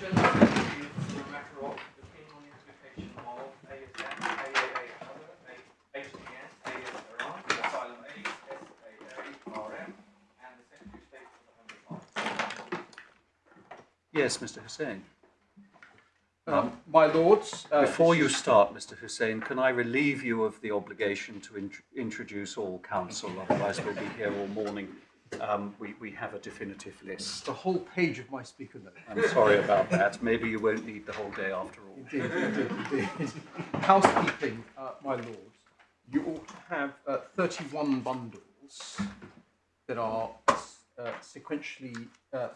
extension is a matter of depending on the implication of ASM, AAA and other, HTN, Iran, asylum aid, SAA, RM, and the Secretary of State for the Home Affairs. Yes, Mr. Hussain. My Lords, before you start, Mr. Hussain, can I relieve you of the obligation to introduce all counsel, otherwise we'll be here all morning. We have a definitive list. The whole page of my speaker note. I'm sorry about that. Maybe you won't need the whole day after all. Indeed. Housekeeping, my Lords, you ought to have 31 bundles that are sequentially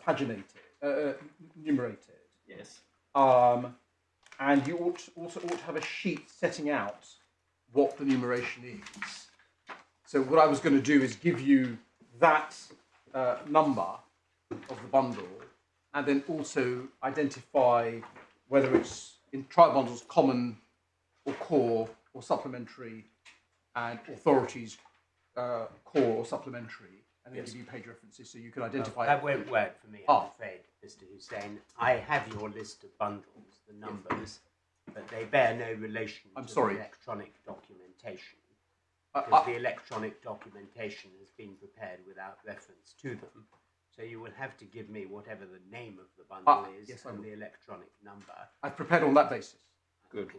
paginated, numerated. Yes. And you also ought to have a sheet setting out what the numeration is. So what I was going to do is give you that number of the bundle, and then also identify whether it's in trial bundles common or core or supplementary, and authorities core or supplementary, and then give you page references so you can identify. That won't work for me, I'm afraid, Mr. Hussain. I have your list of bundles, the numbers, but they bear no relation to the electronic documentation. Because the electronic documentation has been prepared without reference to them. So you will have to give me whatever the name of the bundle is and the electronic number. I've prepared on that basis. Good.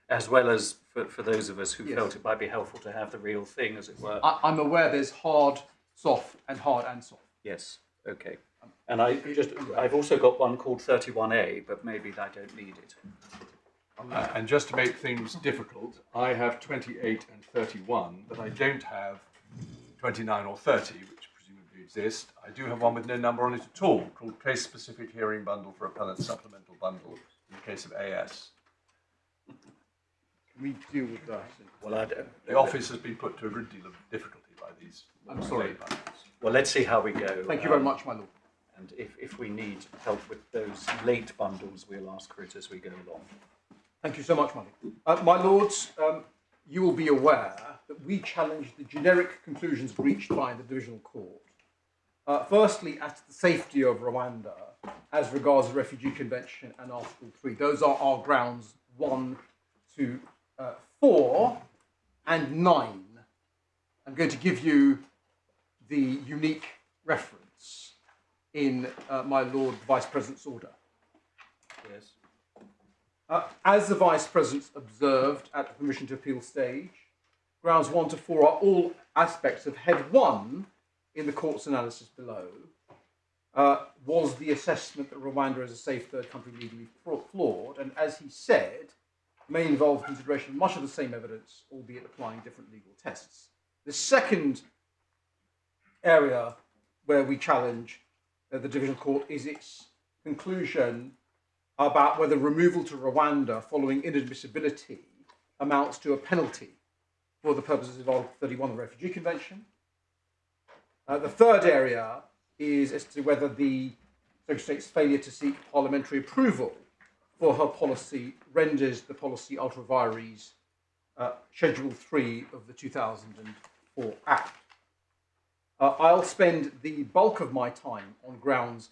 As well as for those of us who felt it might be helpful to have the real thing, as it were. I'm aware there's hard, soft, and hard and soft. Yes. Okay. And I've also got one called 31A, but maybe I don't need it. And just to make things difficult, I have 28 and 31, but I don't have 29 or 30, which presumably exist. I do have one with no number on it at all, called Case Specific Hearing Bundle for Appellant Supplemental Bundle, in the case of AS. Can we deal with that? Well, I don't. The office has been put to a good deal of difficulty by these. I'm sorry. Well, let's see how we go. Thank you very much, my Lord. And if we need help with those late bundles, we'll ask for it as we go along. Thank you so much, my Lord. My Lords, you will be aware that we challenge the generic conclusions reached by the Divisional Court. Firstly, as to the safety of Rwanda, as regards the Refugee Convention and Article 3. Those are our grounds 1 to 4 and 9. I'm going to give you the unique reference in my Lord Vice President's order. Yes. As the Vice President observed at the permission to appeal stage, grounds 1 to 4 are all aspects of head 1 in the court's analysis below, was the assessment that Rwanda is a safe third country legally flawed, and as he said, may involve consideration of much of the same evidence, albeit applying different legal tests. The second area where we challenge the Divisional Court is its conclusion about whether removal to Rwanda following inadmissibility amounts to a penalty for the purposes of Article 31 of the Refugee Convention. The third area is as to whether the Secretary of State's failure to seek parliamentary approval for her policy renders the policy ultra vires Schedule 3 of the 2004 Act. I'll spend the bulk of my time on grounds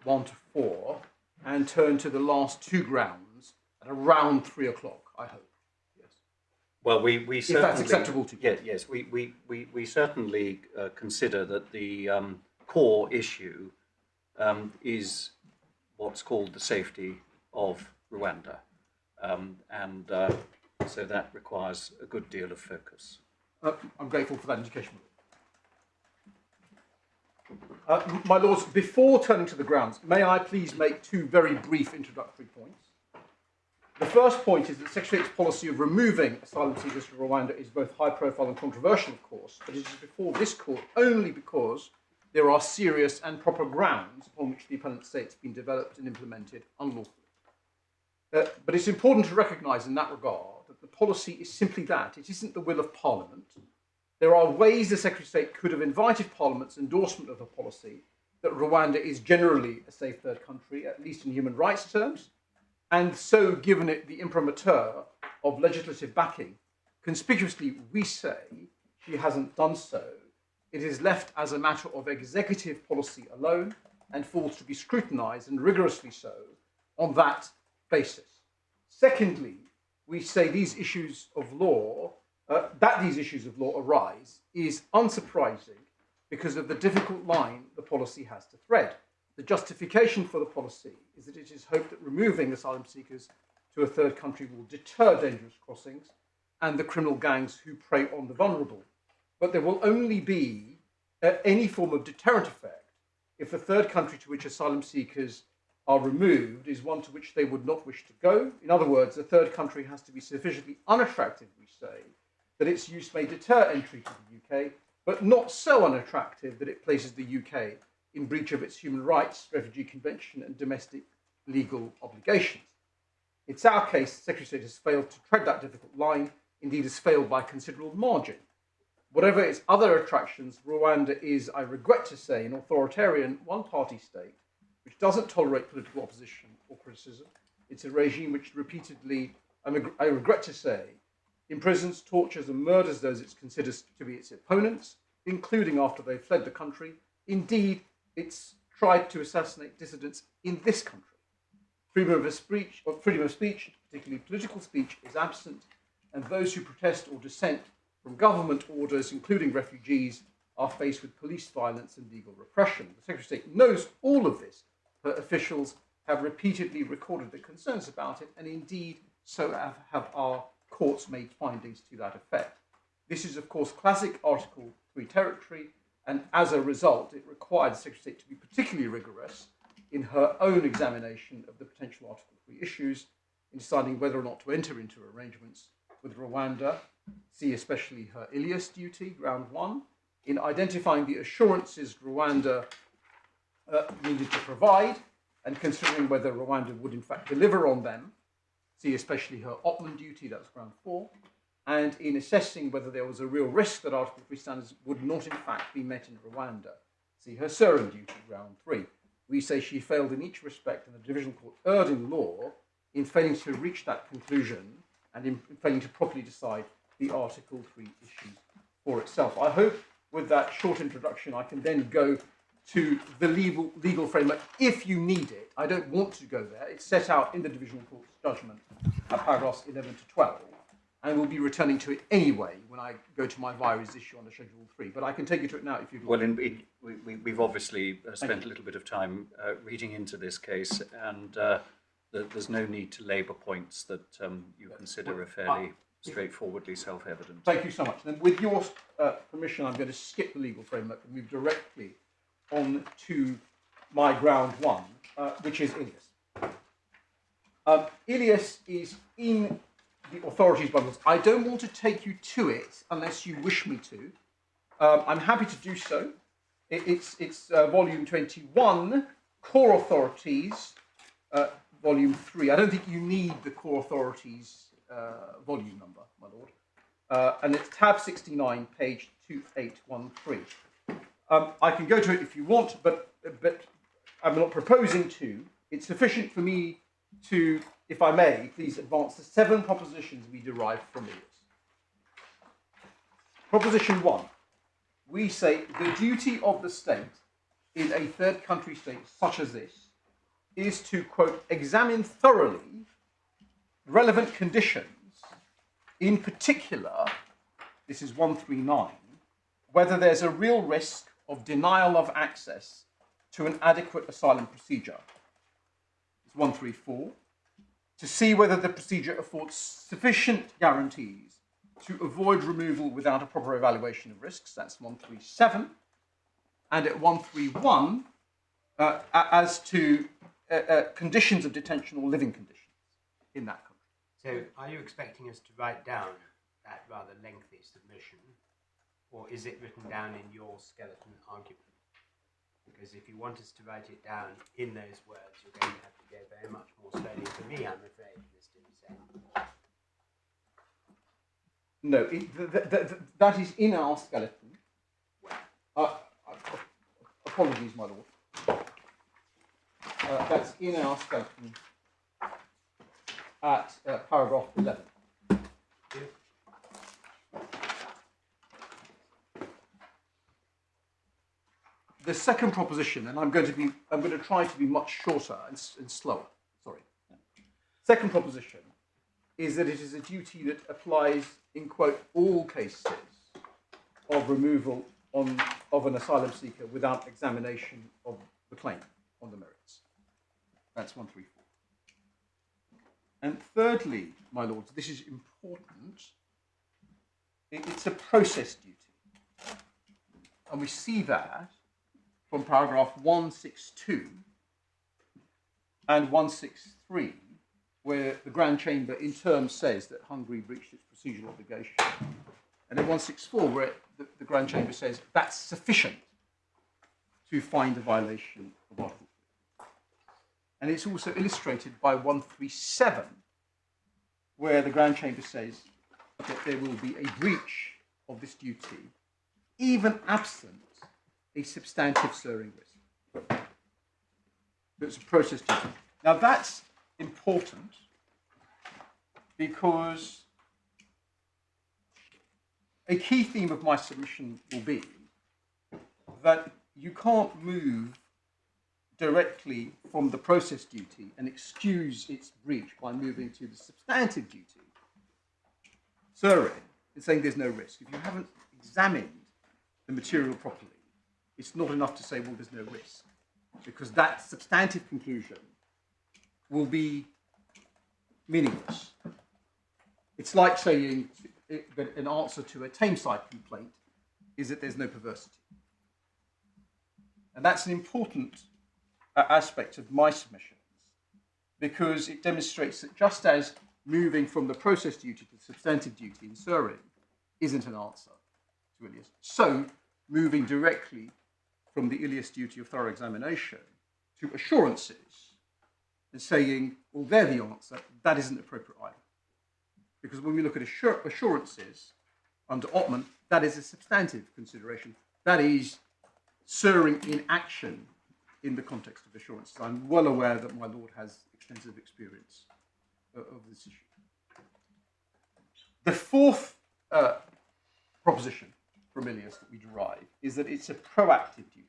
1 to 4 and turn to the last two grounds at around 3 o'clock, I hope. Yes. Well, we certainly... If that's acceptable to you. Yes, we certainly consider that the core issue is what's called the safety of Rwanda. So that requires a good deal of focus. I'm grateful for that indication. My Lords, before turning to the grounds, may I please make two very brief introductory points. The first point is that Secretary of State's policy of removing asylum seekers from Rwanda is both high profile and controversial, of course, but it is before this court only because there are serious and proper grounds upon which the appellant state has been developed and implemented unlawfully. But it's important to recognise in that regard that the policy is simply that. It isn't the will of Parliament. There are ways the Secretary of State could have invited Parliament's endorsement of a policy that Rwanda is generally a safe third country, at least in human rights terms, and so given it the imprimatur of legislative backing. Conspicuously, we say she hasn't done so. It is left as a matter of executive policy alone and falls to be scrutinised, and rigorously so, on that basis. Secondly, we say these issues of law, that these issues of law arise is unsurprising because of the difficult line the policy has to thread. The justification for the policy is that it is hoped that removing asylum seekers to a third country will deter dangerous crossings and the criminal gangs who prey on the vulnerable. But there will only be any form of deterrent effect if the third country to which asylum seekers are removed is one to which they would not wish to go. In other words, the third country has to be sufficiently unattractive, we say, that its use may deter entry to the UK, but not so unattractive that it places the UK in breach of its human rights, refugee convention, and domestic legal obligations. It's our case, the Secretary of State has failed to tread that difficult line, indeed has failed by considerable margin. Whatever its other attractions, Rwanda is, I regret to say, an authoritarian one-party state which doesn't tolerate political opposition or criticism. It's a regime which repeatedly, I regret to say, imprisons, tortures and murders those it considers to be its opponents, including after they've fled the country. Indeed, it's tried to assassinate dissidents in this country. Freedom of speech, particularly political speech, is absent, and those who protest or dissent from government orders, including refugees, are faced with police violence and legal repression. The Secretary of State knows all of this. Her officials have repeatedly recorded the concerns about it, and indeed so have our courts made findings to that effect. This is, of course, classic Article 3 territory, and as a result, it required the Secretary of State to be particularly rigorous in her own examination of the potential Article 3 issues, in deciding whether or not to enter into arrangements with Rwanda, see especially her Ilias duty, ground 1, in identifying the assurances Rwanda needed to provide, and considering whether Rwanda would in fact deliver on them, see especially her Ottoman duty, that's ground 4, and in assessing whether there was a real risk that Article 3 standards would not in fact be met in Rwanda, see her Surin duty, ground 3. We say she failed in each respect, and the Divisional Court erred in law in failing to reach that conclusion and in failing to properly decide the Article 3 issues for itself. I hope with that short introduction I can then go to the legal framework if you need it. I don't want to go there. It's set out in the Divisional Court's judgment at paragraphs 11 to 12, and we'll be returning to it anyway when I go to my virus issue under Schedule 3. But I can take you to it now if you'd like. Well, we've obviously spent a little bit of time reading into this case, and there's no need to labour points that you consider are fairly straightforwardly self-evident. Thank you so much. Then with your permission, I'm going to skip the legal framework and move directly on to my ground 1, which is Ilias. Ilias is in the authorities' bundles. I don't want to take you to it unless you wish me to. I'm happy to do so. It's volume 21, Core Authorities, volume 3. I don't think you need the Core Authorities volume number, my lord. And it's tab 69, page 2813. I can go to it if you want, but I'm not proposing to. It's sufficient for me to, if I may, please advance the 7 propositions we derive from Ilias. Proposition 1. We say the duty of the state in a third country state such as this is to, quote, examine thoroughly relevant conditions, in particular, this is 139, whether there's a real risk of denial of access to an adequate asylum procedure. It's 134. To see whether the procedure affords sufficient guarantees to avoid removal without a proper evaluation of risks. That's 137. And at 131, as to conditions of detention or living conditions in that country. So are you expecting us to write down that rather lengthy submission, or is it written down in your skeleton argument? Because if you want us to write it down in those words, you're going to have to go very much more slowly for me, I'm afraid, Mr. Hussain. No, that is in our skeleton. Apologies, my lord. That's in our skeleton at paragraph 11. The second proposition, and I'm going to try to be much shorter and slower. Sorry. Second proposition is that it is a duty that applies in, quote, all cases of removal of an asylum seeker without examination of the claim on the merits. That's 134. And thirdly, my lords, this is important, it's a process duty. And we see that from paragraph 162 and 163, where the Grand Chamber in turn says that Hungary breached its procedural obligation. And in 164, where the Grand Chamber says that's sufficient to find a violation of Article 3. And it's also illustrated by 137, where the Grand Chamber says that there will be a breach of this duty, even absent a substantive slurring risk. It's a process duty. Now that's important because a key theme of my submission will be that you can't move directly from the process duty and excuse its breach by moving to the substantive duty, slurring, and saying there's no risk. If you haven't examined the material properly, it's not enough to say, well, there's no risk, because that substantive conclusion will be meaningless. It's like saying that an answer to a Tameside complaint is that there's no perversity. And that's an important aspect of my submissions, because it demonstrates that just as moving from the process duty to the substantive duty in slurring isn't an answer to Ilias, so moving directly from the Ilias duty of thorough examination to assurances and saying, well, they're the answer, that isn't appropriate either. Because when we look at assurances under Ottman, that is a substantive consideration. That is slurring in action in the context of assurances. I'm well aware that my lord has extensive experience of this issue. The fourth proposition from Ilias that we derive is that it's a proactive duty.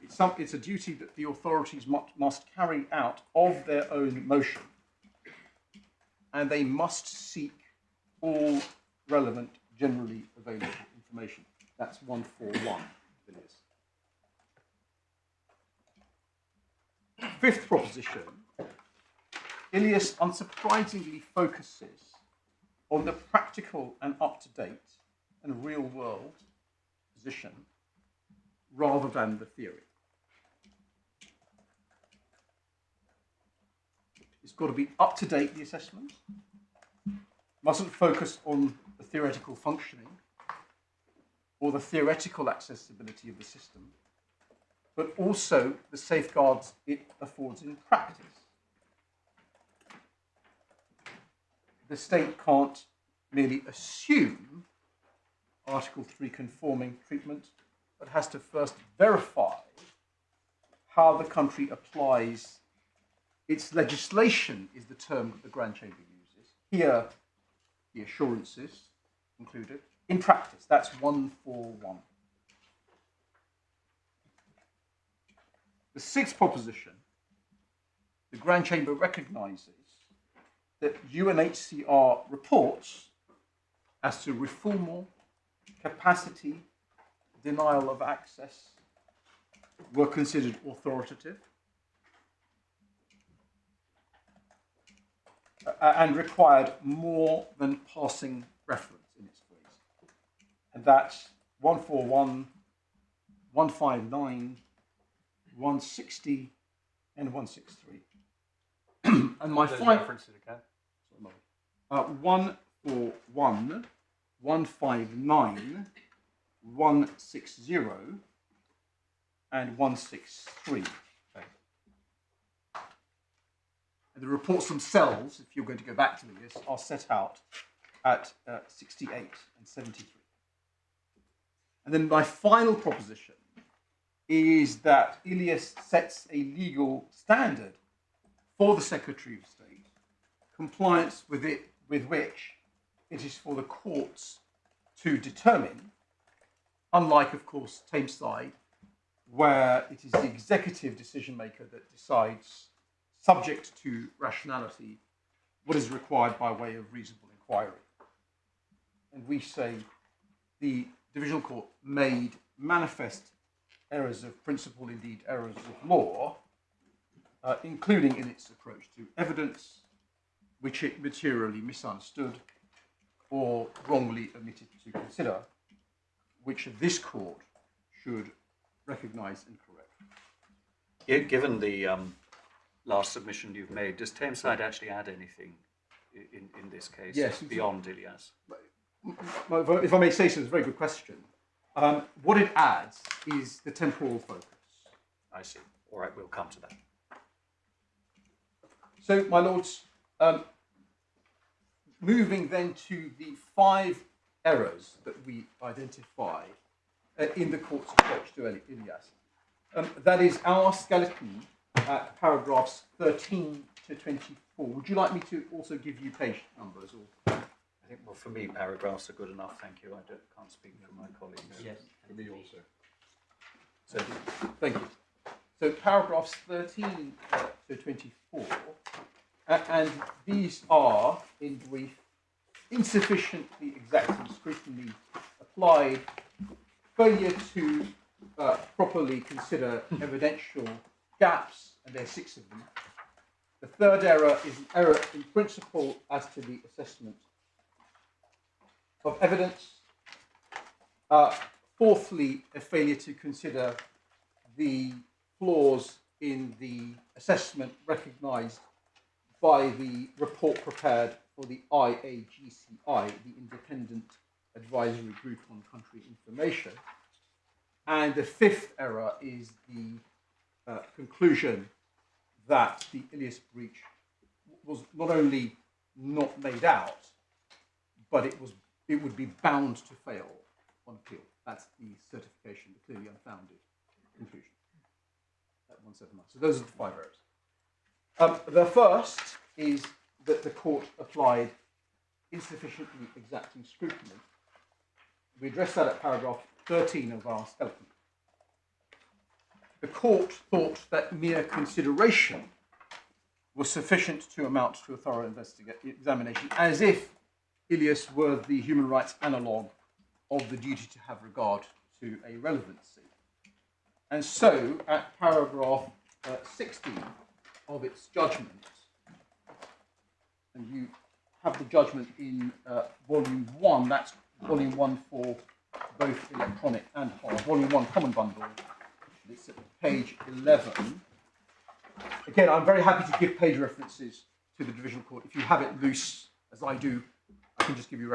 It's a duty that the authorities must carry out of their own motion, and they must seek all relevant, generally available information. That's 141, Ilias. Fifth proposition, Ilias unsurprisingly focuses on the practical and up-to-date and real-world position rather than the theory. It's got to be up-to-date, the assessment. Mustn't focus on the theoretical functioning or the theoretical accessibility of the system, but also the safeguards it affords in practice. The state can't merely assume Article 3 conforming treatment, but has to first verify how the country applies its legislation, is the term that the Grand Chamber uses. Here, the assurances included. In practice, that's 141. The sixth proposition, the Grand Chamber recognises that UNHCR reports as to refoulement, capacity, denial of access were considered authoritative and required more than passing reference in its phrase. And that's 141, 159, 160, and 163. And my final references again. 141, 159, 160, and 163. Okay. And the reports themselves, if you're going to go back to this, are set out at 68 and 73. And then my final proposition is that Ilias sets a legal standard for the Secretary of State, compliance with which it is for the courts to determine, unlike, of course, Tameside, where it is the executive decision maker that decides subject to rationality what is required by way of reasonable inquiry. And we say the Divisional Court made manifest errors of principle, indeed errors of law, including in its approach to evidence, which it materially misunderstood or wrongly omitted to consider, which this court should recognise and correct. Given the last submission you've made, does Tameside actually add anything in this case beyond Ilias? If I may say so, it's a very good question. What it adds is the temporal focus. I see. All right, we'll come to that. So, my lords, moving then to the 5 errors that we identify in the court's approach to Ilias. That is our skeleton at paragraphs 13 to 24. Would you like me to also give you page numbers? Or? I think, well, for me, paragraphs are good enough. Thank you. I can't speak for my colleagues. Yes, for me also. So, thank you. So, paragraphs 13 to 24, and these are, in brief, insufficiently exacting scrutiny applied, failure to properly consider evidential gaps, and there are 6 of them. The third error is an error in principle as to the assessment of evidence. Fourthly, a failure to consider the flaws in the assessment recognised by the report prepared for the IAGCI, the Independent Advisory Group on Country Information. And the 5th error is the conclusion that the Ilias breach was not only not made out, but it would be bound to fail on appeal. That's the certification, the clearly unfounded conclusion at 179. So those are the 5 errors. The first is that the court applied insufficiently exacting scrutiny. We address that at paragraph 13 of our skeleton. The court thought that mere consideration was sufficient to amount to a thorough examination, as if Ilias were the human rights analogue of the duty to have regard to a relevancy. And so, at paragraph 16 of its judgment, and you have the judgment in volume 1, that's volume 1 for both electronic and hard, volume 1 common bundle, it's at page 11. Again, I'm very happy to give page references to the Divisional Court. If you have it loose, as I do, I can just give you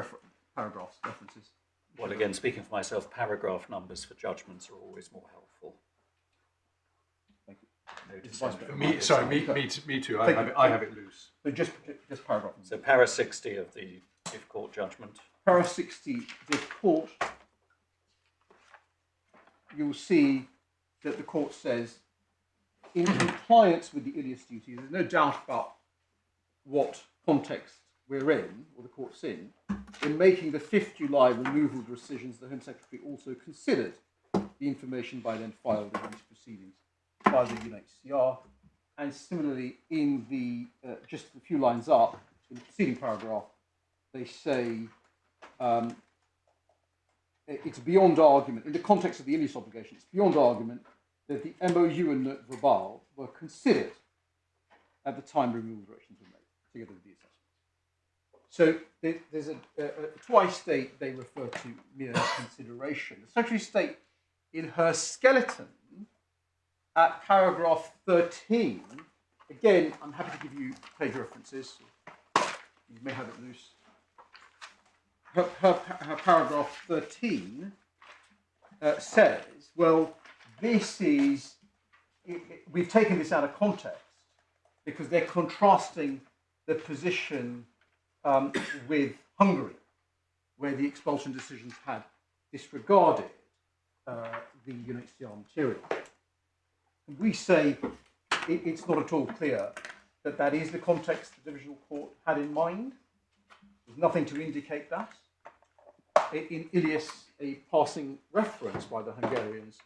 paragraphs, references. Well, again, speaking for myself, paragraph numbers for judgments are always more helpful. Thank you. No dissent. For me, sorry, me too. I have it loose. So just paragraph. So para 60 of the Div Court judgment. Para 60 Div Court, you'll see that the court says, in compliance with the Ilias duty, there's no doubt about what context we're in, or the court's in making the 5th July removal decisions, the Home Secretary also considered the information by then filed in these proceedings by the UNHCR. And similarly, in the, just a few lines up, in the preceding paragraph, they say it's beyond argument, in the context of the Ilias obligation, it's beyond argument that the MOU and note verbal were considered at the time removal directions were made, together with the assessment. So there's twice they refer to mere consideration. The Secretary of State, in her skeleton, at paragraph 13, again, I'm happy to give you page references. You may have it loose. Her paragraph 13 says, well, this is, we've taken this out of context because they're contrasting the position with Hungary, where the expulsion decisions had disregarded the UNHCR material. And we say it's not at all clear that that is the context the Divisional Court had in mind. There's nothing to indicate that. In Ilias, a passing reference by the Hungarians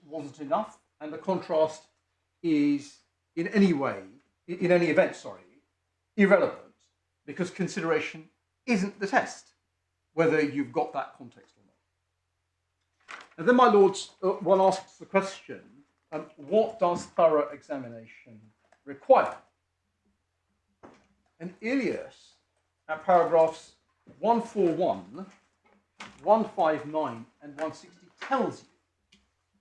wasn't enough, and the contrast is in any way in any event, irrelevant, because consideration isn't the test, whether you've got that context or not. And then, my lords, one asks the question, what does thorough examination require? And Ilias, at paragraphs 141, 159 and 160 tells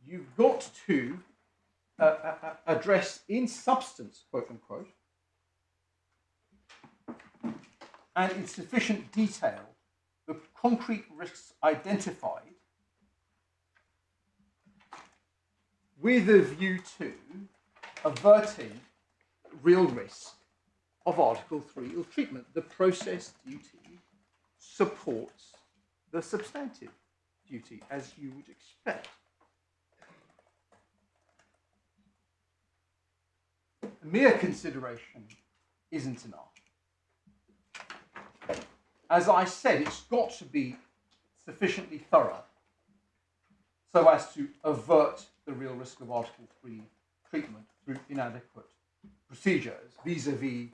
you you've got to address in substance, quote unquote, and in sufficient detail the concrete risks identified with a view to averting real risk of Article 3 ill treatment. The process duty supports the substantive duty, as you would expect. Mere consideration isn't enough. As I said, it's got to be sufficiently thorough so as to avert the real risk of Article 3 treatment through inadequate procedures vis-à-vis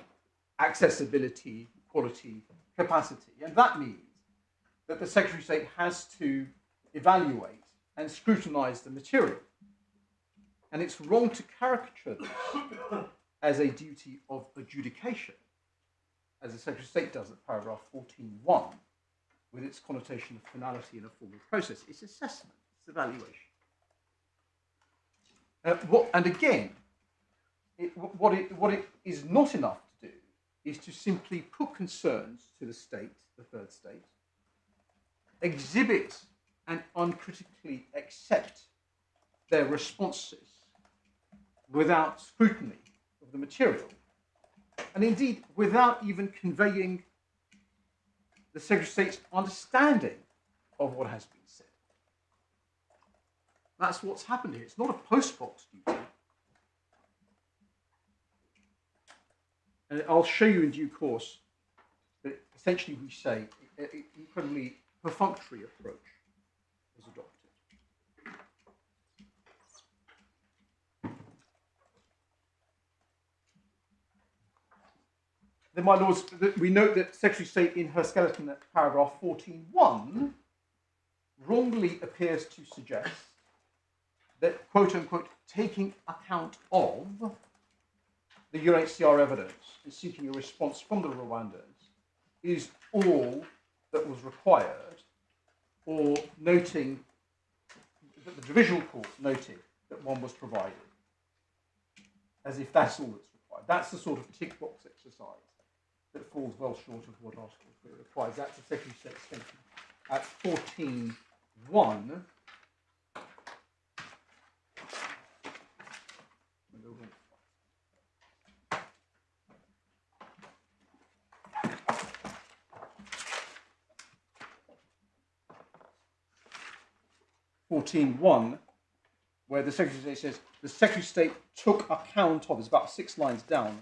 accessibility, quality, capacity. And that means that the Secretary of State has to evaluate and scrutinise the material. And it's wrong to caricature this as a duty of adjudication, as the Secretary of State does at paragraph 14.1, with its connotation of finality in a formal process. It's assessment, it's evaluation. And again, what it is not enough to do is to simply put concerns to the state, the third state, exhibit and uncritically accept their responses without scrutiny of the material, and indeed without even conveying the Secretary of State's understanding of what has been said. That's what's happened here. It's not a post-box duty. And I'll show you in due course that essentially we say an incredibly perfunctory approach was adopted. Then, my lords, we note that Secretary of State in her skeleton at paragraph 14.1 wrongly appears to suggest that, quote unquote, taking account of the UNHCR evidence and seeking a response from the Rwandans is all that was required, or noting that the Divisional Court noted that one was provided, as if that's all that's required. That's the sort of tick box exercise that falls well short of what Article 3 requires. That's the Secretary of State statement at 14.1. 14.1, where the Secretary of State says, the Secretary of State took account of, it's about 6 lines down,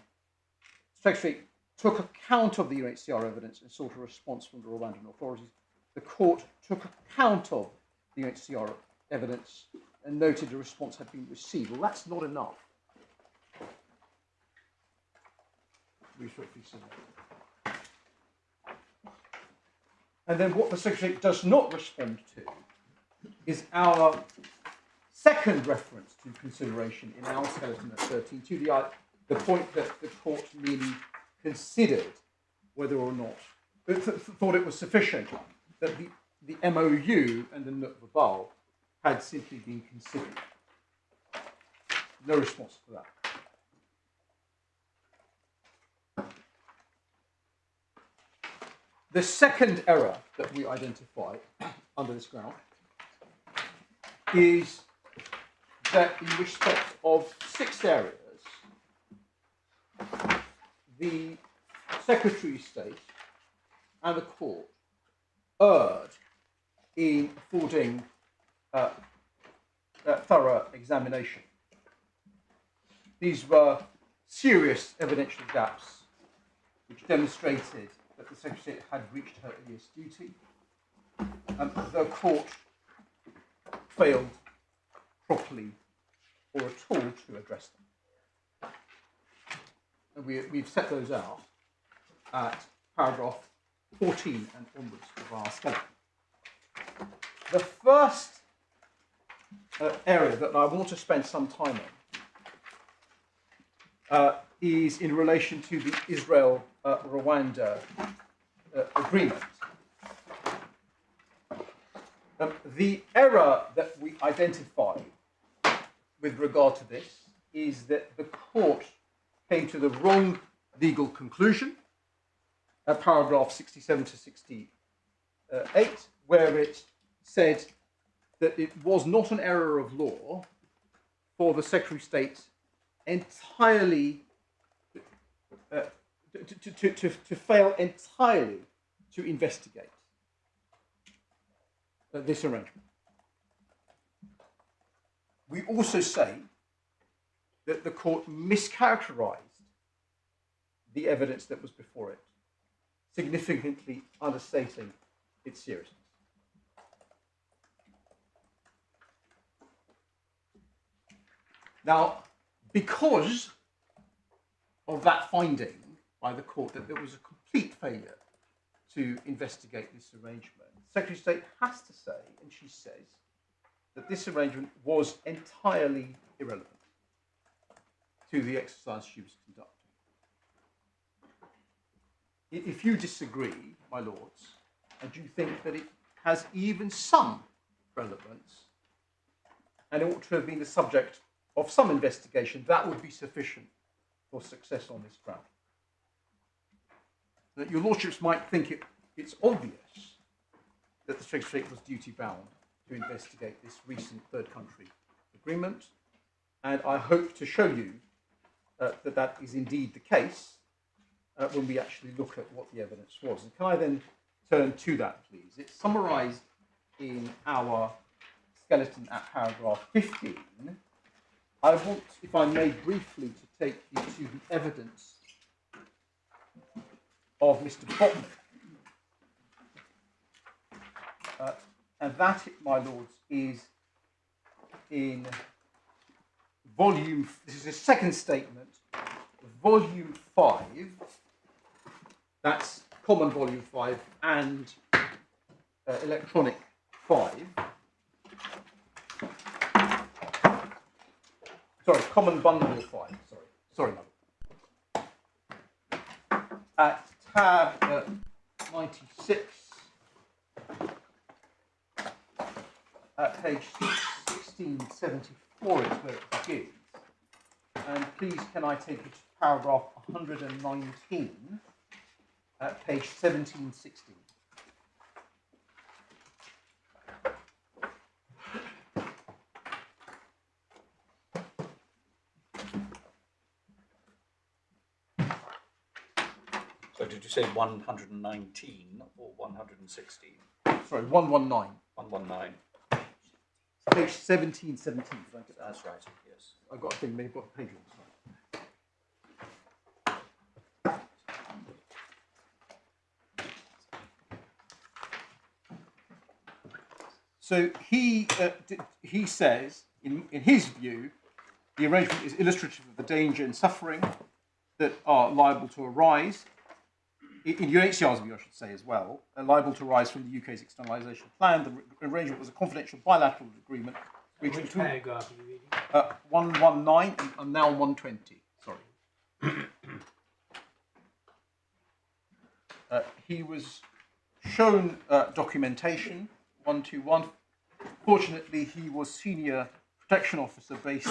the Secretary of State took account of the UNHCR evidence and sought a response from the Rwandan authorities. The court took account of the UNHCR evidence and noted a response had been received. Well, that's not enough. And then what the Secretary does not respond to is our second reference to consideration in our skeleton at 13, to the point that the court merely considered whether or not, thought it was sufficient that the MOU and the note verbal had simply been considered. No response to that. The second error that we identify under this ground is that in respect of 6 areas, the Secretary of State and the court erred in affording thorough examination. These were serious evidential gaps which demonstrated that the Secretary of State had reached her ES duty. The court failed properly or at all to address them. and we've set those out at paragraph 14 and onwards of our skeleton. The first area that I want to spend some time on is in relation to the Israel-Rwanda agreement. The error that we identified with regard to this is that the court came to the wrong legal conclusion at paragraph 67 to 68, where it said that it was not an error of law for the Secretary of State entirely to fail entirely to investigate this arrangement. We also say that the court mischaracterized the evidence that was before it, significantly understating its seriousness. Now, because of that finding by the court that there was a complete failure to investigate this arrangement, the Secretary of State has to say, and she says, that this arrangement was entirely irrelevant to the exercise she was conducting. If you disagree, my lords, and you think that it has even some relevance, and it ought to have been the subject of some investigation, that would be sufficient for success on this ground. That your lordships might think it's obvious that the Secretary of State was duty-bound to investigate this recent third country agreement, and I hope to show you that that is indeed the case when we actually look at what the evidence was. And can I then turn to that, please? It's summarised in our skeleton at paragraph 15. I want, if I may, briefly to take you to the evidence of Mr. Botnick. And that, my lords, is in volume, this is a second statement, volume 5, that's common volume 5 and electronic 5. Sorry, common bundle 5, sorry, at tab 96, at page 1674 is where it begins. And please, can I take you to paragraph 119 at page 1716. So did you say 119 or 116? Sorry, 119. 119. Page 1717. That's right, yes. I've got a thing, maybe I've got a page on this. So he says, in his view, the arrangement is illustrative of the danger and suffering that are liable to arise, in UNHCR's view, I should say as well, are liable to arise from the UK's externalisation plan. The arrangement was a confidential bilateral agreement. Which paragraph are you reading? 119 and now 120. Sorry. He was shown documentation 121. Fortunately, he was senior protection officer based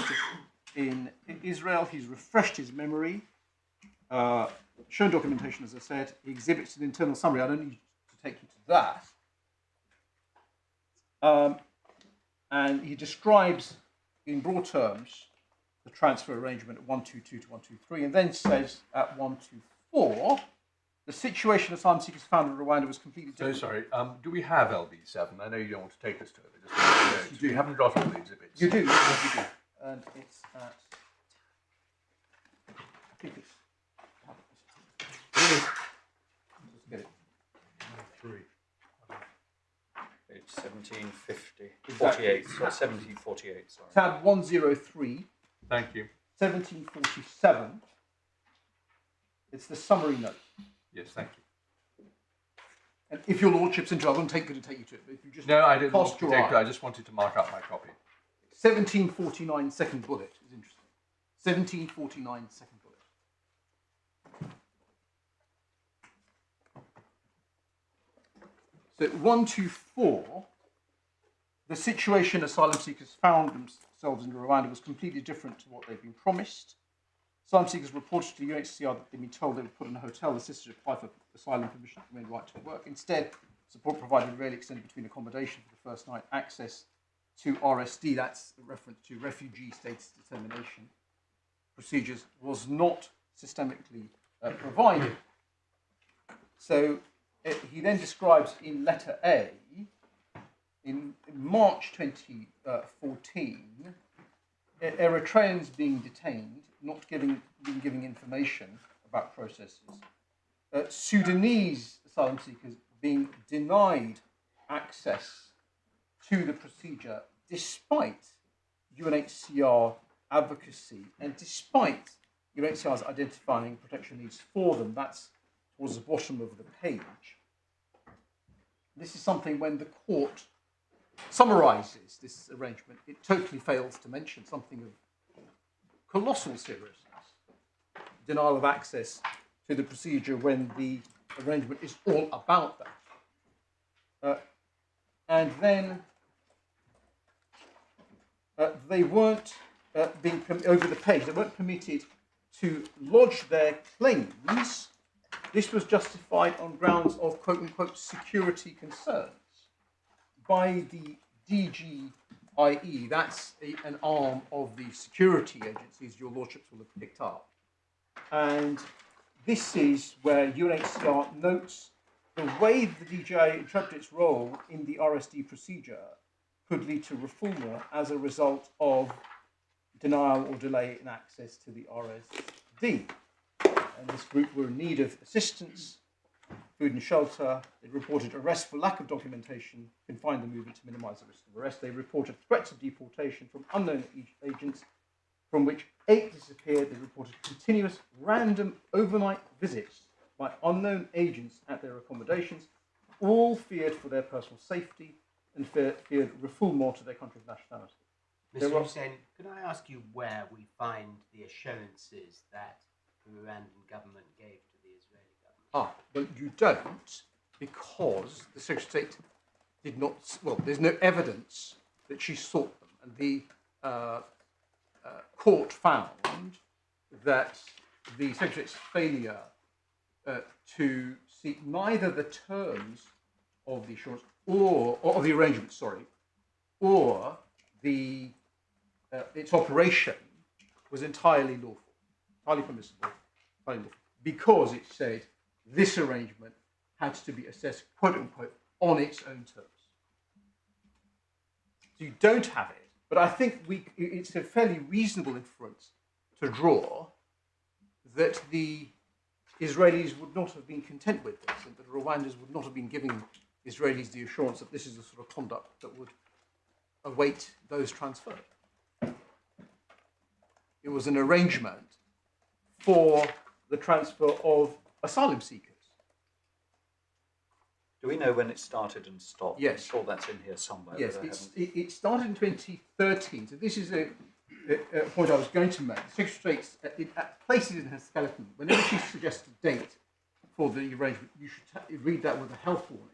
in Israel. He's refreshed his memory. Shown documentation, as I said. He exhibits an internal summary. I don't need to take you to that. And he describes, in broad terms, the transfer arrangement at 122 to 123, and then says at 124, the situation asylum seekers found in Rwanda was completely different. So sorry, do we have LB7? I know you don't want to take us to it, but just you haven't got all the exhibits. You do, yes, you do. And it's at, I think it's, let's get it. 3. Page 1750. 48, so 1748, sorry. Tab 103. Thank you. 1747. It's the summary note. Yes, thank you. And if your lordship's interested, I'm going to take you to it. But if you just No, I didn't want cast to your take it. I eye, just wanted to mark up my copy. 1749 second bullet is interesting. 1749 second bullet. So 124, the situation asylum seekers found themselves in Rwanda was completely different to what they'd been promised. Asylum seekers reported to the UNHCR that they'd been told they were put in a hotel, assisted to apply for asylum permission to remain right to work. Instead, support provided rarely extended between accommodation for the first night, access to RSD, that's a reference to refugee status determination procedures, was not systemically provided. So he then describes in letter A, in March 2014, Eritreans being detained, not being giving information about processes, Sudanese asylum seekers being denied access to the procedure despite UNHCR advocacy and despite UNHCR's identifying protection needs for them. That's towards the bottom of the page. This is something when the court summarises this arrangement, it totally fails to mention something of colossal seriousness. Denial of access to the procedure when the arrangement is all about that. And then they weren't being, over the page, they weren't permitted to lodge their claims. This was justified on grounds of quote-unquote security concerns by the DGIE. That's an arm of the security agencies your lordships will have picked up. And this is where UNHCR notes the way the DGIE interpreted its role in the RSD procedure could lead to refoulement as a result of denial or delay in access to the RSD. And this group were in need of assistance, food and shelter. They reported arrest for lack of documentation, confined the movement to minimise the risk of arrest. They reported threats of deportation from unknown agents, from which 8 disappeared. They reported continuous random overnight visits by unknown agents at their accommodations, all feared for their personal safety and feared refoulement to their country of nationality. Mr. Hussein, could I ask you where we find the assurances that the Rwandan government gave to the Israeli government? Well, you don't, because the Secretary of State did not, well, there's no evidence that she sought them. And the court found that the Secretary's failure to seek neither the terms of the assurance or of the arrangement, or the its operation was entirely lawful, entirely permissible, entirely lawful, because it said this arrangement had to be assessed, quote unquote, on its own terms. So you don't have it, but I think it's a fairly reasonable inference to draw that the Israelis would not have been content with this, and that Rwandans would not have been giving Israelis the assurance that this is the sort of conduct that would await those transferred. It was an arrangement for the transfer of asylum seekers. Do we know when it started and stopped? Yes. I'm sure that's in here somewhere. Yes, it started in 2013. So this is a point I was going to make. The Secretary of State places in her skeleton, whenever she suggests a date for the arrangement, you should read that with a health warning,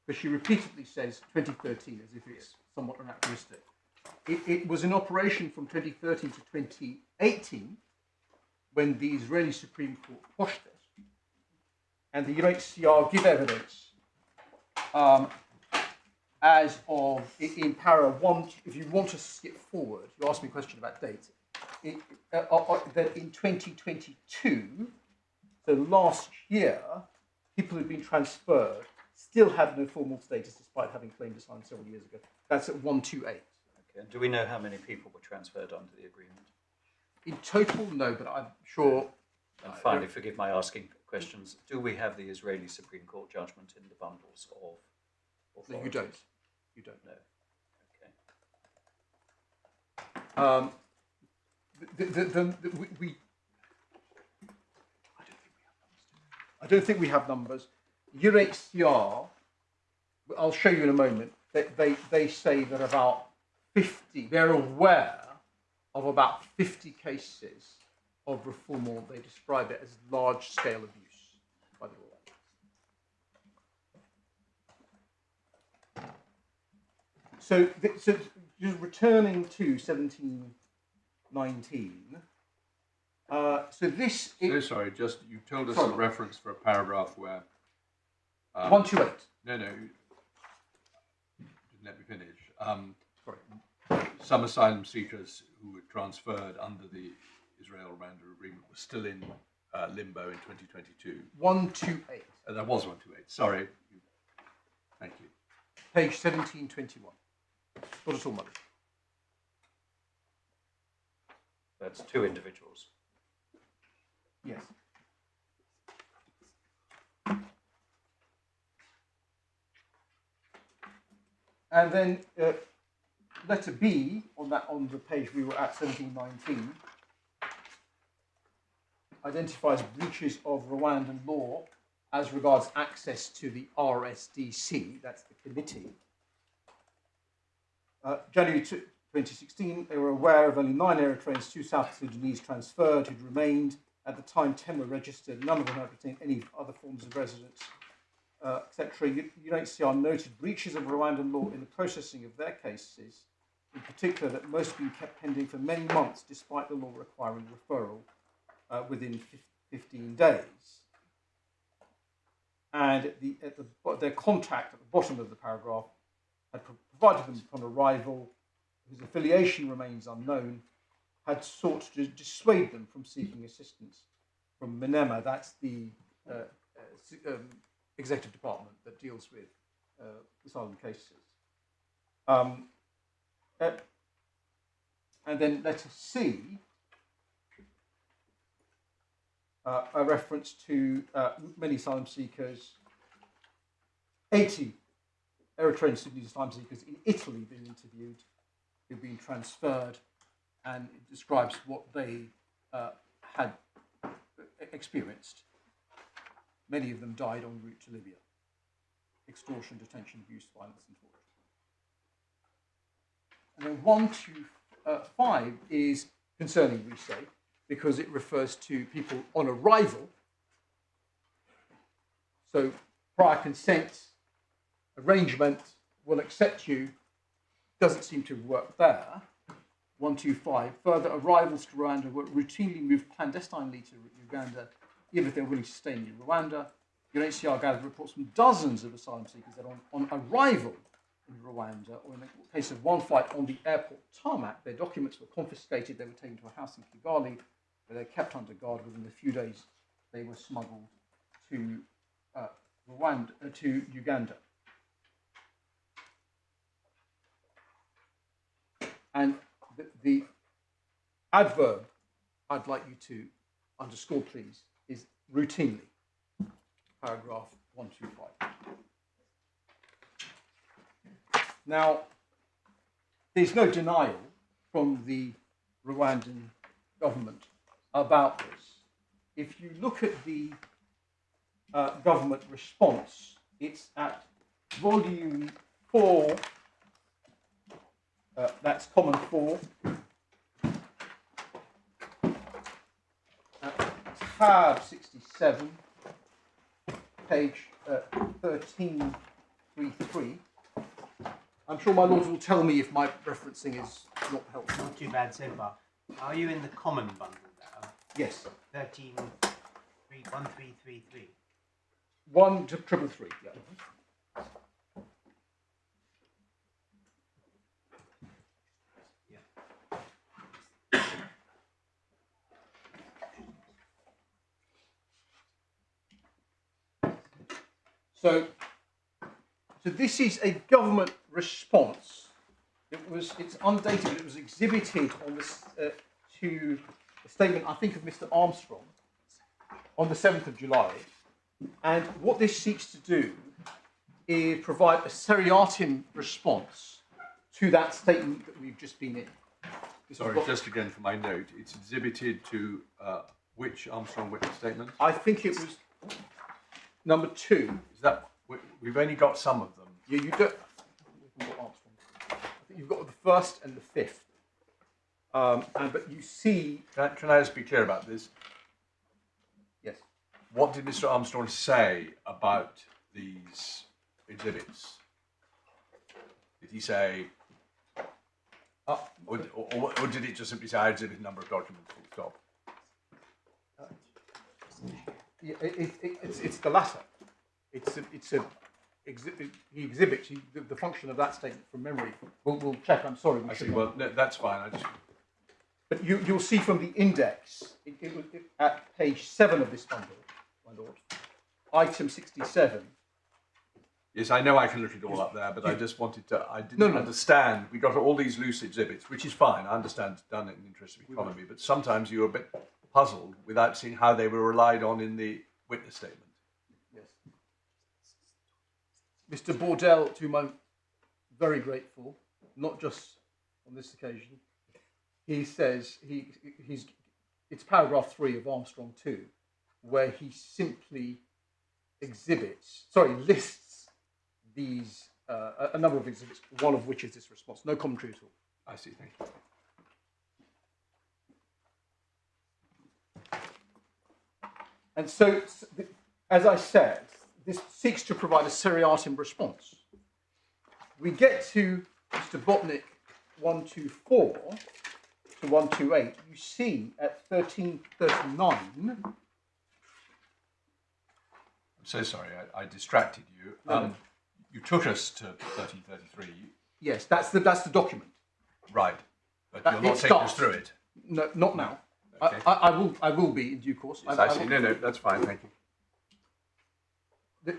because she repeatedly says 2013 as if it's somewhat anachronistic. It was in operation from 2013 to 2018 when the Israeli Supreme Court quashed it. And the UNHCR give evidence as of, in para 1, if you want to skip forward, you asked me a question about dates, that in 2022, so last year, people who'd been transferred still had no formal status despite having claimed asylum several years ago. That's at 128. Okay. And do we know how many people were transferred under the agreement? In total, no, but I'm sure. And finally, forgive my asking questions, do we have the Israeli Supreme Court judgment in the bundles of authorities? No, you don't. You don't. No. Okay. We, I don't think we have them. I don't think we have numbers. UNHCR, I'll show you in a moment, they say that about 50, they're aware of about 50 cases of reform. They describe it as large-scale abuse by the law. So just returning to 1719, so this... sorry, just, you told us a reference for a paragraph where... 128. No, you didn't let me finish. Some asylum seekers who were transferred under the Israel-Rwanda agreement were still in limbo in 2022. 128. That was 128, sorry. Thank you. Page 1721. Not at all much. That's two individuals. Yes. And then letter B on the page we were at, 1719, identifies breaches of Rwandan law as regards access to the RSDC, that's the committee. January 2016, they were aware of only 9 Eritreans, 2 South Sudanese transferred who'd remained. At the time, 10 were registered. None of them had retained any other forms of residence, etc. UNHCR noted breaches of Rwandan law in the processing of their cases, in particular that most have been kept pending for many months despite the law requiring referral within 15 days. And their contact at the bottom of the paragraph had provided them upon arrival, whose affiliation remains unknown, had sought to dissuade them from seeking assistance from MINEMA, that's the executive department that deals with asylum cases. And then letter C, a reference to many asylum seekers, 80 Eritrean Sudanese asylum seekers in Italy being interviewed, who've been transferred, and it describes what they had experienced. Many of them died en route to Libya. Extortion, detention, abuse, violence, and torture. And then 1 to 5 is concerning, we say, because it refers to people on arrival. So prior consent, arrangement, will accept you, doesn't seem to work there. 125, further arrivals to Rwanda were routinely moved clandestinely to Uganda, even if they were willing to stay in Rwanda. UNHCR gathered reports from dozens of asylum seekers that on arrival in Rwanda, or in the case of one flight on the airport tarmac, their documents were confiscated, they were taken to a house in Kigali, where they were kept under guard. Within a few days, they were smuggled to Uganda. And the adverb I'd like you to underscore, please, is routinely, paragraph 125. Now, there's no denial from the Rwandan government about this. If you look at the government response, it's at volume 4, that's common 4, tab 67, page 1333. I'm sure my lords will tell me if my referencing is not helpful. Not too bad so far. Are you in the common bundle now? Yes. 1333. 1333, yeah. So this is a government response. It's undated, but it was exhibited on this to a statement, I think, of Mr. Armstrong on the 7th of July. And what this seeks to do is provide a seriatim response to that statement that we've just been in. Sorry, just again for my note, it's exhibited to which Armstrong witness statement? I think it was number 2. Is that we've only got some of them? You don't. I think you've got the 1st and the 5th. But you see. Can I just be clear about this? Yes. What did Mr. Armstrong say about these exhibits? Did he say, or did it just simply say, I exhibit a number of documents, full stop? It's the latter. He exhibits the function of that statement from memory. We'll check. I'm sorry. I see. Well, no, that's fine. But you'll see from the index at page 7 of this bundle, my lord, item 67. Yes, I know I can look it all up there, but I just wanted to. I didn't understand. We got all these loose exhibits, which is fine. I understand it's done in the interest of economy, but sometimes you're a bit puzzled without seeing how they were relied on in the witness statement. Yes. Mr. Bordell, to whom I'm very grateful, not just on this occasion, he says it's paragraph 3 of Armstrong 2, where he simply lists these a number of exhibits, one of which is this response. No commentary at all. I see. Thank you. And so, as I said, this seeks to provide a seriatim response. We get to Mr. Botnick 124 to 128. You see at 1339. I'm so sorry, I distracted you. No. You took us to 1333. Yes, that's the document. Right, but you'll not take us through it. No, not now. Okay. I will be in due course. Yes, I see. No, that's fine. Thank you.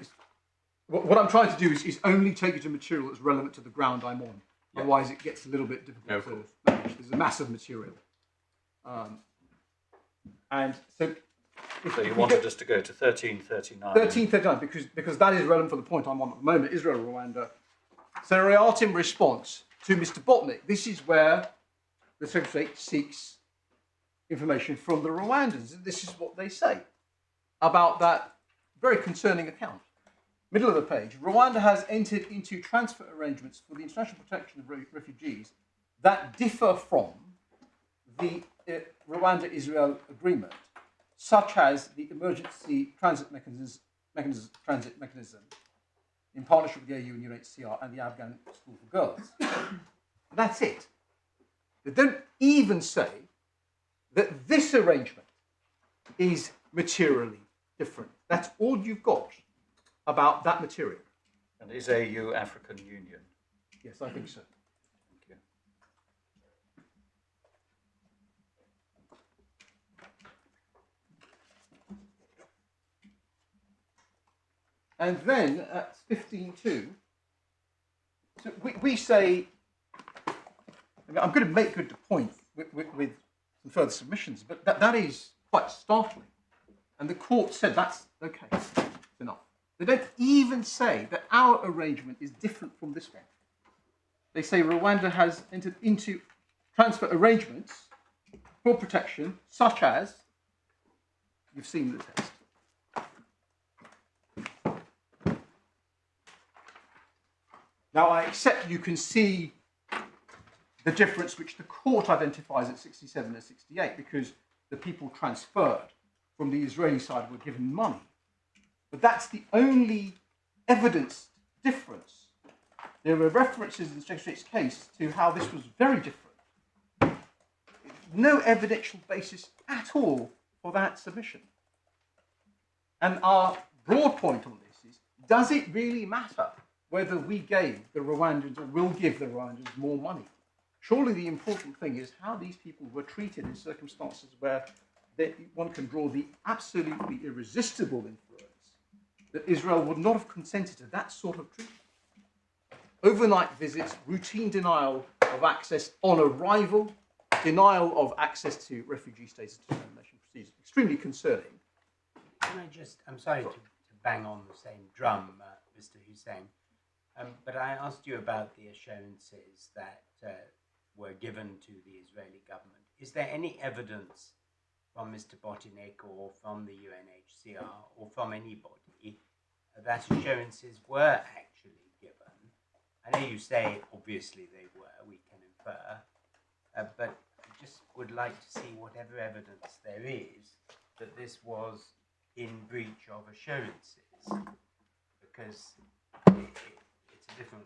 What I'm trying to do is only take you to material that's relevant to the ground I'm on. Yeah. Otherwise, it gets a little bit difficult to manage. There's a massive material. And so... So you wanted us to go to 1339. 1339, because that is relevant for the point I'm on at the moment, Israel, Rwanda. Seriatim response to Mr. Botnick. This is where the Secretary seeks information from the Rwandans. And this is what they say about that very concerning account. Middle of the page. Rwanda has entered into transfer arrangements for the international protection of refugees that differ from the Rwanda-Israel agreement, such as the emergency transit mechanism in partnership with the AU and UNHCR and the Afghan School for Girls. That's it. They don't even say that this arrangement is materially different. That's all you've got about that material. And is AU African Union? Yes, I think so. Thank you. And then at 15.2, so we say, I'm going to make good the point with some further submissions, but that is quite startling. And the court said that's okay, it's enough. They don't even say that our arrangement is different from this one. They say Rwanda has entered into transfer arrangements for protection, such as, you've seen the text. Now, I accept you can see the difference which the court identifies at 67 and 68, because the people transferred from the Israeli side were given money. But that's the only evidenced difference. There were references in the Secretary's case to how this was very different. No evidential basis at all for that submission. And our broad point on this is, does it really matter whether we gave the Rwandans or will give the Rwandans more money? Surely the important thing is how these people were treated in circumstances where one can draw the absolutely irresistible inference that Israel would not have consented to that sort of treatment. Overnight visits, routine denial of access on arrival, denial of access to refugee status determination procedures. Extremely concerning. Can I just, I'm sorry to bang on the same drum, Mr. Hussein, but I asked you about the assurances that were given to the Israeli government. Is there any evidence from Mr. Botnick or from the UNHCR or from anybody that assurances were actually given. I know you say obviously they were, we can infer, but I just would like to see whatever evidence there is that this was in breach of assurances, because it's a different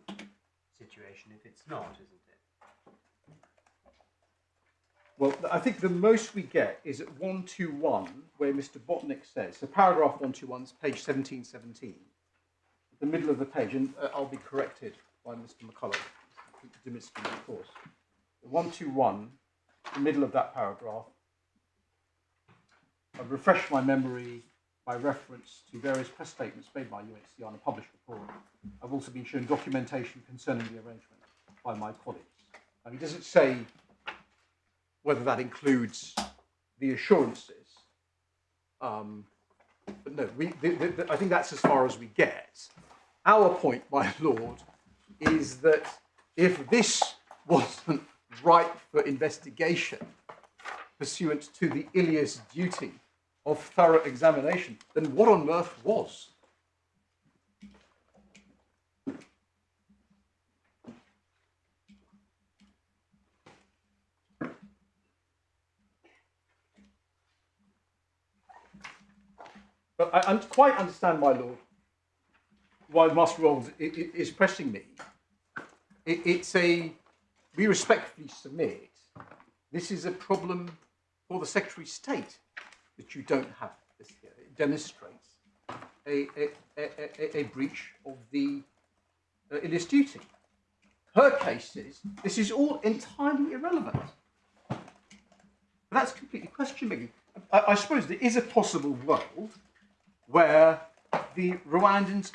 situation if it's not, isn't it? Well, I think the most we get is at 121, where Mr. Botnick says, so paragraph 121 is page 1717, the middle of the page, and I'll be corrected by Mr. McCullough, Demiski, of course. 121, the middle of that paragraph, I've refreshed my memory by reference to various press statements made by UNHCR and a published report. I've also been shown documentation concerning the arrangement by my colleagues. And he doesn't say whether that includes the assurances. But no, I think that's as far as we get. Our point, my lord, is that if this wasn't ripe for investigation pursuant to the Ilias duty of thorough examination, then what on earth was? But I quite understand, my lord, why Master Rolls is pressing me. We respectfully submit, this is a problem for the Secretary of State that you don't have this here. It demonstrates a breach of the Ilias duty. Her case is, this is all entirely irrelevant. But that's completely question-making. I suppose there is a possible world where the Rwandans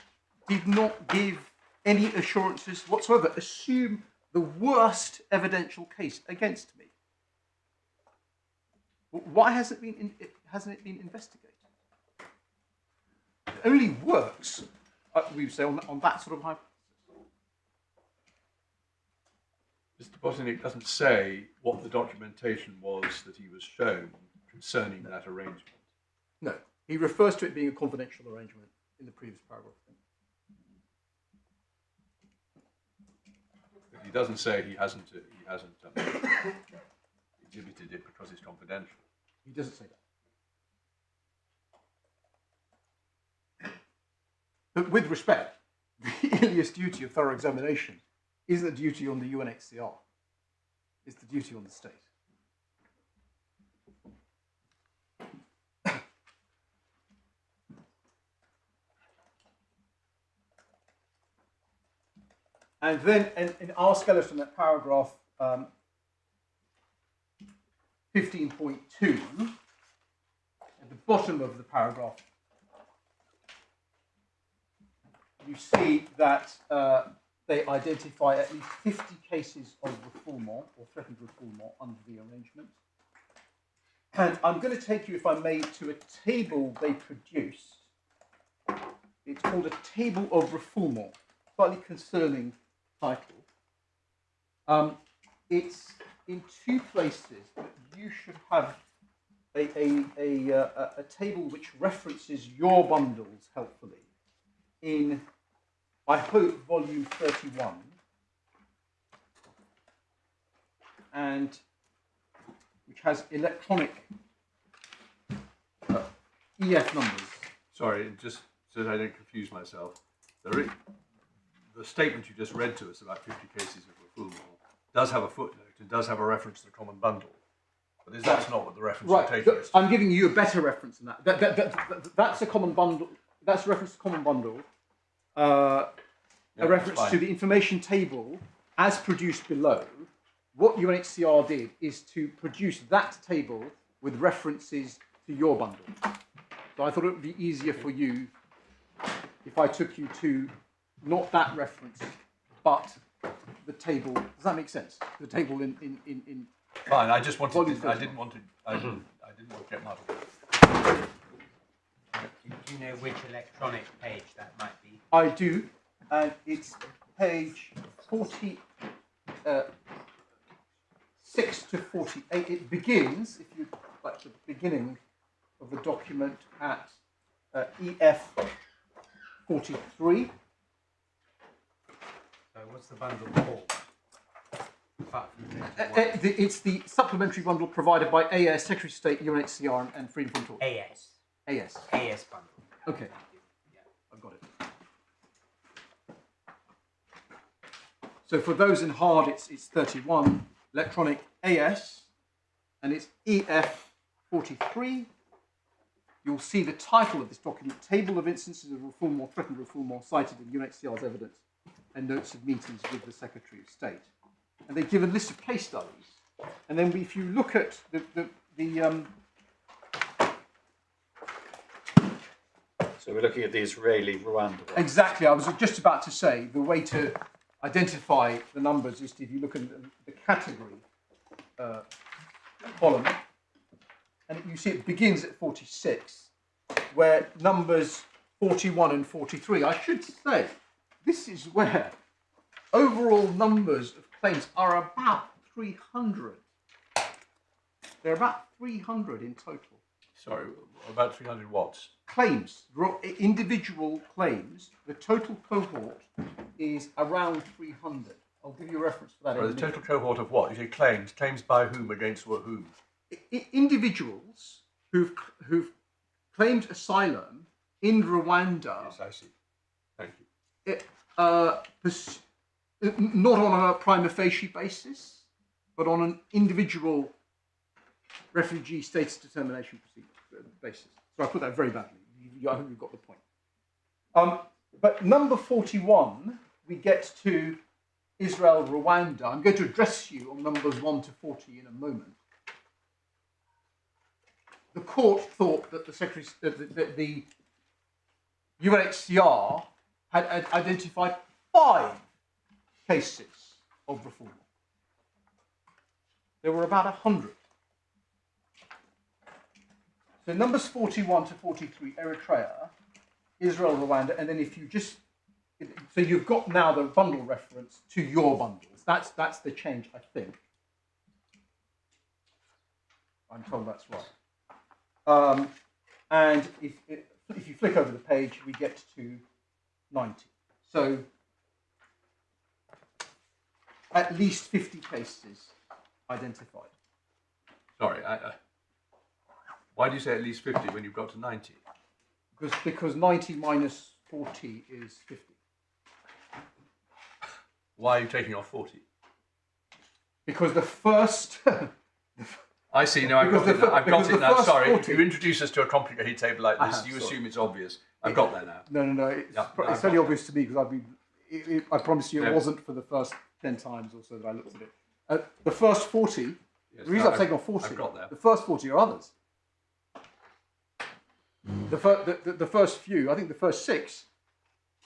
did not give any assurances whatsoever. Assume the worst evidential case against me. Why hasn't it been investigated? It only works, we would say, on that sort of hypothesis. Mr. Botnick doesn't say what the documentation was that he was shown concerning that arrangement. No, he refers to it being a confidential arrangement in the previous paragraph. But he doesn't say he hasn't exhibited it because it's confidential. He doesn't say that. But with respect, the Ilias duty of thorough examination isn't a duty on the UNHCR. It's the duty on the state. And then in our skeleton at paragraph 15.2, at the bottom of the paragraph, you see that they identify at least 50 cases of refoulement or threatened refoulement under the arrangement. And I'm going to take you, if I may, to a table they produced. It's called a Table of Refoulement, slightly concerning title. It's in two places, but you should have a table which references your bundles helpfully in, I hope, volume 31, and which has electronic EF numbers. Sorry, just so that I don't confuse myself, the statement you just read to us about 50 cases of refoulement does have a footnote and does have a reference to the common bundle. But that's not what the reference you're taking is. I'm giving you a better reference than that. That's a common bundle. That's a reference to common bundle. A reference to the information table as produced below. What UNHCR did is to produce that table with references to your bundle. So I thought it would be easier for you if I took you to not that reference, but the table. Does that make sense? The table in Fine. I just wanted. I didn't want to get muddled. Do you know which electronic page that might be? I do, and it's page 46 to 48. It begins, if you like, the beginning of the document at EF 43. So what's the bundle called? It's the supplementary bundle provided by AS, Secretary of State, UNHCR, and Freedom from Torture. AS. AS. AS bundle. Okay. I've got it. So for those in hard, it's 31. Electronic AS, and it's EF 43. You'll see the title of this document, Table of Instances of Reform or Threatened Reform or Cited in UNHCR's Evidence and Notes of Meetings with the Secretary of State. And they give a list of case studies. And then if you look at So we're looking at the Israeli-Rwanda one. Exactly, I was just about to say, the way to identify the numbers is if you look at the category column, and you see it begins at 46, where numbers 41 and 43, I should say, this is where overall numbers of claims are about 300. They're about 300 in total. Sorry, about 300 watts. Claims, individual claims, the total cohort is around 300. I'll give you a reference for that. Sorry, the total cohort of what? You say claims. Claims by whom against whom? Individuals who've claimed asylum in Rwanda. Yes, I see. Thank you. Not on a prima facie basis, but on an individual refugee status determination basis. So I put that very badly. I hope you've got the point. But number 41, we get to Israel, Rwanda. I'm going to address you on numbers 1 to 40 in a moment. The court thought that the UNHCR had identified 5 cases of reform. There were about 100. So numbers 41 to 43, Eritrea, Israel, Rwanda, and then if you just, so you've got now the bundle reference to your bundles. That's the change, I think. I'm told that's right. And if you flick over the page, we get to 90. So at least 50 cases identified. Sorry, why do you say at least 50 when you've got to 90? Because 90 minus 40 is 50. Why are you taking off 40? Because the first... I see, no, I've got it now. I've got it now. Sorry, 40. if you introduce us to a complicated table like this, you assume it's obvious. I've got that now. No. It's only obvious to me because I promise you it wasn't for the first 10 times or so that I looked at it. The first 40, yes, the reason I've taken off 40, I've got that. The first 40 are others. The first few, I think the first 6,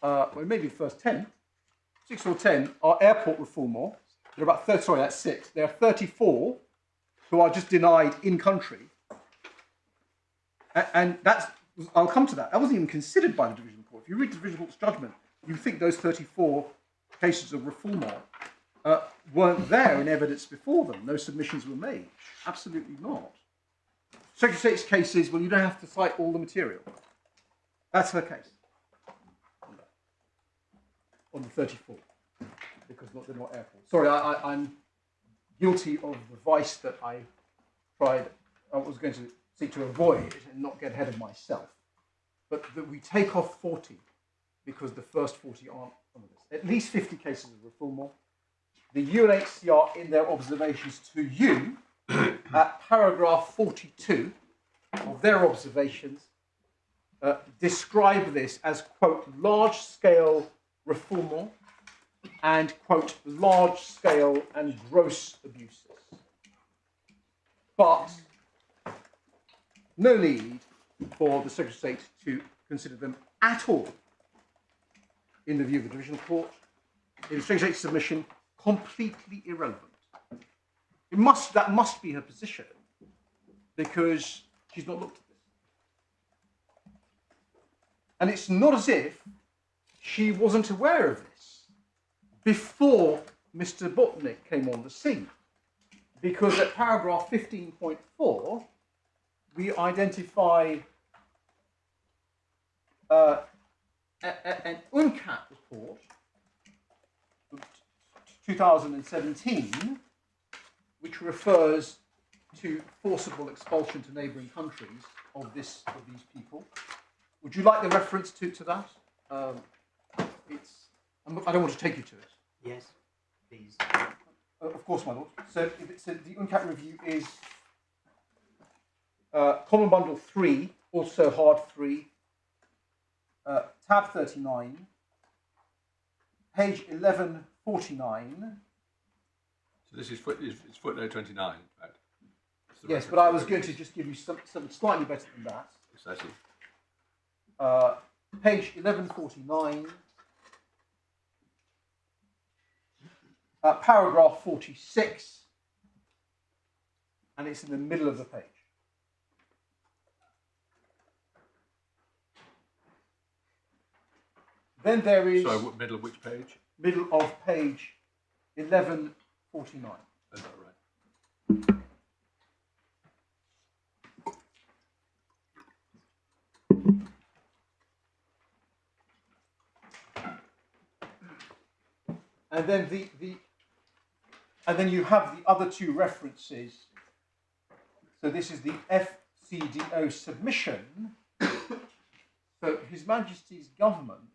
well, maybe the first 10, 6 or 10 are airport reformers. There are about 30, sorry, that's 6. There are 34 who are just denied in country. And that's, I'll come to that. That wasn't even considered by the Divisional Court. If you read the Divisional Court's judgment, you think those 34 cases of reformer weren't there in evidence before them. No submissions were made. Absolutely not. Secretary of State's case is, well, you don't have to cite all the material. That's her case. On the 34. Because they're not airports. Sorry, I'm guilty of the vice that I was going to seek to avoid and not get ahead of myself. But that we take off 40 because the first 40 aren't on this. At least 50 cases of reform. The UNHCR, in their observations to you, at paragraph 42 of their observations, describe this as, quote, large-scale reform and, quote, large-scale and gross abuses. But no need for the Secretary of State to consider them at all in the view of the Divisional Court. In the Secretary of State's submission, completely irrelevant. That must be her position, because she's not looked at this. And it's not as if she wasn't aware of this before Mr. Botnick came on the scene. Because at paragraph 15.4, we identify an UNCAT report, 2017, which refers to forcible expulsion to neighbouring countries of these people. Would you like the reference to that? I don't want to take you to it. Yes, please. Of course, my lord. So the UNCAT review is Common Bundle 3, also Hard 3, tab 39, page 1149. So this is footnote 29, in fact. Yes, but I was going to just give you something slightly better than that. Exactly. Page 1149, paragraph 46, and it's in the middle of the page. Then there is... Sorry, middle of which page? Middle of page 1149. Is that right? And then and then you have the other two references. So this is the FCDO submission. So His Majesty's Government,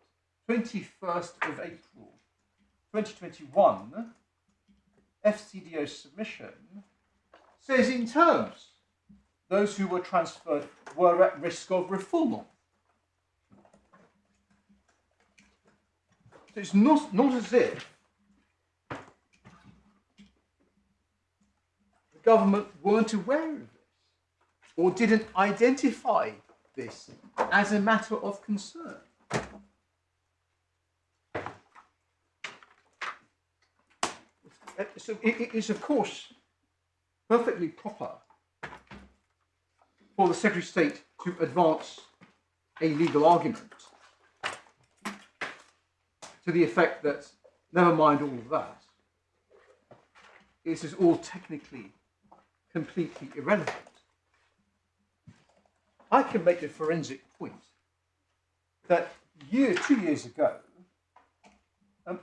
21st of April 2021, FCDO submission says in terms, those who were transferred were at risk of refoulement. So it's not as if the government weren't aware of this or didn't identify this as a matter of concern. So it is, of course, perfectly proper for the Secretary of State to advance a legal argument to the effect that, never mind all of that, this is all technically completely irrelevant. I can make a forensic point that 2 years ago, that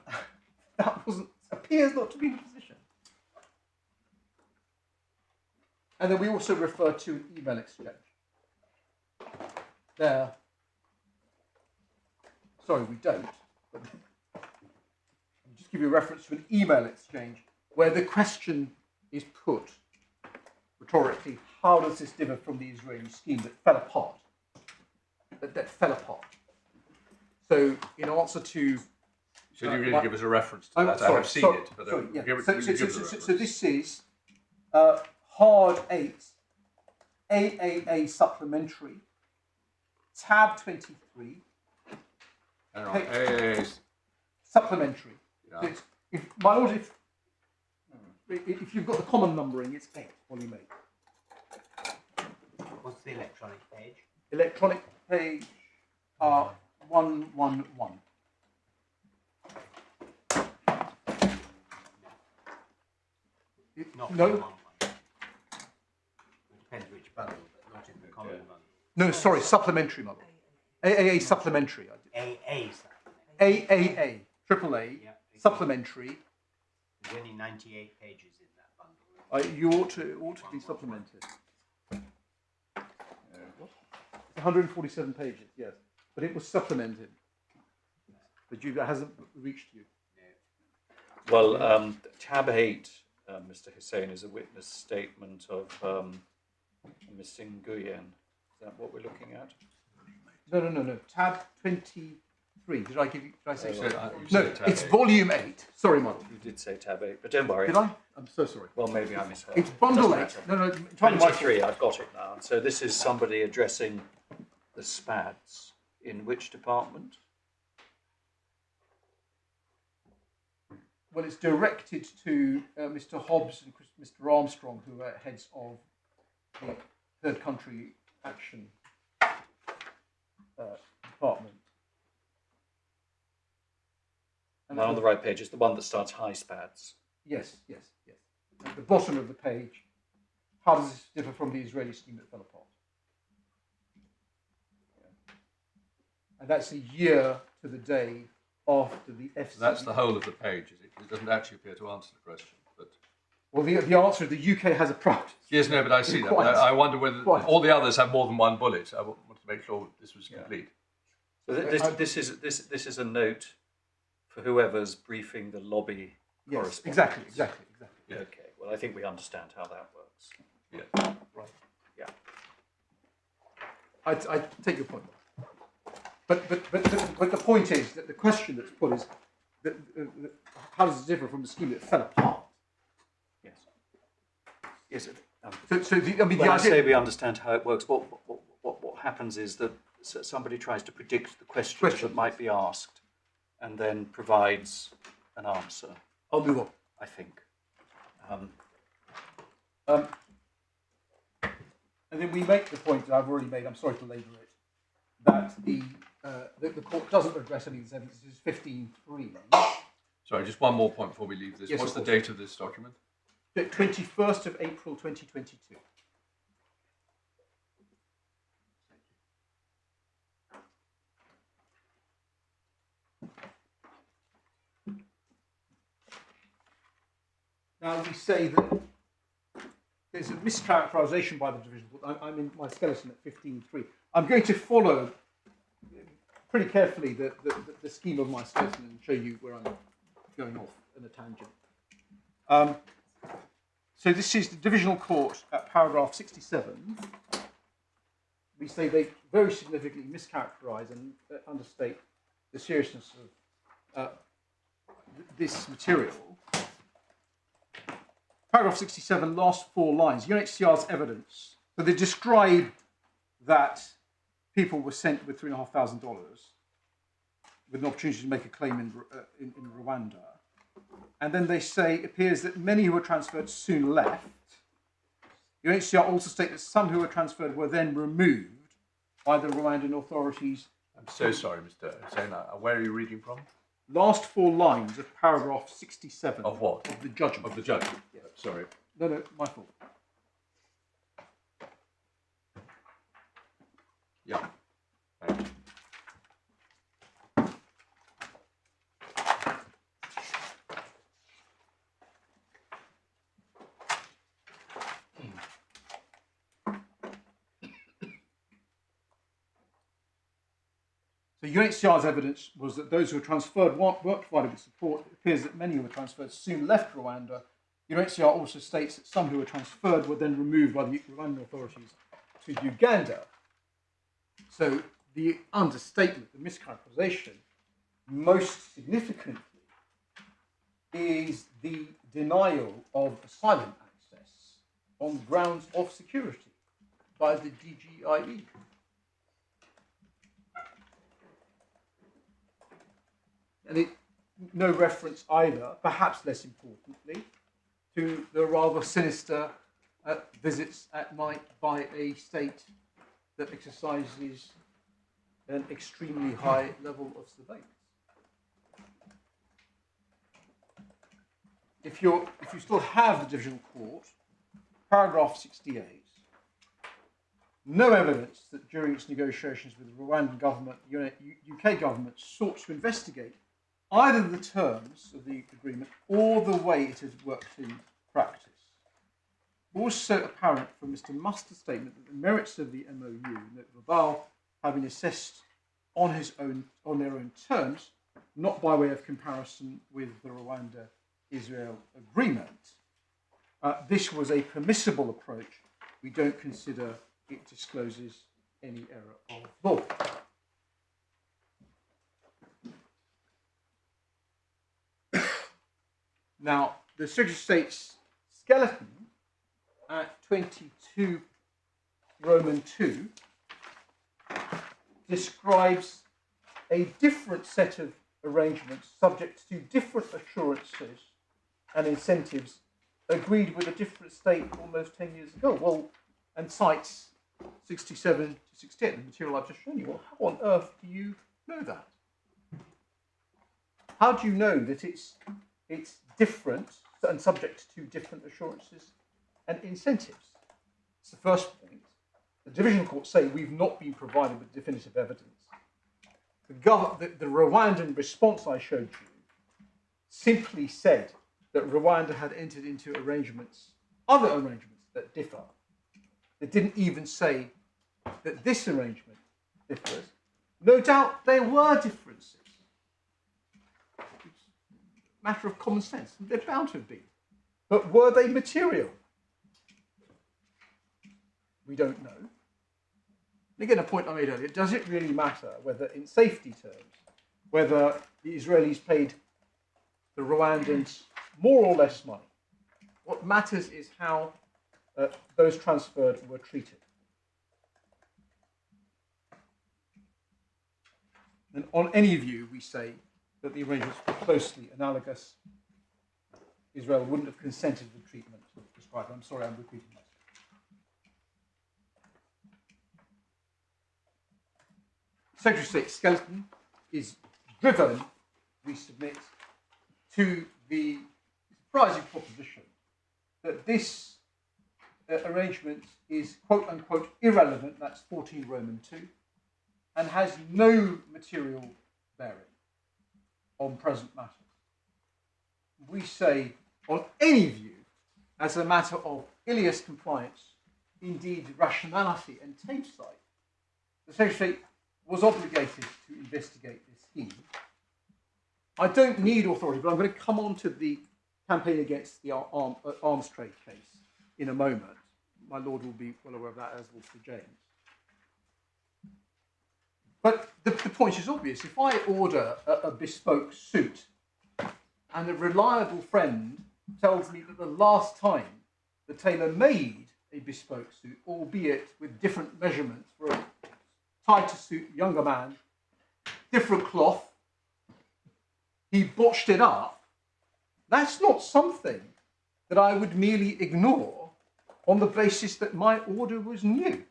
appears not to be the position. And then we also refer to an email exchange. There. Sorry, we don't. But I'll just give you a reference to an email exchange where the question is put rhetorically, how does this differ from the Israeli scheme that fell apart? That fell apart. So, in answer to... So you really give us a reference to that? I have seen it. But sorry, yeah. give So us a reference. this is Hard 8, AAA Supplementary, tab 23. AAA Supplementary. Yeah. So my lord, if you've got the common numbering, it's 8, volume 8. What's the electronic page? Electronic page 111. Not No. the common one. It depends which bundle, but not in the common bundle. No, sorry, supplementary model. AAA supplementary. AA supplementary. AAA, AAA, Yeah, supplementary. There's only 98 pages in that bundle. You ought to be supplemented. 147 pages, yes, but it was supplemented. But it hasn't reached you. Well, tab 8, Mr. Hussain, is a witness statement of Ms. Nguyen. Is that what we're looking at? No. Tab 23. Did I say so? No, No, it's volume 8. Sorry, model. You did say tab 8, but don't worry. Did I? I'm so sorry. Well, maybe I misheard. It's bundle Doesn't 8. matter. No. 23, I've got it now. So this is somebody addressing the SPADs. In which department? Well, it's directed to Mr. Hobbs and Mr. Armstrong, who are heads of the third country action department. And Now on the right page is the one that starts high SPADs. Yes. At the bottom of the page, how does this differ from the Israeli scheme that fell apart? And that's a year to the day after the FC. That's the whole of the page, is it? It doesn't actually appear to answer the question. But well, the answer is the UK has a practice. yes, no, but I see that. Quite. But I wonder whether Quite. all the others have more than one bullet. I wanted to make sure this was complete. So this is a note for whoever's briefing the lobby Yes, correspondence. exactly. Yeah. Okay, well, I think we understand how that works. Yeah. Right. Yeah. I take your point. But the point is that the question that's put is that, how does it differ from the scheme that fell apart? Yes. Yes. The When I idea, say we understand how it works, what happens is that somebody tries to predict the questions that might be asked, and then provides an answer. I'll move on. I think. And then we make the point that I've already made. I'm sorry to labour it. That the court doesn't address any of this evidence. This is 15.3. Sorry, just one more point before we leave this. Yes, What's of the course. date of this document? The 21st of April 2022. Now we say that there's a mischaracterisation by the Divisional Court. I'm in my skeleton at 15.3. I'm going to follow pretty carefully the scheme of my skeleton and show you where I'm going off in a tangent. So this is the Divisional Court at paragraph 67. We say they very significantly mischaracterise and understate the seriousness of this material. Paragraph 67, last 4 lines, UNHCR's evidence. So they describe that people were sent with $3,500 with an opportunity to make a claim in Rwanda. And then they say it appears that many who were transferred soon left. UNHCR also state that some who were transferred were then removed by the Rwandan authorities. I'm so sorry, Mr. Hussain. Where are you reading from? Last 4 lines of paragraph 67. Of what? Of the judgment. Of the judgment. Yes. Sorry. No, my fault. Yeah. Thank you. So UNHCR's evidence was that those who were transferred weren't provided with support. It appears that many who were transferred soon left Rwanda. UNHCR also states that some who were transferred were then removed by the Rwandan authorities to Uganda. So the understatement, the mischaracterization, most significantly, is the denial of asylum access on grounds of security by the DGIE. And no reference either, perhaps less importantly, to the rather sinister visits at night by a state that exercises an extremely high level of surveillance. If you still have the Divisional Court, paragraph 68, no evidence that during its negotiations with the Rwandan government, the UK government sought to investigate either the terms of the agreement or the way it has worked in practice. Also apparent from Mr. Muster's statement that the merits of the MOU, that Raval, have been assessed on their own terms, not by way of comparison with the Rwanda-Israel agreement. This was a permissible approach. We don't consider it discloses any error of law. Now, the Secretary of State's skeleton at 22 Roman 2 describes a different set of arrangements subject to different assurances and incentives agreed with a different state almost 10 years ago. Well, and cites 67 to 68, the material I've just shown you. Well, how on earth do you know that? How do you know that it's different and subject to different assurances and incentives? It's the first point. The Divisional Court say we've not been provided with definitive evidence. the Rwandan response I showed you simply said that Rwanda had entered into other arrangements that differ. It didn't even say that this arrangement differs. No doubt there were differences. It's a matter of common sense. They're bound to have been. But were they material? We don't know. And again, a point I made earlier, does it really matter whether, in safety terms, whether the Israelis paid the Rwandans more or less money? What matters is how those transferred were treated. And on any view, we say that the arrangements were closely analogous. Israel wouldn't have consented to the treatment described. I'm sorry, I'm repeating myself. Secretary of State's skeleton is driven, we submit, to the surprising proposition that this arrangement is quote-unquote irrelevant, that's 14 Roman 2, and has no material bearing on present matters. We say, on any view, as a matter of Ilias compliance, indeed rationality and tape site, the Secretary of State was obligated to investigate this scheme. I don't need authority, but I'm going to come on to the campaign against the arms trade case in a moment. My Lord will be well aware of that, as will Sir James. But the point is obvious. If I order a bespoke suit and a reliable friend tells me that the last time the tailor made a bespoke suit, albeit with different measurements for a tighter suit, younger man, different cloth, he botched it up, that's not something that I would merely ignore on the basis that my order was new.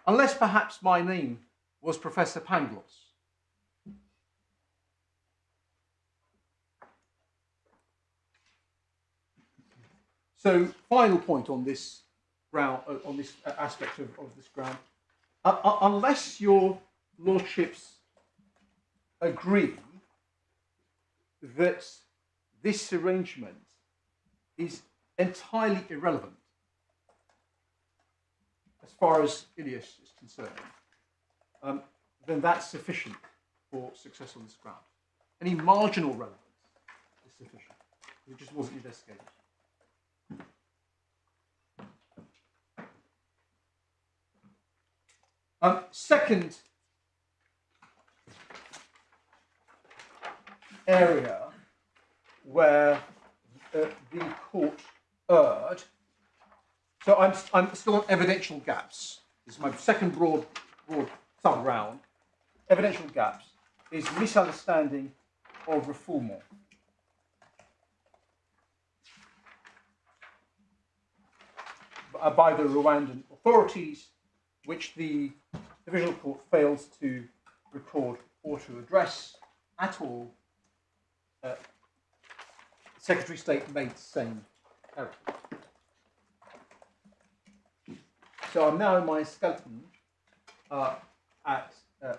Unless perhaps my name was Professor Pangloss. So, final point on this ground, on this aspect of this ground. Unless your lordships agree that this arrangement is entirely irrelevant as far as Ilias is concerned, then that's sufficient for success on this ground. Any marginal relevance is sufficient. It just wasn't investigated. Second area where the court erred. So I'm still on evidential gaps. This is my second broad sub-round. Evidential gaps is misunderstanding of refoulement. By the Rwandan authorities, which the Divisional Court fails to record or to address at all. The Secretary of State made the same error. So I'm now in my skeleton at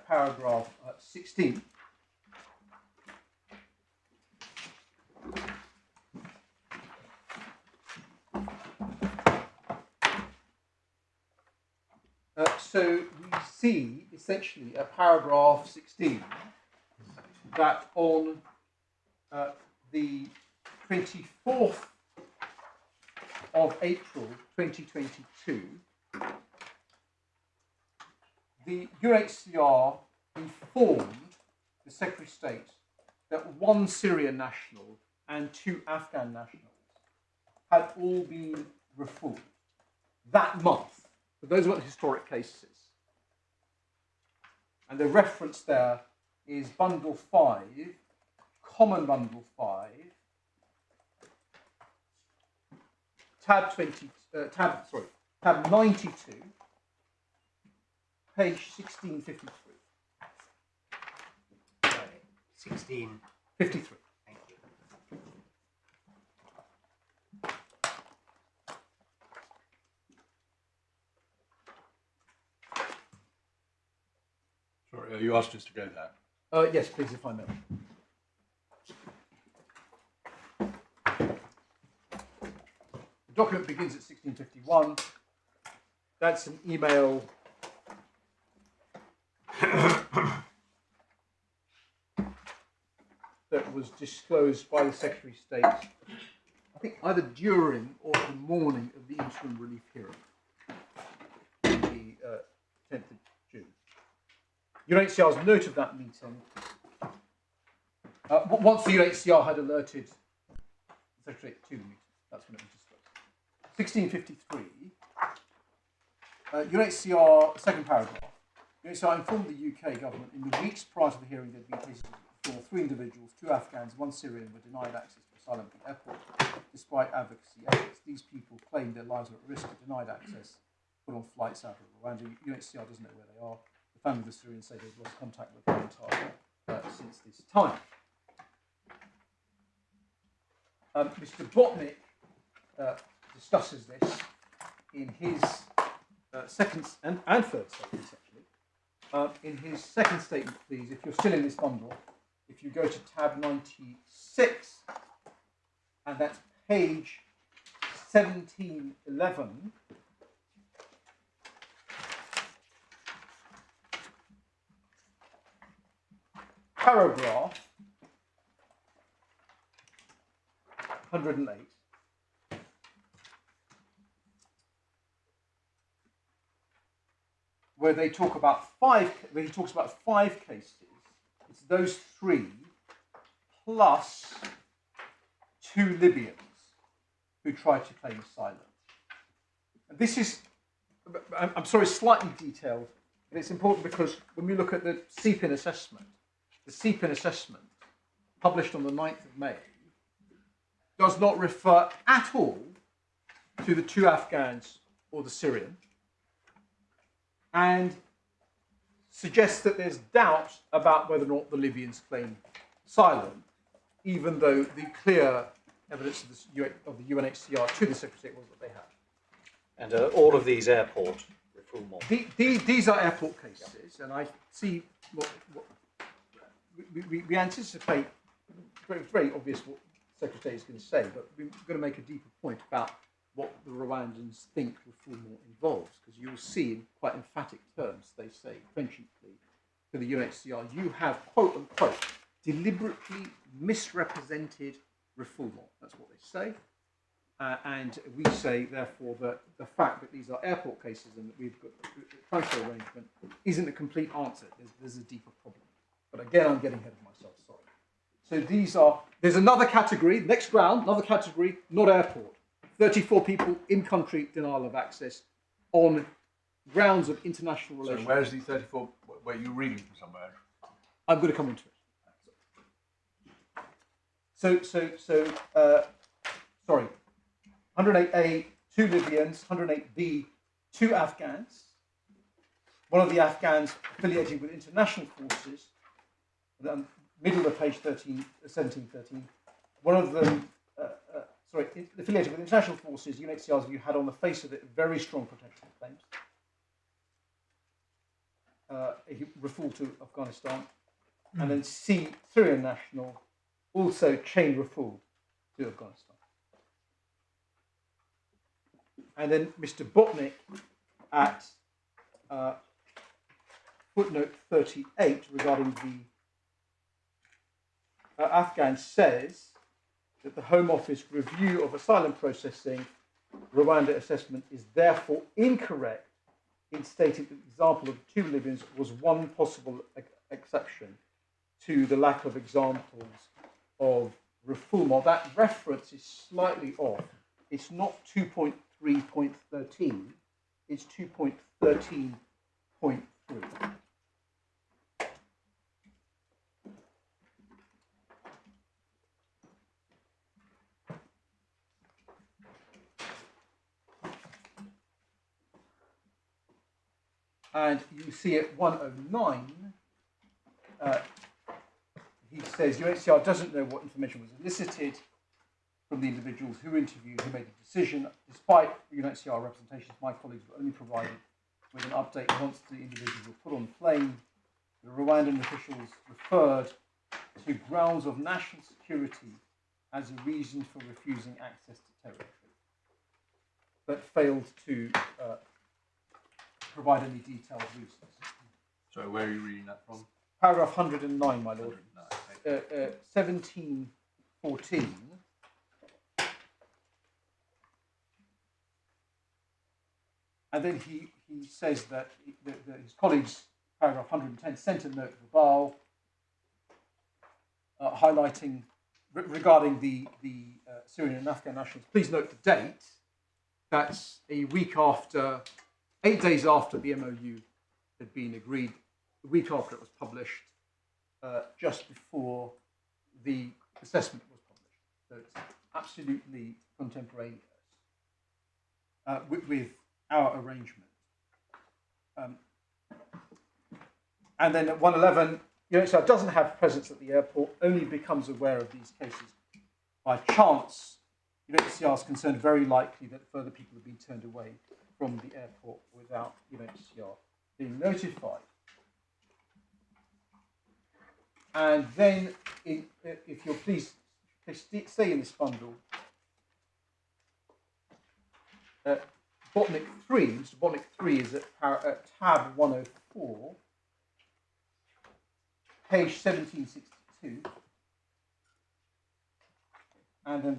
paragraph 16. So we see essentially at paragraph 16 that on the 24th of April 2022, the UNHCR informed the Secretary of State that one Syrian national and two Afghan nationals had all been refoulement that month. But those are the historic cases. And the reference there is bundle 5, common bundle 5, tab 92, page 1653. Sorry, 1653. Thank you. you asked us to go there. Yes, please, if I may. The document begins at 1651. That's an email that was disclosed by the Secretary of State, I think either during or the morning of the interim relief hearing, on the 10th of June. UNHCR's note of that meeting, once the UNHCR had alerted the Secretary to the meeting, that's when it was disclosed. 1653, UNHCR, second paragraph, UNHCR informed the UK government in the weeks prior to the hearing there had been cases for 3 individuals, 2 Afghans, 1 Syrian were denied access to asylum at the airport despite advocacy efforts. These people claimed their lives were at risk of denied access, put on flights out of Rwanda. UNHCR doesn't know where they are. The family of the Syrians say they've lost contact with them entirely since this time. Mr. Botnick discusses this in his second and third statements, actually. In his second statement, please, if you're still in this bundle, if you go to tab 96, and that's page 1711, paragraph 108. Where they talk about where he talks about 5 cases. It's those 3 plus 2 Libyans who tried to claim asylum. And this is, I'm sorry, slightly detailed, but it's important because when we look at the CPIN assessment, the CPIN assessment published on the 9th of May does not refer at all to the 2 Afghans or the Syrian, and suggests that there's doubt about whether or not the Libyans claim asylum, even though the clear evidence of the UNHCR to the Secretary was that they have. And all of these airport refoulement. These are airport cases, and I see what we anticipate. It's very obvious what the Secretary is going to say, but we're going to make a deeper point about what the Rwandans think refoulement involves, because you'll see in quite emphatic terms they say trenchantly to the UNHCR, you have, quote unquote, deliberately misrepresented refoulement. That's what they say. And we say, therefore, that the fact that these are airport cases and that we've got a transfer arrangement isn't a complete answer. There's a deeper problem. But again, I'm getting ahead of myself, sorry. So there's another category, next ground, another category, not airport. 34 people in country denial of access on grounds of international relations. So where's the 34? Were you reading from somewhere? I'm going to come into it. Sorry. 108A, 2 Libyans, 108B, 2 Afghans. One of the Afghans affiliated with international forces, middle of page 1713. One of them, affiliated with international forces, UNHCR's view had on the face of it very strong protection claims. He referred to Afghanistan. And then C, Syrian national, also chain referred to Afghanistan. And then Mr. Botnick at footnote 38 regarding the Afghan says that the Home Office review of asylum processing Rwanda assessment is therefore incorrect in stating that the example of 2 Libyans was one possible exception to the lack of examples of refoulement. That reference is slightly off. It's not 2.3.13, it's 2.13.3. And you see at 109, he says UNHCR doesn't know what information was elicited from the individuals who interviewed, who made the decision. Despite UNHCR representations, my colleagues were only provided with an update once the individuals were put on the plane the Rwandan officials referred to grounds of national security as a reason for refusing access to territory, but failed to provide any detailed reasons. So where are you reading that from? Paragraph 109, my lord. 109. 1714. And then he says that his colleagues, paragraph 110, sent a note to Verbal highlighting regarding the Syrian and Afghan nationals. Please note the date. That's a week after, 8 days after the MOU had been agreed, the week after it was published, just before the assessment was published. So it's absolutely contemporaneous with our arrangement. And then at 111, UNHCR doesn't have presence at the airport, only becomes aware of these cases by chance. UNHCR is concerned very likely that further people have been turned away from the airport without UNHCR being notified. And then, if you'll please stay in this bundle, Botnik 3, Mr. Botnik 3 is at tab 104, page 1762. And then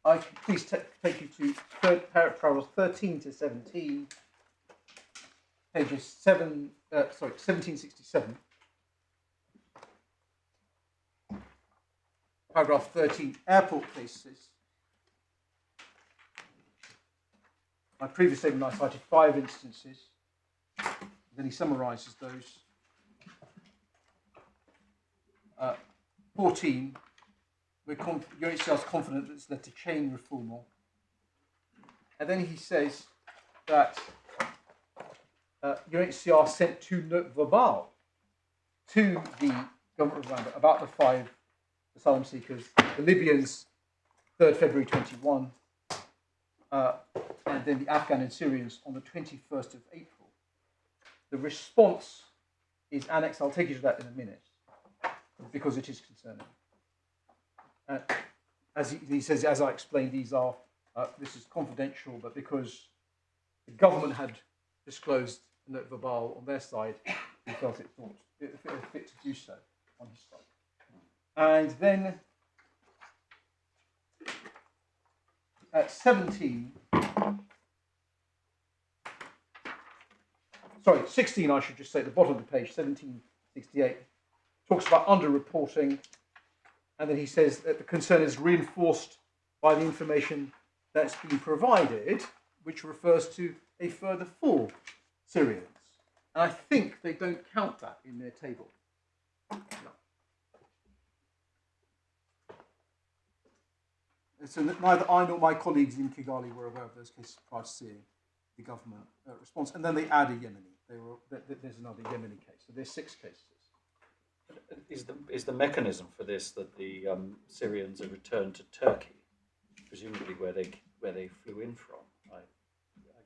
I please take you to paragraphs 13 to 17, pages 1767. Paragraph 13, airport cases. My previous statement, I cited 5 instances. Then he summarises those. 14, UNHCR is confident that it's led to chain refoulement. And then he says that UNHCR sent 2 notes verbal to the government of Rwanda about the 5 asylum seekers, the Libyans, 3rd February 21, and then the Afghan and Syrians on the 21st of April. The response is annexed. I'll take you to that in a minute, because it is concerning. As he says, as I explained, these are, this is confidential, but because the government had disclosed a note verbal on their side, he felt it fit to do so on his side. And then at 16, I should just say, at the bottom of the page, 1768, talks about underreporting, and then he says that the concern is reinforced by the information that's been provided, which refers to a further 4 Syrians. And I think they don't count that in their table. No. So neither I nor my colleagues in Kigali were aware of those cases prior to seeing the government response. And then they add a Yemeni. There's another Yemeni case. So there's 6 cases. Is the mechanism for this that the Syrians are returned to Turkey, presumably where they flew in from? I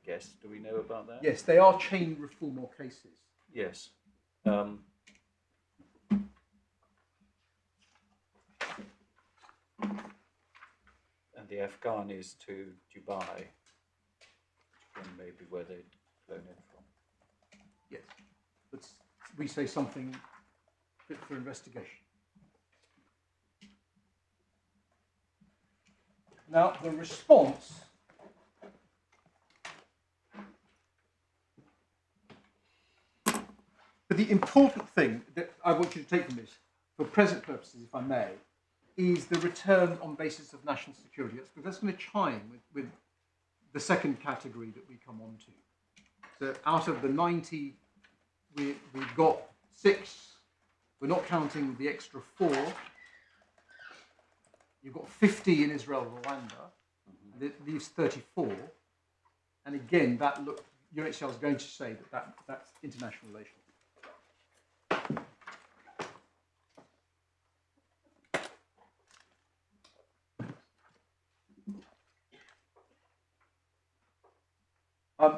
guess. Do we know about that? Yes, they are chain refoulement cases. Yes. And the Afghanis to Dubai, maybe where they'd flown in from. Yes, but we say something fit for investigation. Now, the response but the important thing that I want you to take from this, for present purposes, if I may, is the return on basis of national security. That's going to chime with the second category that we come on to. So out of the 90, we've got 6. We're not counting the extra 4. You've got 50 in Israel, Rwanda. And it leaves 34. And again, UNHCR is going to say that's international relations.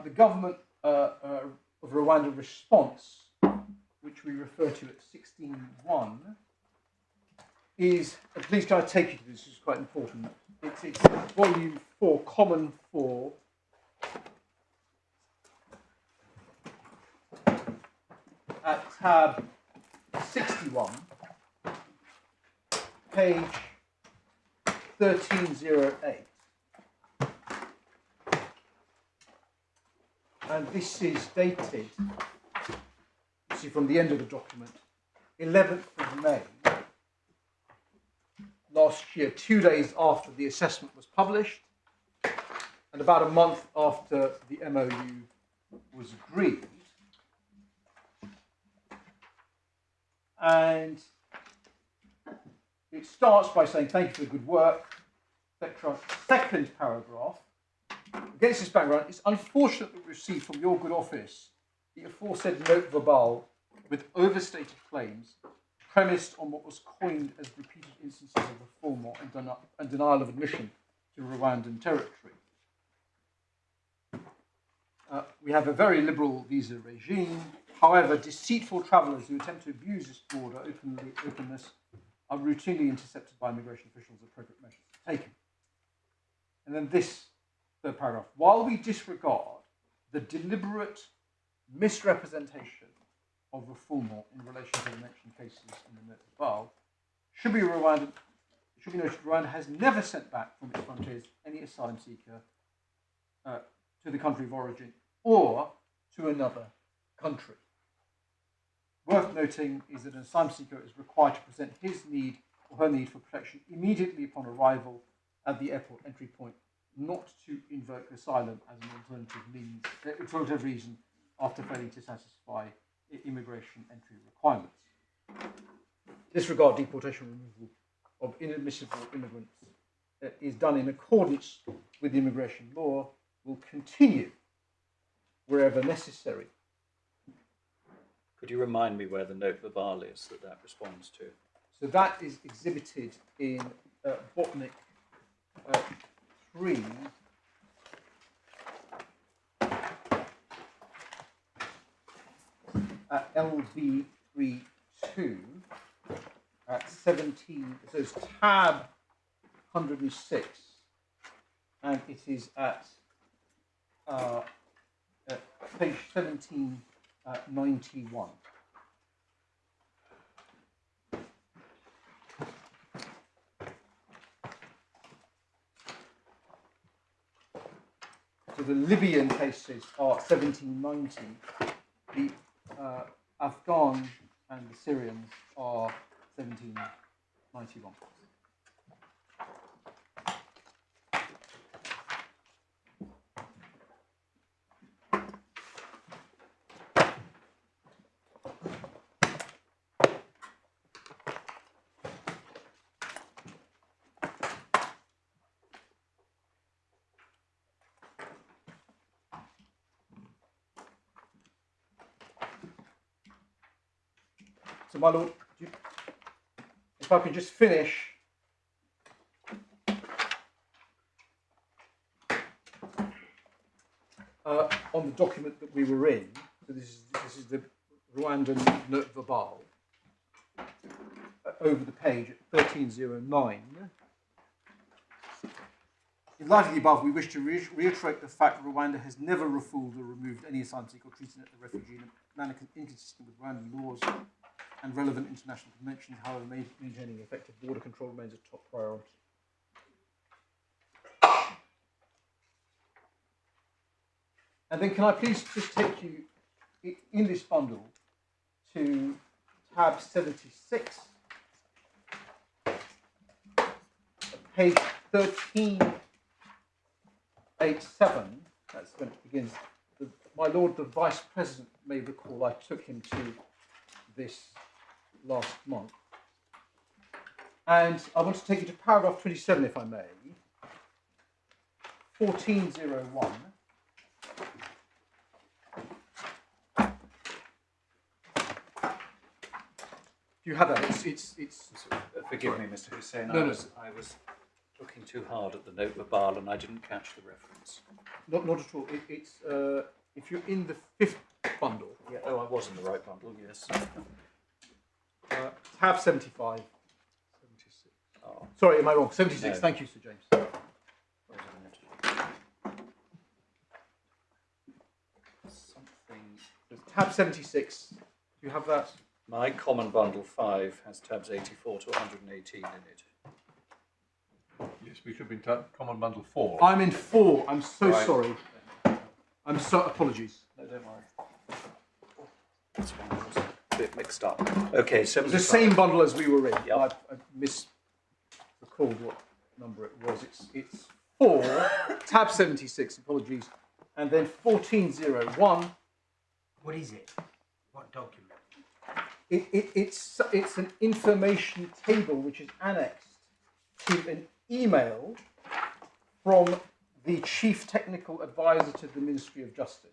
The government of Rwanda response, which we refer to at 16.1, is, please can I take you to this, this is quite important, it's volume 4, common 4, at tab 61, page 1308. And this is dated, you see from the end of the document, 11th of May last year, 2 days after the assessment was published, and about a month after the MOU was agreed. And it starts by saying, thank you for the good work, etc. Second paragraph, against this background, it's unfortunate that we received from your good office the aforesaid note verbal with overstated claims premised on what was coined as repeated instances of refoulement and denial of admission to Rwandan territory. We have a very liberal visa regime. However, deceitful travellers who attempt to abuse this border openness are routinely intercepted by immigration officials. Appropriate measures are taken. And then this third paragraph. While we disregard the deliberate misrepresentation of refoulement in relation to the mentioned cases in the note above, should be noted Rwanda has never sent back from its frontiers any asylum seeker to the country of origin or to another country. Worth noting is that an asylum seeker is required to present his need or her need for protection immediately upon arrival at the airport entry point, not to invoke asylum as an alternative reason after failing to satisfy immigration entry requirements. Disregard deportation removal of inadmissible immigrants is done in accordance with immigration law, will continue wherever necessary. Could you remind me where the note verbal is that responds to? So that is exhibited in Botnik 3. At LB 32 at 17, so it's tab 106, and it is at page 1791. So the Libyan cases are 1790. The Afghan and the Syrians are 1791. So, my lord, if I could just finish on the document that we were in. So this is the Rwandan note verbal over the page at 1309. In light of the above, we wish to reiterate the fact that Rwanda has never refooled or removed any asylum seeker or treated the refugee in a manner inconsistent with Rwandan laws and relevant international conventions. However, maintaining effective border control remains a top priority. And then can I please just take you in this bundle to tab 76, page 1387. That's when it begins. My Lord, the Vice President may recall I took him to this last month. And I want to take you to paragraph 27, if I may. 1401. Do you have that? It's Forgive me, Mr. Hussein. No, I was looking too hard at the note verbal and I didn't catch the reference. Not at all. It's if you're in the fifth bundle. Yeah, oh, I was in the right bundle, yes. Tab 75. 76. Oh, Sorry, am I wrong? 76. No. Thank you, Sir James. wait a minute. Something. Tab 76. Do you have that? My common bundle 5 has tabs 84 to 118 in it. Yes, we should be in common bundle 4. I'm in 4. I'm so Right. sorry. I'm so apologies. No, don't worry. That's fine. I was a bit mixed up. Okay, 75. The same bundle as we were in. Yep. I misrecalled what number it was. It's 4. Tab 76. Apologies. And then 1401. What is it? What document? It's an information table which is annexed to an email from the Chief Technical Advisor to the Ministry of Justice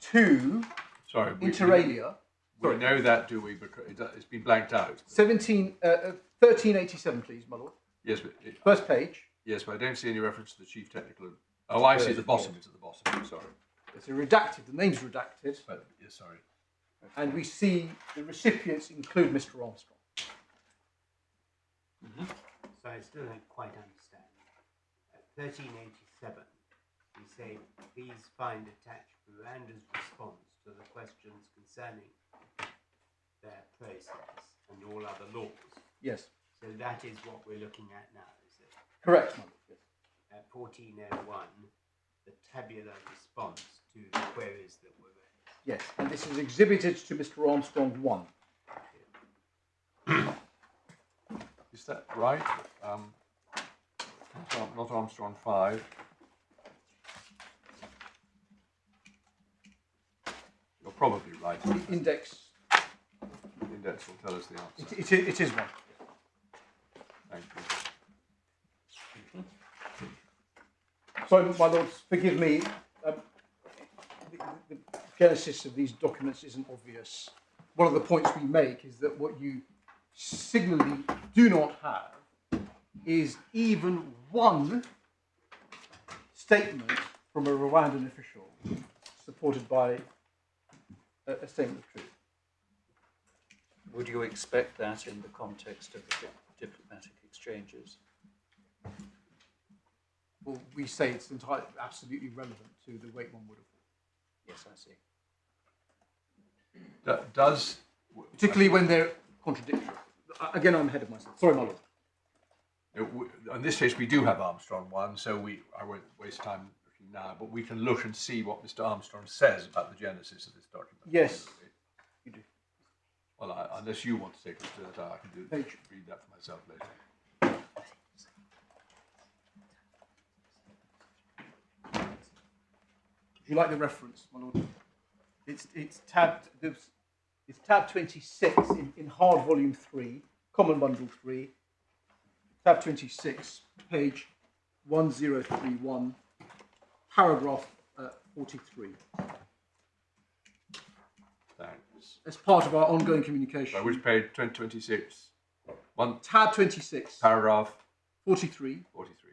to Sorry, inter alia. we know that, do we? Because it's been blanked out. 1387, please, my lord. Yes, but First page. yes, but I don't see any reference to the chief technical. Oh, I see at the bottom. It's at the bottom. Sorry, It's redacted. The name's redacted. but yes, sorry. And we see the recipients include Mr. Armstrong. So I still don't quite understand. At 1387, we say, please find attached Rwanda's response to the questions concerning their process and all other laws. Yes. So that is what we're looking at now, is it? Correct, my lord. Yes. At 1401, the tabular response to the queries that were raised. Yes. And this is exhibited to Mr. Armstrong 1. Is that right? Not Armstrong 5. You're probably right. The index. The index will tell us the answer. It is one. Thank you. So, my lords, forgive me. The genesis of these documents isn't obvious. One of the points we make is that what you signally do not have is even one statement from a Rwandan official supported by a statement of truth. Would you expect that in the context of the diplomatic exchanges? Well, we say it's entirely, absolutely relevant to the weight one would have thought. Yes, I see. Does Particularly when they're contradictory. Again, I'm ahead of myself. Sorry, my lord. in this case we do have Armstrong 1, so I won't waste time looking now, but we can look and see what Mr. Armstrong says about the genesis of this document. Yes, you do. Well, unless you want to take us to that, I can Page. read that for myself later. If you like the reference, my lord, it's tabbed. It's tab 26 in hard volume 3, common bundle 3. Tab 26, page 1031, paragraph 43. Thanks. As part of our ongoing communication. So which page? 26. Tab 26, Paragraph 43, 43.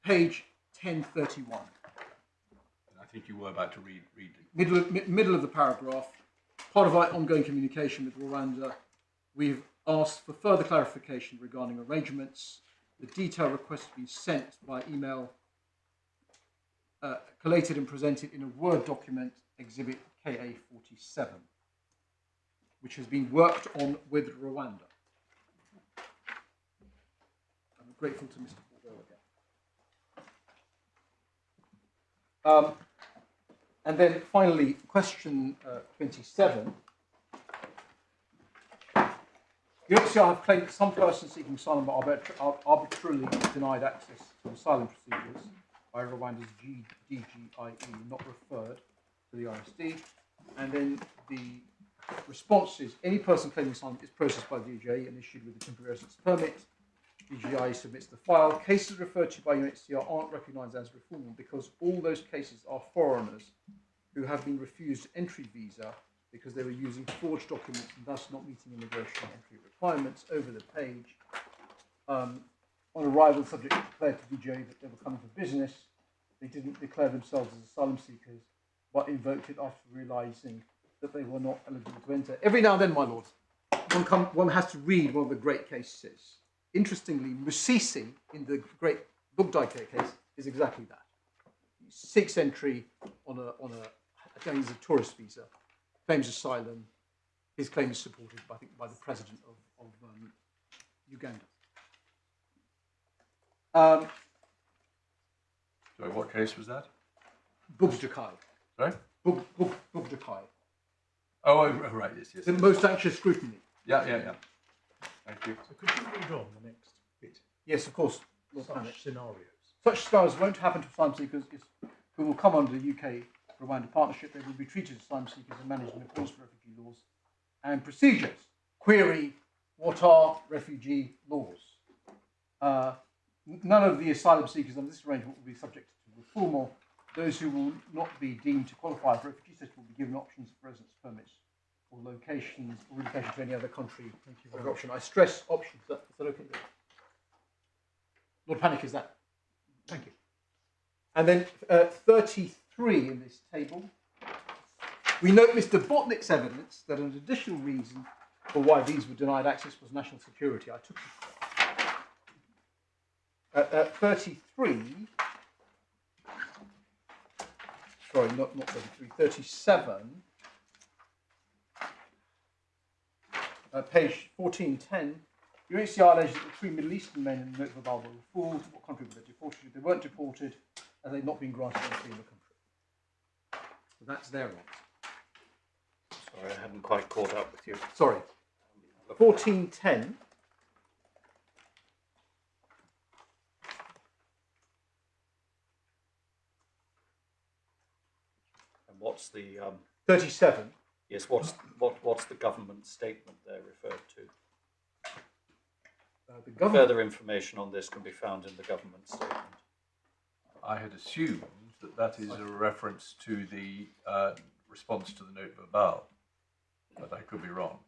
page 1031. And I think you were about to read it. Middle of the paragraph, part of our ongoing communication with Rwanda, we've asked for further clarification regarding arrangements. The detailed request has been sent by email, collated and presented in a Word document, Exhibit KA47, which has been worked on with Rwanda. I'm grateful to Mr. Bordeaux again. And then finally, question 27. The UNHCR have claimed that some persons seeking asylum are arbitrarily denied access to asylum procedures by Rwanda's DGIE, not referred to the ISD. And then the response is, any person claiming asylum is processed by the DGIE and issued with a temporary residence permit. DGIE submits the file. Cases referred to by UNHCR aren't recognised as reform because all those cases are foreigners who have been refused entry visa because they were using forged documents and thus not meeting immigration entry requirements. Over the page, on arrival, subjects declared to DGIE that they were coming for business. They didn't declare themselves as asylum seekers. but invoked it after realising that they were not eligible to enter. Every now and then, my lords, one has to read one of the great cases. Interestingly, Musisi, in the great Bugdai case, is exactly that. He seeks entry on again, as a tourist visa, claims asylum. His claim is supported, I think, by the president of Uganda. Sorry, what case was that? Bugdakai. Sorry? Bugdakai. Oh, right, yes. The most anxious scrutiny. Yeah. Thank you. So could you read on the next bit? Yes, of course. Such scenarios. Such scenarios won't happen to asylum seekers who will come under the UK Rwanda partnership. They will be treated as asylum seekers and managed in accordance with refugee laws and procedures. Query, what are refugee laws? None of the asylum seekers under this arrangement will be subject to reform, or those who will not be deemed to qualify for refugee status will be given options for residence permits or locations or relocation to any other country. Thank you very much. Option. I stress options. Is that okay? Lord Panic, is that? Thank you. And then 33 in this table. We note Mr. Botnick's evidence that an additional reason for why these were denied access was national security. I took it. 33. Sorry, not 33. 37. Page 1410. UNHCR alleged that the 3 Middle Eastern men in the note of Abal were refooled. What country were they deported to? They weren't deported as they'd not been granted entry in the country. So that's their right. Sorry, I hadn't quite caught up with you. Sorry. 1410. And what's the 37. yes? What's the government statement there referred to? The government. Further information on this can be found in the government statement. I had assumed that is a reference to the response to the note verbal, but I could be wrong.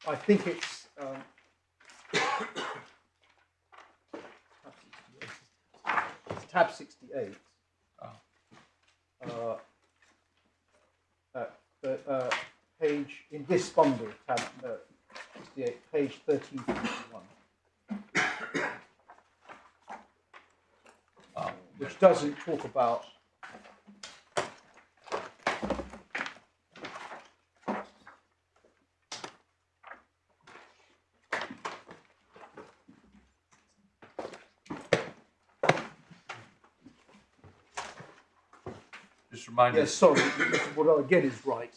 I think it's tab 68. Page in this bundle, tab 68, page 1351, which doesn't talk about Just remind yes, us. sorry, Mr. Woodall again is right.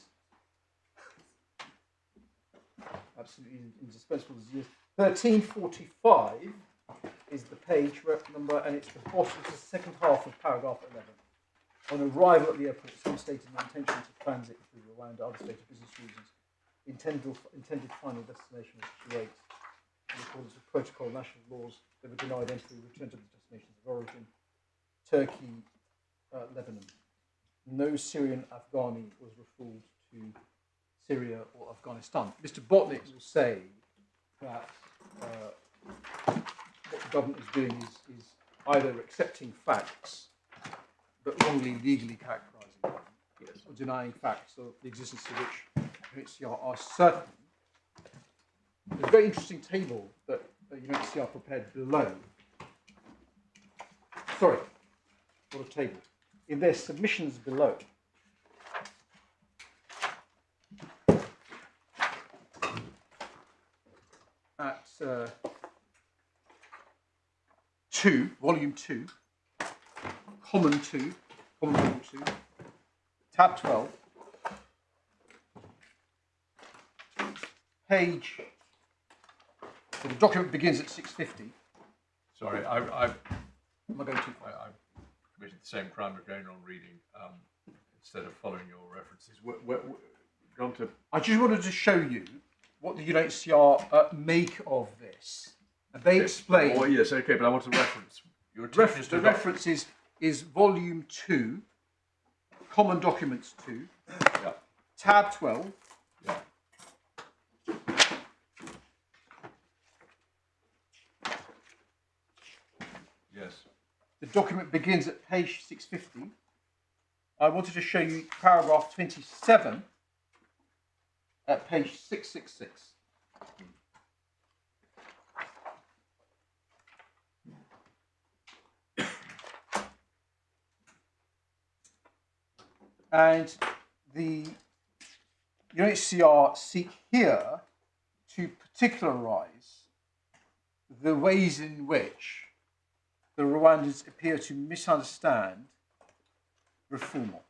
Absolutely indispensable. 1345 is the page number, and it's the bottom, it's the second half of paragraph 11. On arrival at the airport, some stated an intention to transit through Rwanda, others stated business reasons. Intended final destination was Kuwait. In accordance with protocol national laws, they were denied entry and returned to the destinations of origin, Turkey, Lebanon. No Syrian Afghani was referred to Syria or Afghanistan. Mr. Botnick will say that what the government is doing is either accepting facts but wrongly legally characterising them, or denying facts of the existence of which UNHCR are certain. There's a very interesting table that UNHCR prepared below. Sorry, not a table. In their submissions below. At volume 2, common volume 2, tab 12, page, so the document begins at 650. Sorry, Am I going too far? I committed the same crime of going on reading instead of following your references. Gone to. I just wanted to show you what the UNHCR make of this. And they explain. Oh yes, okay, but I want a reference. The reference is volume 2, common documents 2, Yeah. tab 12. Yeah. document begins at page 650. I wanted to show you paragraph 27 at page 666. And the UNHCR seek here to particularize the ways in which the Rwandans appear to misunderstand refoulement,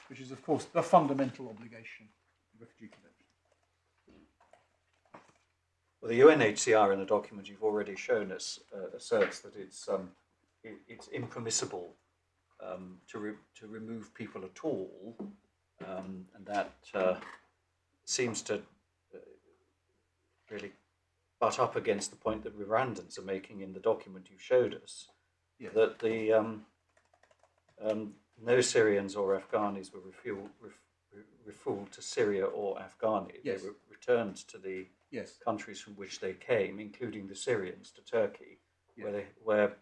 which is, of course, the fundamental obligation of the Refugee Convention. Well, the UNHCR, in a document you've already shown us, asserts that it's impermissible to remove people at all, and that seems to really butt up against the point that Rwandans are making in the document you showed us, Yes. that the no Syrians or Afghanis were refoulement to Syria or Afghani. Yes. They were returned to the Yes. countries from which they came, including the Syrians, to Turkey, Yes. where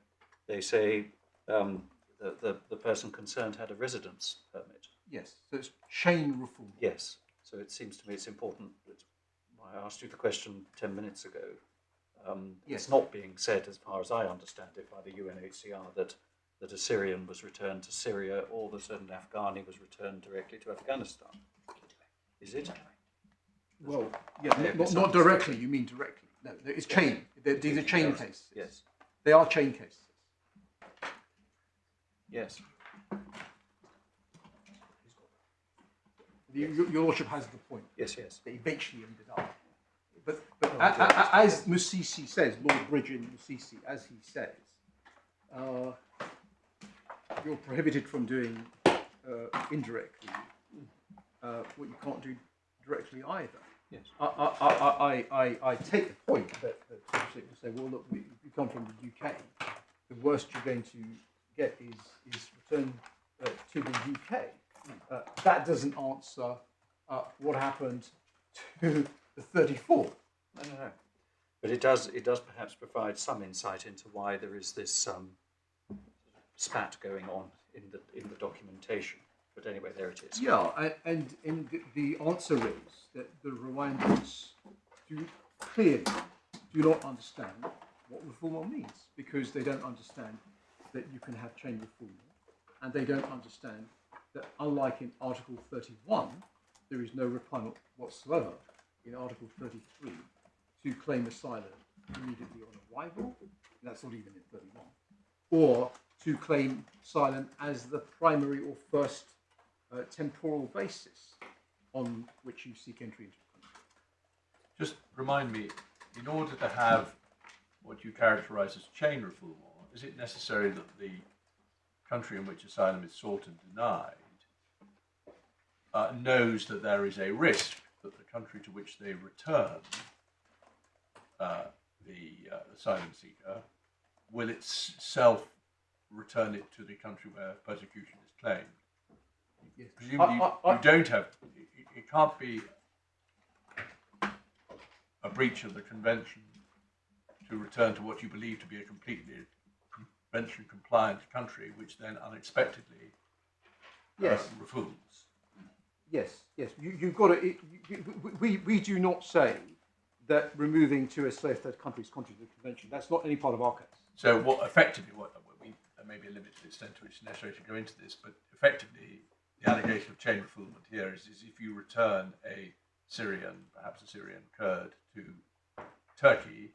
they say the person concerned had a residence permit. Yes. So it's chain refoulement. Yes. So it seems to me it's important that I asked you the question 10 minutes ago. Yes. It's not being said, as far as I understand it, by the UNHCR that a Syrian was returned to Syria or that an Afghani was returned directly to Afghanistan. Is it? Well, yeah, not directly. You mean directly? No, it's chain. These are chain cases. Yes. They are chain cases. Yes. Your Lordship has the point. Yes. Yes. They eventually ended up. But as Musisi says, Lord Bridgen Musisi, as he says, you're prohibited from doing indirectly what you can't do directly either. Yes. I take the point that people say, well, look, you come from the UK, the worst you're going to get is return to the UK. That doesn't answer what happened to the 34. No. But it does perhaps provide some insight into why there is this spat going on in the documentation. But anyway, there it is. Yeah, and the answer is that the Rwandans clearly do not understand what refoulement means, because they don't understand that you can have chain refoulement, and they don't understand that, unlike in Article 31, there is no requirement whatsoever in Article 33 to claim asylum immediately on arrival. That's not even in 31. Or to claim asylum as the primary or first temporal basis on which you seek entry into the country. Just remind me, in order to have what you characterise as chain refoulement, is it necessary that the country in which asylum is sought and denied knows that there is a risk that the country to which they return the asylum seeker will itself return it to the country where persecution is claimed? Yes. Presumably you don't have, it can't be a breach of the convention to return to what you believe to be a completely convention compliant country, which then unexpectedly refoulements. Yes. You've got to. We do not say that removing to a slave third country is contrary to the convention. That's not any part of our case. So what there may be a limited extent to which it's necessary to go into this, but effectively the allegation of chain refoulement here is if you return a Syrian, perhaps a Syrian Kurd, to Turkey,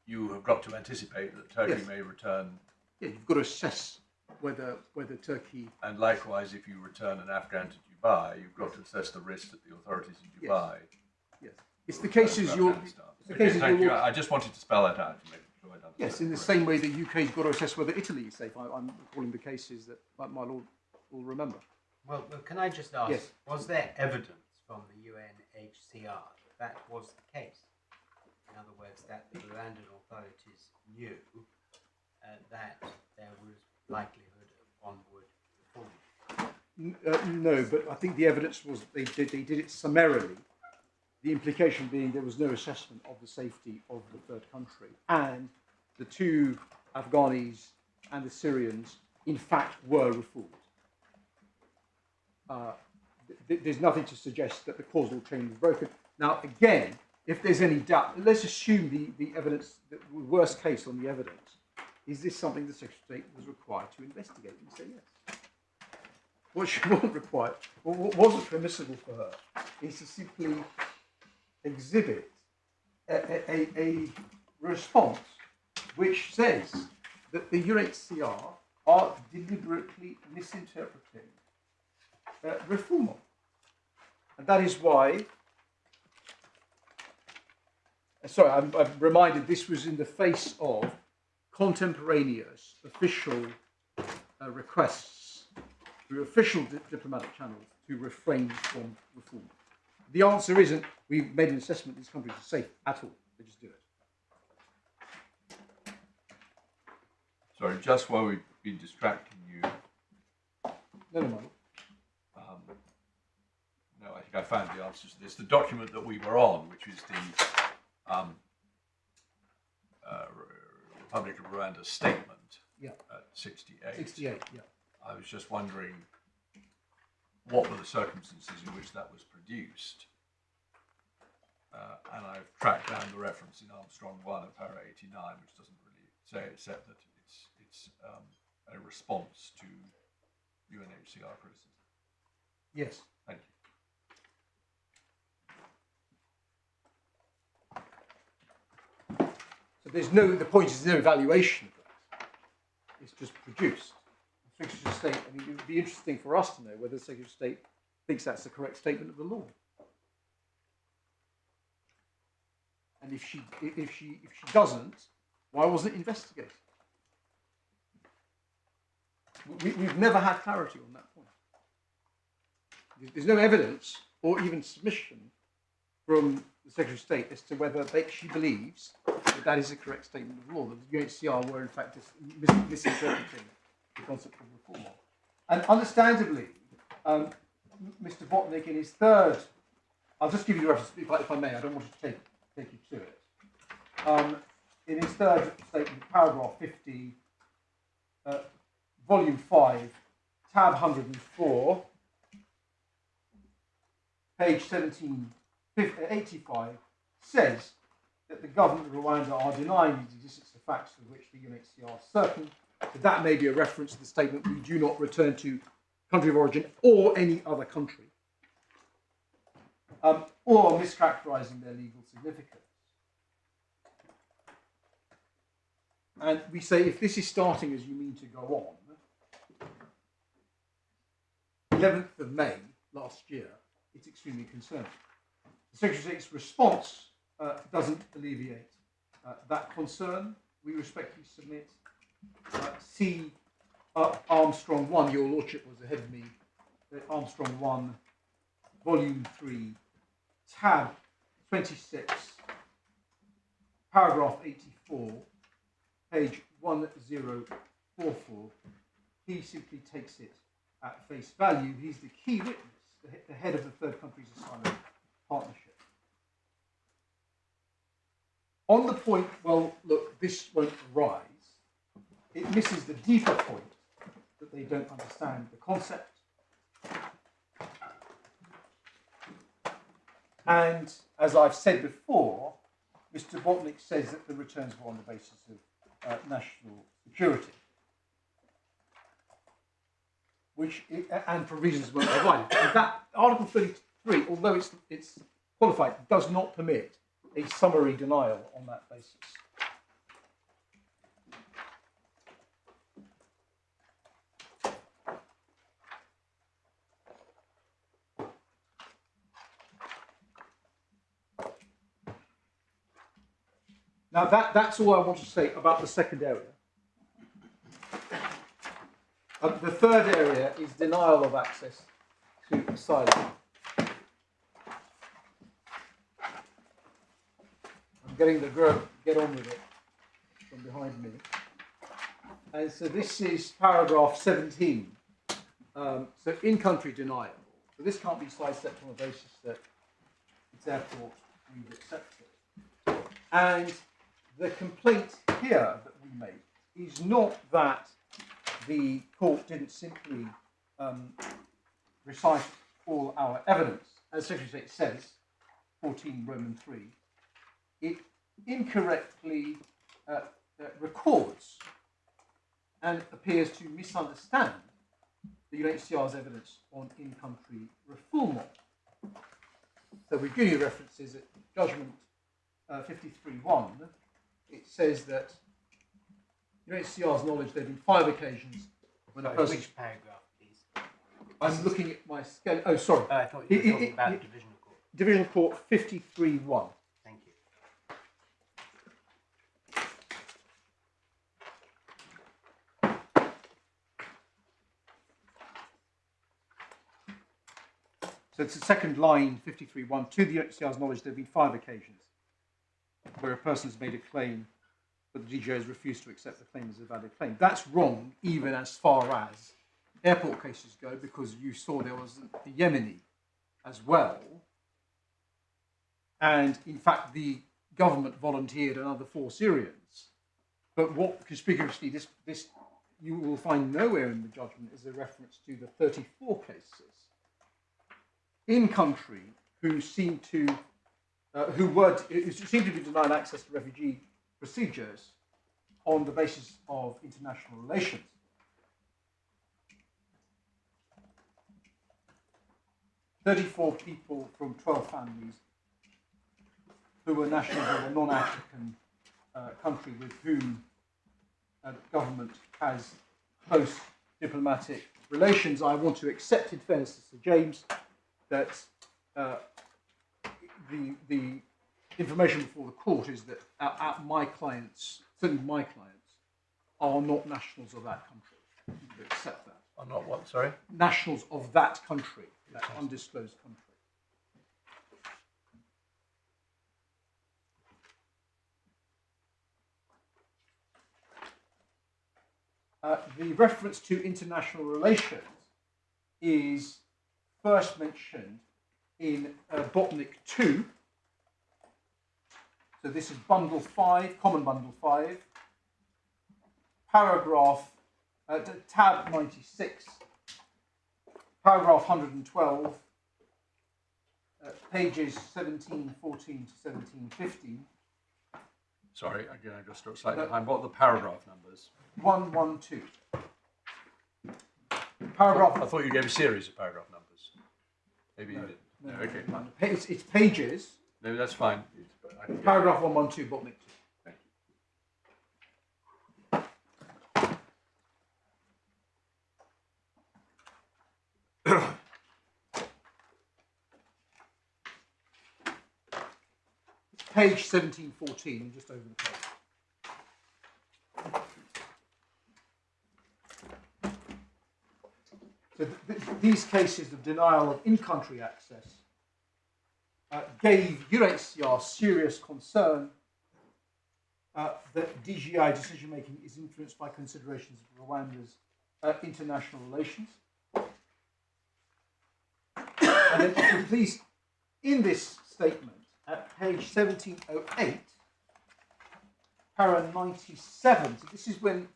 you have got to anticipate that Turkey may return. Yeah, you've got to assess whether Turkey. And likewise, if you return an Afghan to Dubai, you've got to assess the risk that the authorities in Dubai. Yes. It's the cases you're. Thank you. I just wanted to spell that out to make sure I understand. Yes, in the same way the UK's got to assess whether Italy is safe. I'm recalling the cases that my Lord will remember. Well, can I just ask, Yes. was there evidence from the UNHCR that was the case? In other words, that the Rwandan authorities knew that there was likelihood of onward reform? No, but I think the evidence was they did it summarily. The implication being there was no assessment of the safety of the third country, and the two Afghanis and the Syrians, in fact, were refooled. There's nothing to suggest that the causal chain was broken. Now, again, if there's any doubt, let's assume the evidence, the worst case on the evidence, is this something the Secretary of State was required to investigate? And say yes. What she wasn't required, what wasn't permissible for her, is to simply exhibit a response which says that the UNHCR are deliberately misinterpreting refoulement. And that is why, sorry, I'm reminded this was in the face of contemporaneous official requests through official diplomatic channels to refrain from refoulement. The answer isn't we've made an assessment these countries are safe at all. They just do it. Sorry, just while we've been distracting you. No. No, I think I found the answers to this. The document that we were on, which is the Republic of Rwanda statement at 68. 68, yeah. I was just wondering what were the circumstances in which that was produced. And I've tracked down the reference in Armstrong 1 at para 89, which doesn't really say, except that it's a response to UNHCR criticism. Yes. Thank you. So the point is no evaluation of that. It's just produced. The Secretary of State, I mean, it would be interesting for us to know whether the Secretary of State thinks that's the correct statement of the law. And if she doesn't, why wasn't it investigated? We've never had clarity on that point. There's no evidence or even submission from the Secretary of State as to whether she believes that is the correct statement of law, that the UNHCR were in fact misinterpreting the concept of reform. And understandably, Mr. Botnick in his third, I'll just give you the reference if I may, I don't want to take you to it. In his third statement, paragraph 50, volume 5, tab 104, page 1785, says that the government of Rwanda are denying the existence of facts of which the UNHCR are certain. So that may be a reference to the statement, we do not return to country of origin or any other country, or mischaracterizing their legal significance. And we say, if this is starting as you mean to go on, 11th of May last year, it's extremely concerning. The Secretary of State's response doesn't alleviate that concern. We respectfully submit. See Armstrong 1, your Lordship was ahead of me, Armstrong 1, volume 3, tab 26, paragraph 84, page 1044. He simply takes it at face value. He's the key witness, the head of the third country's asylum partnership. On the point, well, look, this won't arise, it misses the deeper point that they don't understand the concept. And as I've said before, Mr. Botnick says that the returns were on the basis of national security, and for reasons weren't provided. And that Article 33, although it's qualified, does not permit a summary denial on that basis. Now that's all I want to say about the second area. The third area is denial of access to asylum. I'm getting the group, get on with it, from behind me. And so this is paragraph 17. So in-country denial. So this can't be sidestepped on the basis that it's therefore we've accepted. And the complaint here that we make is not that the court didn't simply recite all our evidence, as Secretary of State says, 14 Roman 3, it incorrectly records and appears to misunderstand the UNHCR's evidence on in-country refoulement. So we give you references at Judgment 53.1. It says that UNHCR's knowledge there have been 5 occasions when a person... Which paragraph, please? I'm looking at my scale. Oh, sorry. I thought you were talking about Divisional Court. Divisional Court 53.1. Thank you. So it's the second line, 53.1. To the UNHCR's knowledge, there have been 5 occasions where a person has made a claim, but the DGA has refused to accept the claim as a valid claim. That's wrong, even as far as airport cases go, because you saw there was a Yemeni as well. And in fact, the government volunteered another 4 Syrians. But what conspicuously this you will find nowhere in the judgment is a reference to the 34 cases in country who seem to be denied access to refugee procedures on the basis of international relations. "34 people from 12 families who were nationals of a non-African country with whom the government has close diplomatic relations." I want to accept, in fairness to Sir James, that the information before the court is that my clients, certainly my clients, are not nationals of that country. You accept that. I'm not what, sorry? Nationals of that country, that undisclosed country. The reference to international relations is first mentioned in Botnik 2. So this is bundle 5, common bundle 5, paragraph, tab 96, paragraph 112, pages 1714 to 1715. Sorry, again, I just got slightly behind. What are the paragraph numbers? 112. Paragraph. I thought you gave a series of paragraph numbers. Maybe you didn't. No, okay. No. It's pages. No, that's fine. Paragraph 112, Botnik 2. Thank you. Page 1714, just over the page. So these cases of denial of in-country access gave UNHCR serious concern that DGI decision-making is influenced by considerations of Rwanda's international relations. And then, if you please, in this statement, at page 1708, para 97, so this is when,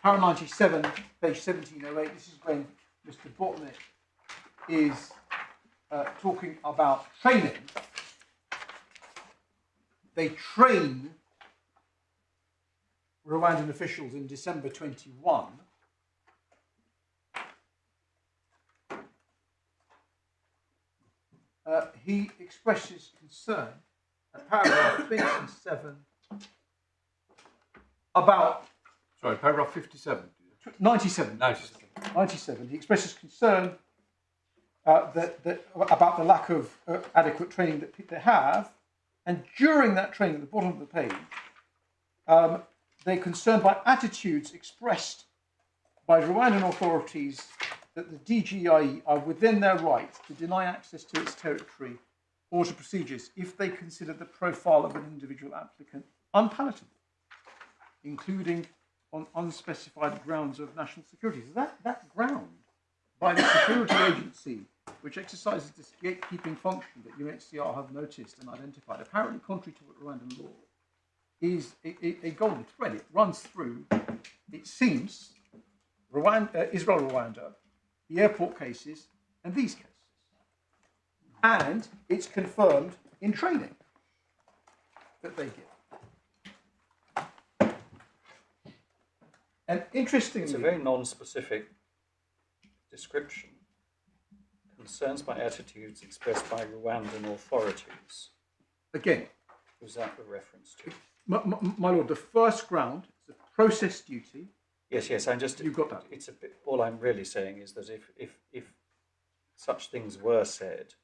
para 97, page 1708, this is when Mr. Botnik is talking about training. They train Rwandan officials in December 21. He expresses concern at paragraph 27 about... Sorry, paragraph 57. 97. 97. 97. He expresses concern about the lack of adequate training that they have, and during that training, at the bottom of the page, they're concerned by attitudes expressed by Rwandan authorities that the DGIE are within their right to deny access to its territory or to procedures if they consider the profile of an individual applicant unpalatable, including on unspecified grounds of national security. So that ground by the security agency, which exercises this gatekeeping function that UNHCR have noticed and identified, apparently contrary to Rwandan law, is a golden thread. It runs through, it seems, Israel, Rwanda, the airport cases, and these cases. And it's confirmed in training that they give. And interestingly, it's a very non-specific description. Concerns by attitudes expressed by Rwandan authorities. again, Was that the reference to? my lord, the first ground is a process duty. Yes, I'm just. You've got that. It's a bit. All I'm really saying is that if such things were said,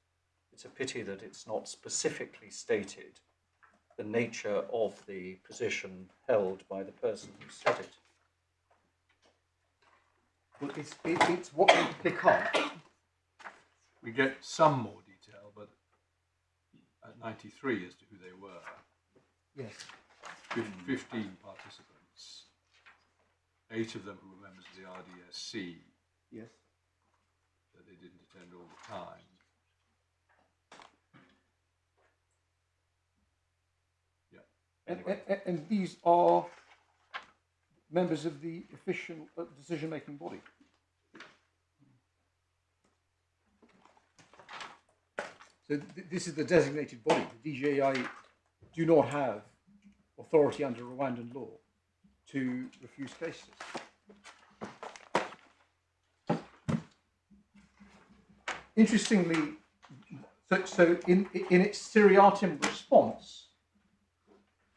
it's a pity that it's not specifically stated the nature of the position held by the person who said it. Well, it's what we pick up. We get some more detail, but at 93 as to who they were. Yes. 15 participants, 8 of them who were members of the RDSC, Yes. that they didn't attend all the time. Yeah. And these are members of the official decision-making body. So this is the designated body. The DJI do not have authority under Rwandan law to refuse cases. Interestingly, so in its seriatim response,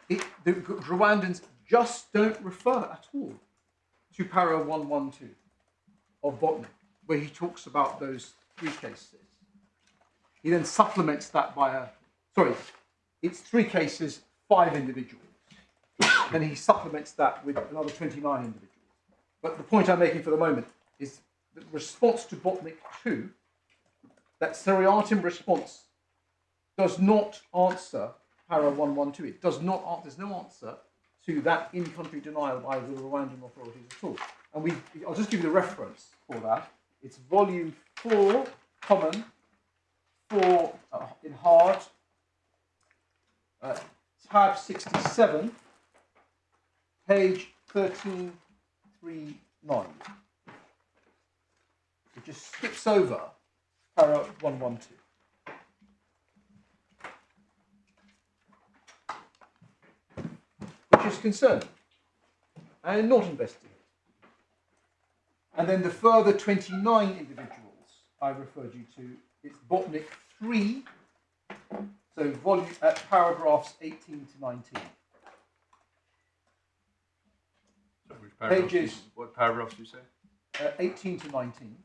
the Rwandans just don't refer at all to para 112 of Botnick, where he talks about those 3 cases. He then supplements that by it's 3 cases, 5 individuals. And he supplements that with another 29 individuals. But the point I'm making for the moment is the response to Botnick 2, that seriatim response does not answer para 112. It does not. There's no answer to that in-country denial by the Rwandan authorities at all. And I'll just give you the reference for that. It's volume 4, common, 4 in hard, tab 67, page 1339. It just skips over para 112. Which is concerning and not investigated. And then the further 29 individuals I referred you to, it's Botnick 3, so volume paragraphs 18 to 19. So which paragraphs Pages. What paragraphs do you say? 18 to 19.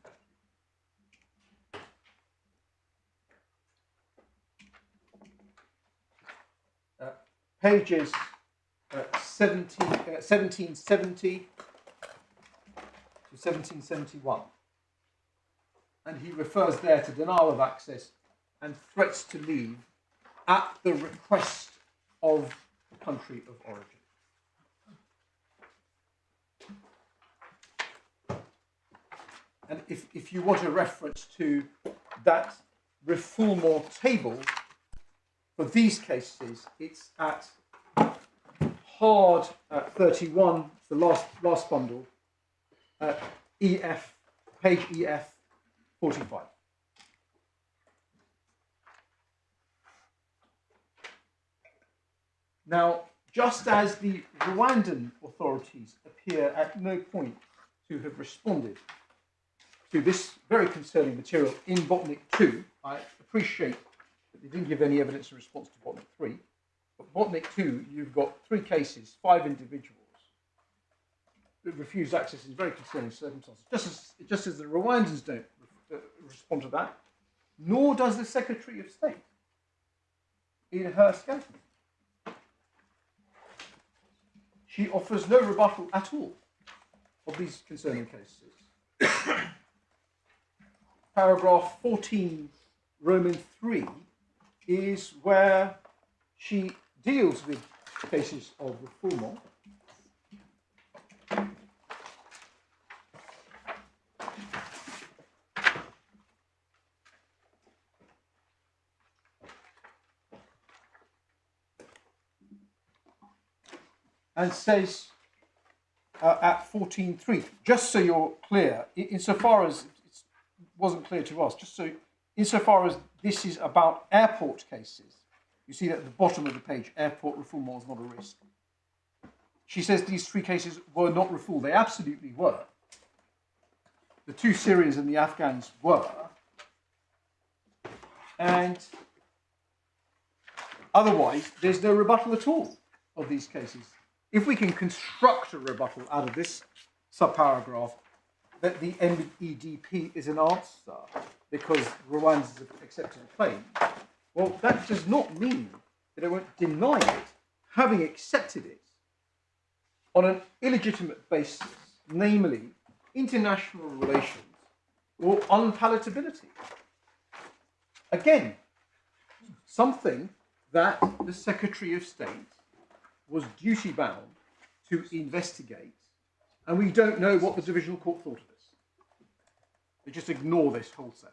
Pages 1770 to 1771. And he refers there to denial of access and threats to leave at the request of the country of origin. And if you want a reference to that refoulement table for these cases, it's at hard 31, the last bundle, EF, page EF 45. Now, just as the Rwandan authorities appear at no point to have responded to this very concerning material in Botnick 2, I appreciate that they didn't give any evidence in response to Botnick 3, but Botnick 2, you've got 3 cases, 5 individuals that refuse access in very concerning circumstances, just as the Rwandans don't respond to that, nor does the Secretary of State in her scouting. She offers no rebuttal at all of these concerning cases. Paragraph 14, Roman 3, is where she deals with cases of refoulement. And says at 14.3, just so you're clear, insofar as it wasn't clear to us, just so insofar as this is about airport cases, you see that at the bottom of the page, airport refoulement is not a risk. She says these 3 cases were not refoulement. They absolutely were. The 2 Syrians and the Afghans were. And otherwise, there's no rebuttal at all of these cases. If we can construct a rebuttal out of this subparagraph that the MEDP is an answer because Rwanda's accepted a claim, well, that does not mean that they won't deny it, having accepted it on an illegitimate basis, namely international relations or unpalatability. Again, something that the Secretary of State was duty-bound to investigate, and we don't know what the Divisional Court thought of this. They just ignore this wholesale.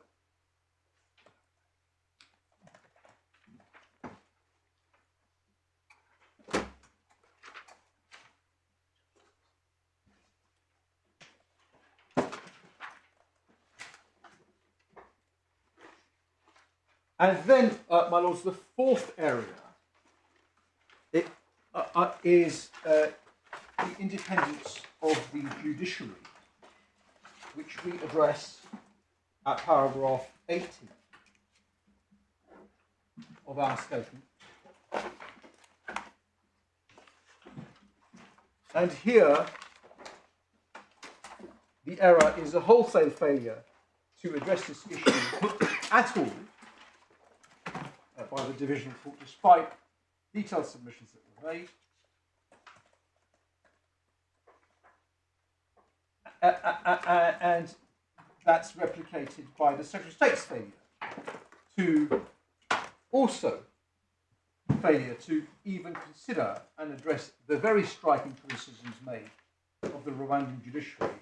And then, my lords, the 4th area is the independence of the judiciary, which we address at paragraph 80 of our statement. And here, the error is a wholesale failure to address this issue at all by the Divisional Court, despite detailed submissions that were made. And that's replicated by the Secretary of State's failure to also failure to even consider and address the very striking criticisms made of the Rwandan judiciary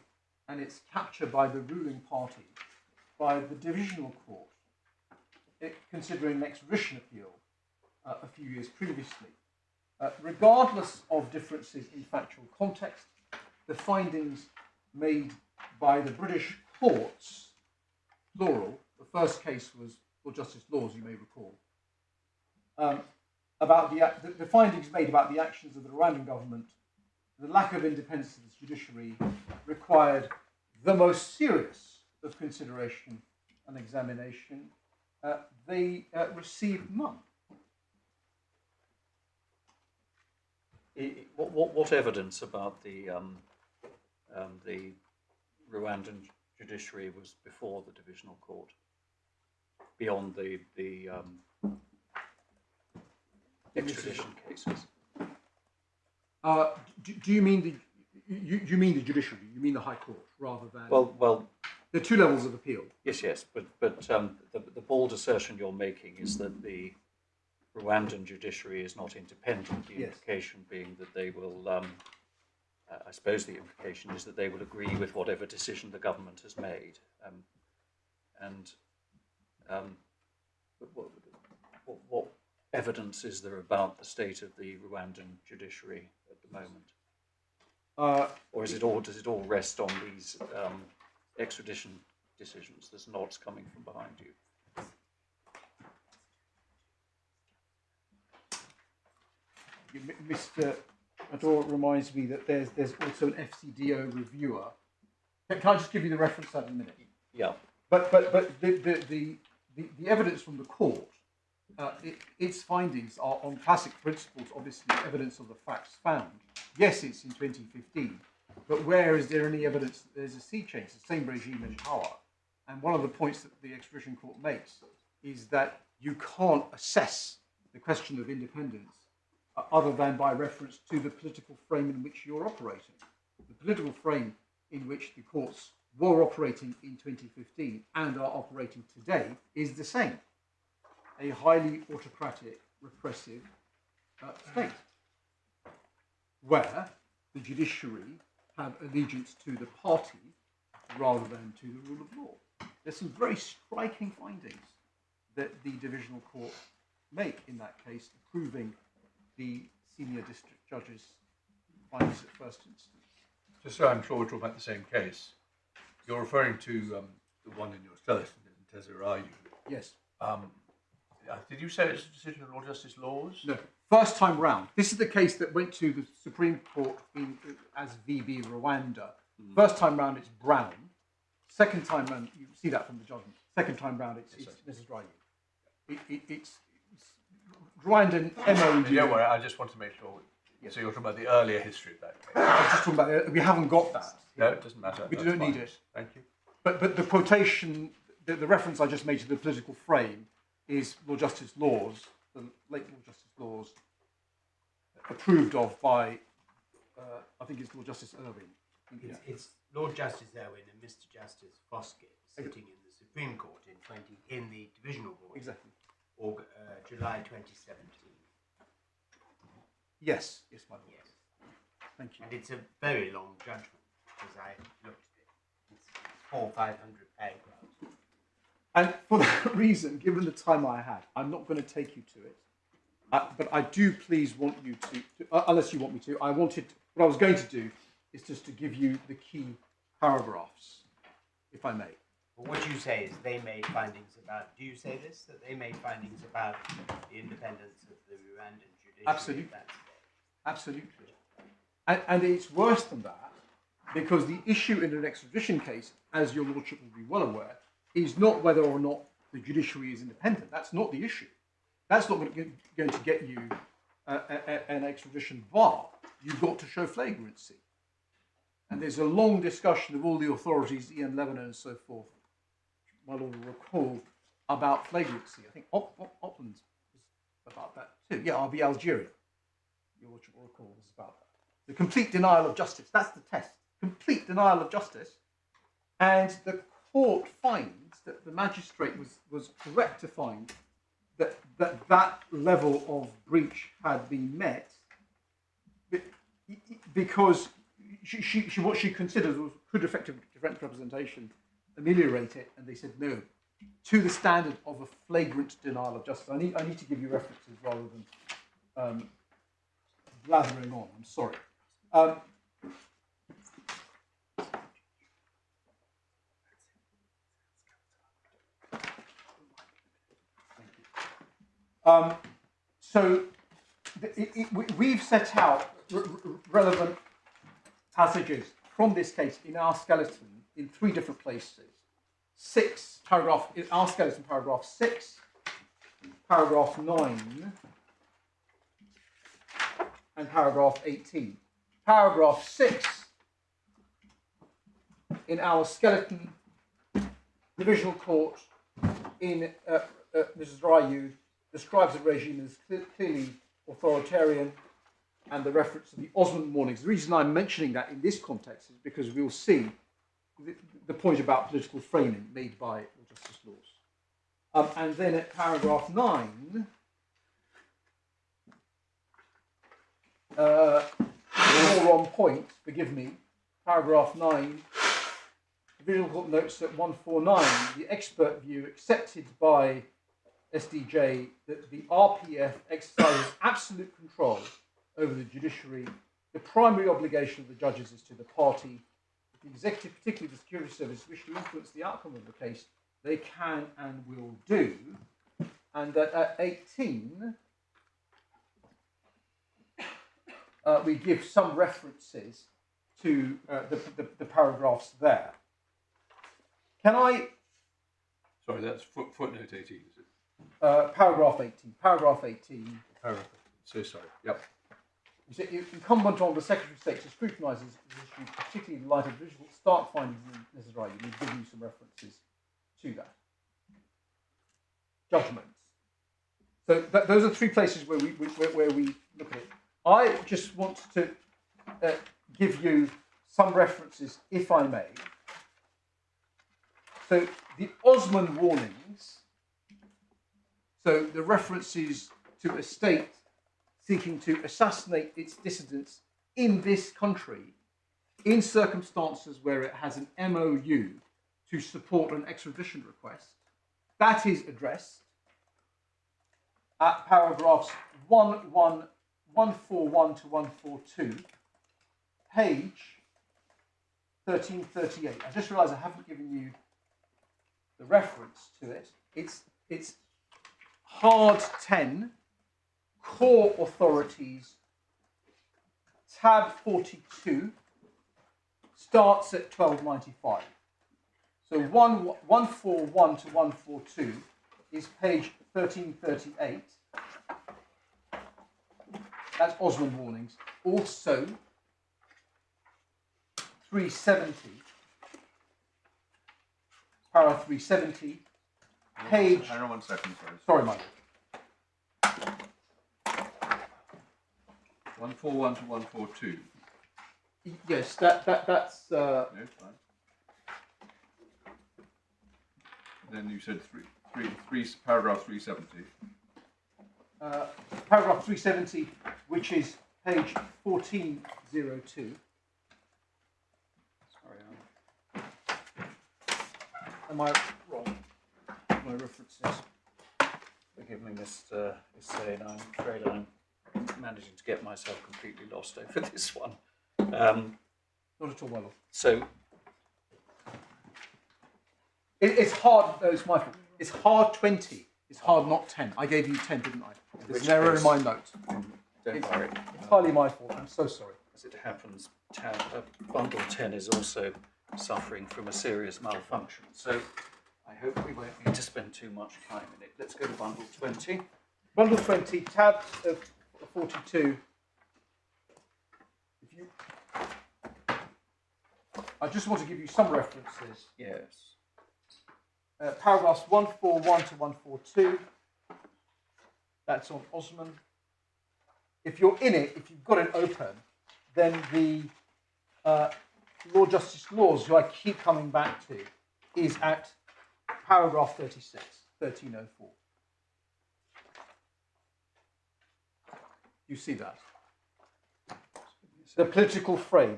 and its capture by the ruling party by the Divisional Court, considering an extradition appeal a few years previously. Regardless of differences in factual context, the findings made by the British courts, plural, the first case was for Justice Laws, you may recall, about the findings made about the actions of the Rwandan government, the lack of independence of its judiciary required the most serious of consideration and examination. They received none. What evidence about the Rwandan judiciary was before the Divisional Court, beyond the extradition cases? Do you mean you mean the judiciary? You mean the High Court rather than? Well, there are 2 levels of appeal. Yes, but the bold assertion you're making is that the Rwandan judiciary is not independent. The implication being that they will, I suppose the implication is that they will agree with whatever decision the government has made. What evidence is there about the state of the Rwandan judiciary at the moment? Or does it all rest on these extradition decisions? There's nods coming from behind you. Mr. Ador reminds me that there's also an FCDO reviewer. Can I just give you the reference in a minute? Yeah. But the evidence from the court, its findings are on classic principles, obviously evidence of the facts found. Yes, it's in 2015, but where is there any evidence that there's a sea change? The same regime in power. And one of the points that the extradition court makes is that you can't assess the question of independence other than by reference to the political frame in which you're operating. The political frame in which the courts were operating in 2015 and are operating today is the same. A highly autocratic, repressive state, where the judiciary have allegiance to the party rather than to the rule of law. There's some very striking findings that the Divisional Court make in that case, approving the senior district judge's findings at first instance. Just so I'm sure we're talking about the same case, you're referring to the one in your skeleton in Tesarayu. Yes. Did you say it's a decision of Lord Justice Laws? No. First time round. This is the case that went to the Supreme Court as VB Rwanda. First time round, it's Brown. Second time round, you see that from the judgment. Second time round, it's Mrs. Rayu. It's Rwandan MOU. Don't worry, I just want to make sure. Yes. So you're talking about the earlier history of that case. I was just talking about we haven't got that. No, it doesn't matter. We don't need it. Thank you. But the quotation, the reference I just made to the political frame is Lord Justice Laws, the late Lord Justice Laws, approved of by, I think it's Lord Justice Irwin. It's Lord Justice Irwin and Mr. Justice Foskett sitting in the Supreme Court in the Divisional Court. Exactly. July 2017. Yes, my lord. Yes. Thank you. And it's a very long judgment, as I looked at it. It's 400 or 500 paragraphs. And for that reason, given the time I had, I'm not going to take you to it. But I do please want you to unless you want me to, what I was going to do is just to give you the key paragraphs, if I may. Well, what you say is they made findings about, do you say this, that they made findings about the independence of the Rwandan judiciary? Absolutely. Absolutely. And it's worse than that, because the issue in an extradition case, as your lordship will be well aware, is not whether or not the judiciary is independent. That's not the issue. That's not going to get you an extradition bar. You've got to show flagrancy. And there's a long discussion of all the authorities, Ian Lebanon and so forth, my lord will recall, about flagrancy. I think Opland was about that too. Yeah, RB Algeria, your lordship will recall, was about that. The complete denial of justice. That's the test. Complete denial of justice. And the court finds that the magistrate was correct to find that level of breach had been met because what she considered was could effective direct representation ameliorate it, and they said no, to the standard of a flagrant denial of justice. I need to give you references rather than blathering on. I'm sorry. So we've set out relevant passages from this case in our skeleton in 3 different places. In our skeleton, paragraph 6, paragraph 9, and paragraph 18. Paragraph 6 in our skeleton, Divisional Court in Mrs. Rayu describes the regime as clearly authoritarian, and the reference to the Osmond warnings. The reason I'm mentioning that in this context is because we'll see the point about political framing made by Justice Laws. And then at paragraph 9, more on point, forgive me, paragraph 9, Divisional Court notes that 149, the expert view accepted by SDJ that the RPF exercises absolute control over the judiciary. The primary obligation of the judges is to the party. If the executive, particularly the security service, wish to influence the outcome of the case, they can and will do. And that at 18, we give some references to the paragraphs there. Can I? Sorry, that's footnote 18, is it? Paragraph 18. Paragraph 18. Paragraph. So sorry. Yep. It's incumbent on the Secretary of State to scrutinise this issue, particularly in light of visual stark findings in Mrs. Riley. We've given you some references to that. Judgments. So those are 3 places where we look at it. I just want to give you some references, if I may. So the Osmond warnings. So the references to a state seeking to assassinate its dissidents in this country in circumstances where it has an MOU to support an extradition request. That is addressed at paragraphs 141 to 142, page 1338. I just realised I haven't given you the reference to it. It's hard 10, core authorities, tab 42, starts at 1295. So 141 to 142 is page 1338. That's Osmond warnings. Also, 370, paragraph 370, page... Hang on 1 second, sorry. Sorry, Michael. 141 to 142. Yes, that's... No, fine. Then you said paragraph 370. Paragraph 370, which is page 1402. Sorry, Am I wrong? My references. forgive me, Mr. Hussain. I'm afraid I'm managing to get myself completely lost over this one. Not at all, my lord. So, It's hard, no, it's my fault. It's hard 20. It's hard not 10. I gave you 10, didn't I? There's an error in my note. don't worry. Entirely my fault. I'm so sorry. As it happens, bundle 10 is also suffering from a serious malfunction. So I hope we won't need to spend too much time in it. Let's go to bundle 20. Bundle 20, tab 42. I just want to give you some references. Yes. Paragraphs 141 to 142. That's on Osman. If you're in it, if you've got it open, then the Lord Justice Laws, who I keep coming back to, is at paragraph 36, 1304. You see that? The political frame.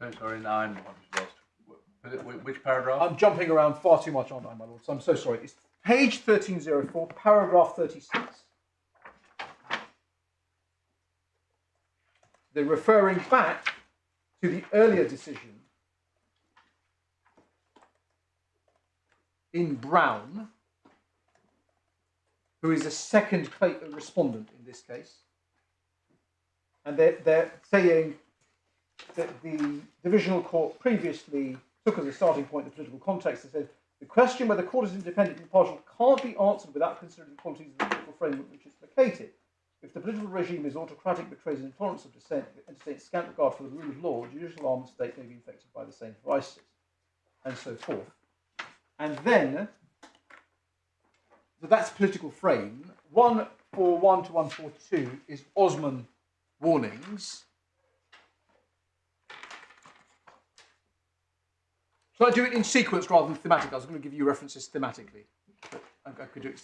So sorry, 9. Lost. Which paragraph? I'm jumping around far too much, aren't I, my lord? So I'm so sorry. It's page 1304, paragraph 36. They're referring back to the earlier decision in Brown, who is a second respondent in this case. And they're saying that the Divisional Court previously took as a starting point the political context. It says, the question whether the court is independent and impartial can't be answered without considering the qualities of the political framework in which it's located. If the political regime is autocratic, betrays an intolerance of dissent, entertains scant regard for the rule of law, judicial arm of the state may be infected by the same vices, and so forth. And then, so that's political frame. 141 to 142 is Osman warnings. Shall I do it in sequence rather than thematic? I was going to give you references thematically. But I could do it.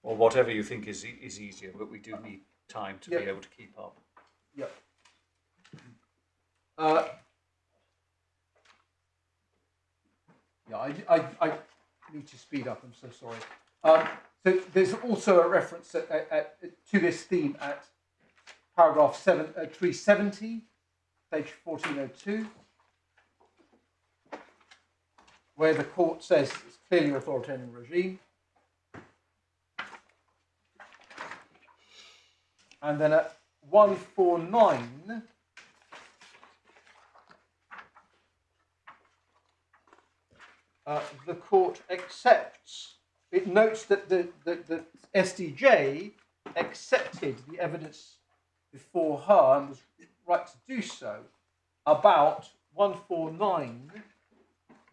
Or whatever you think is easier, but we do need time to be able to keep up. Yep. I need to speed up. I'm so sorry. So there's also a reference to this theme at paragraph 370, page 1402. Where the court says it's clearly an authoritarian regime. And then at 149, the court accepts, it notes that the SDJ accepted the evidence before her and was right to do so about 149.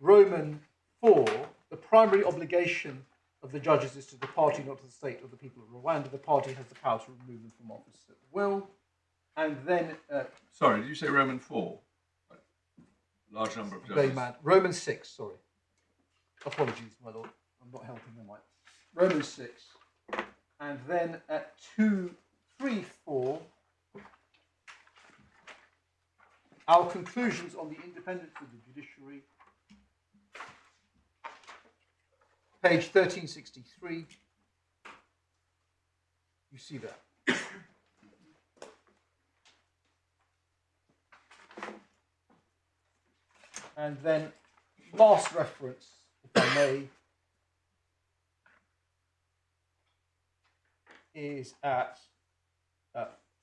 Roman 4, the primary obligation of the judges is to the party, not to the state or the people of Rwanda. The party has the power to remove them from office at will. And then... sorry, did you say Roman 4? Large number of judges. Roman 6, sorry. Apologies, my lord. I'm not helping them. Roman 6. And then at 234, our conclusions on the independence of the judiciary. Page 1363, you see that. And then last reference, if I may, is at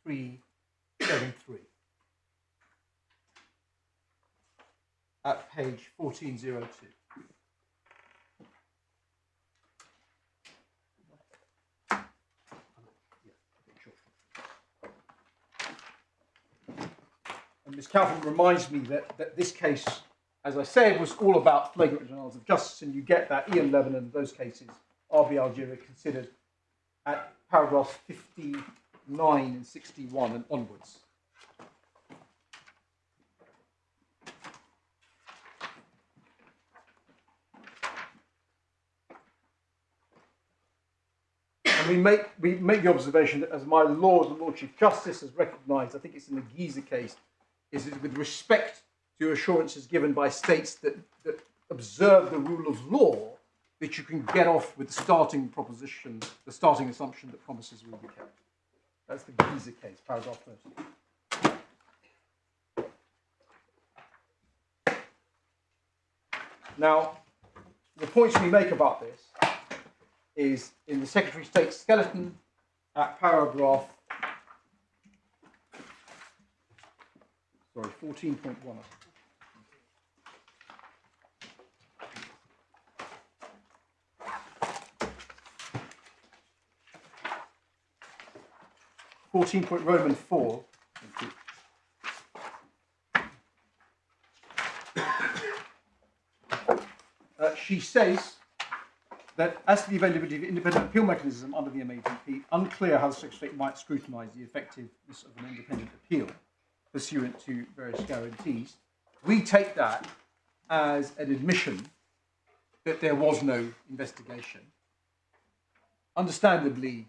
373 at page 1402. And Ms. Calvin reminds me that this case, as I said, was all about flagrant denials of justice, and you get that Ian Lebanon, those cases, RB Algeria considered at paragraphs 59 and 61 and onwards. And we make the observation that, as my Lord, the Lord Chief Justice, has recognised, I think it's in the Giza case, is that with respect to assurances given by states that observe the rule of law, that you can get off with the starting proposition, the starting assumption that promises will be kept. That's the Giza case, paragraph 30. Now, the points we make about this is in the Secretary of State's skeleton at paragraph 14.1. Roman 4. She says that as to the availability of independent appeal mechanism under the MAPP, unclear how the Secretary of State might scrutinise the effectiveness of an independent appeal pursuant to various guarantees. We take that as an admission that there was no investigation. Understandably,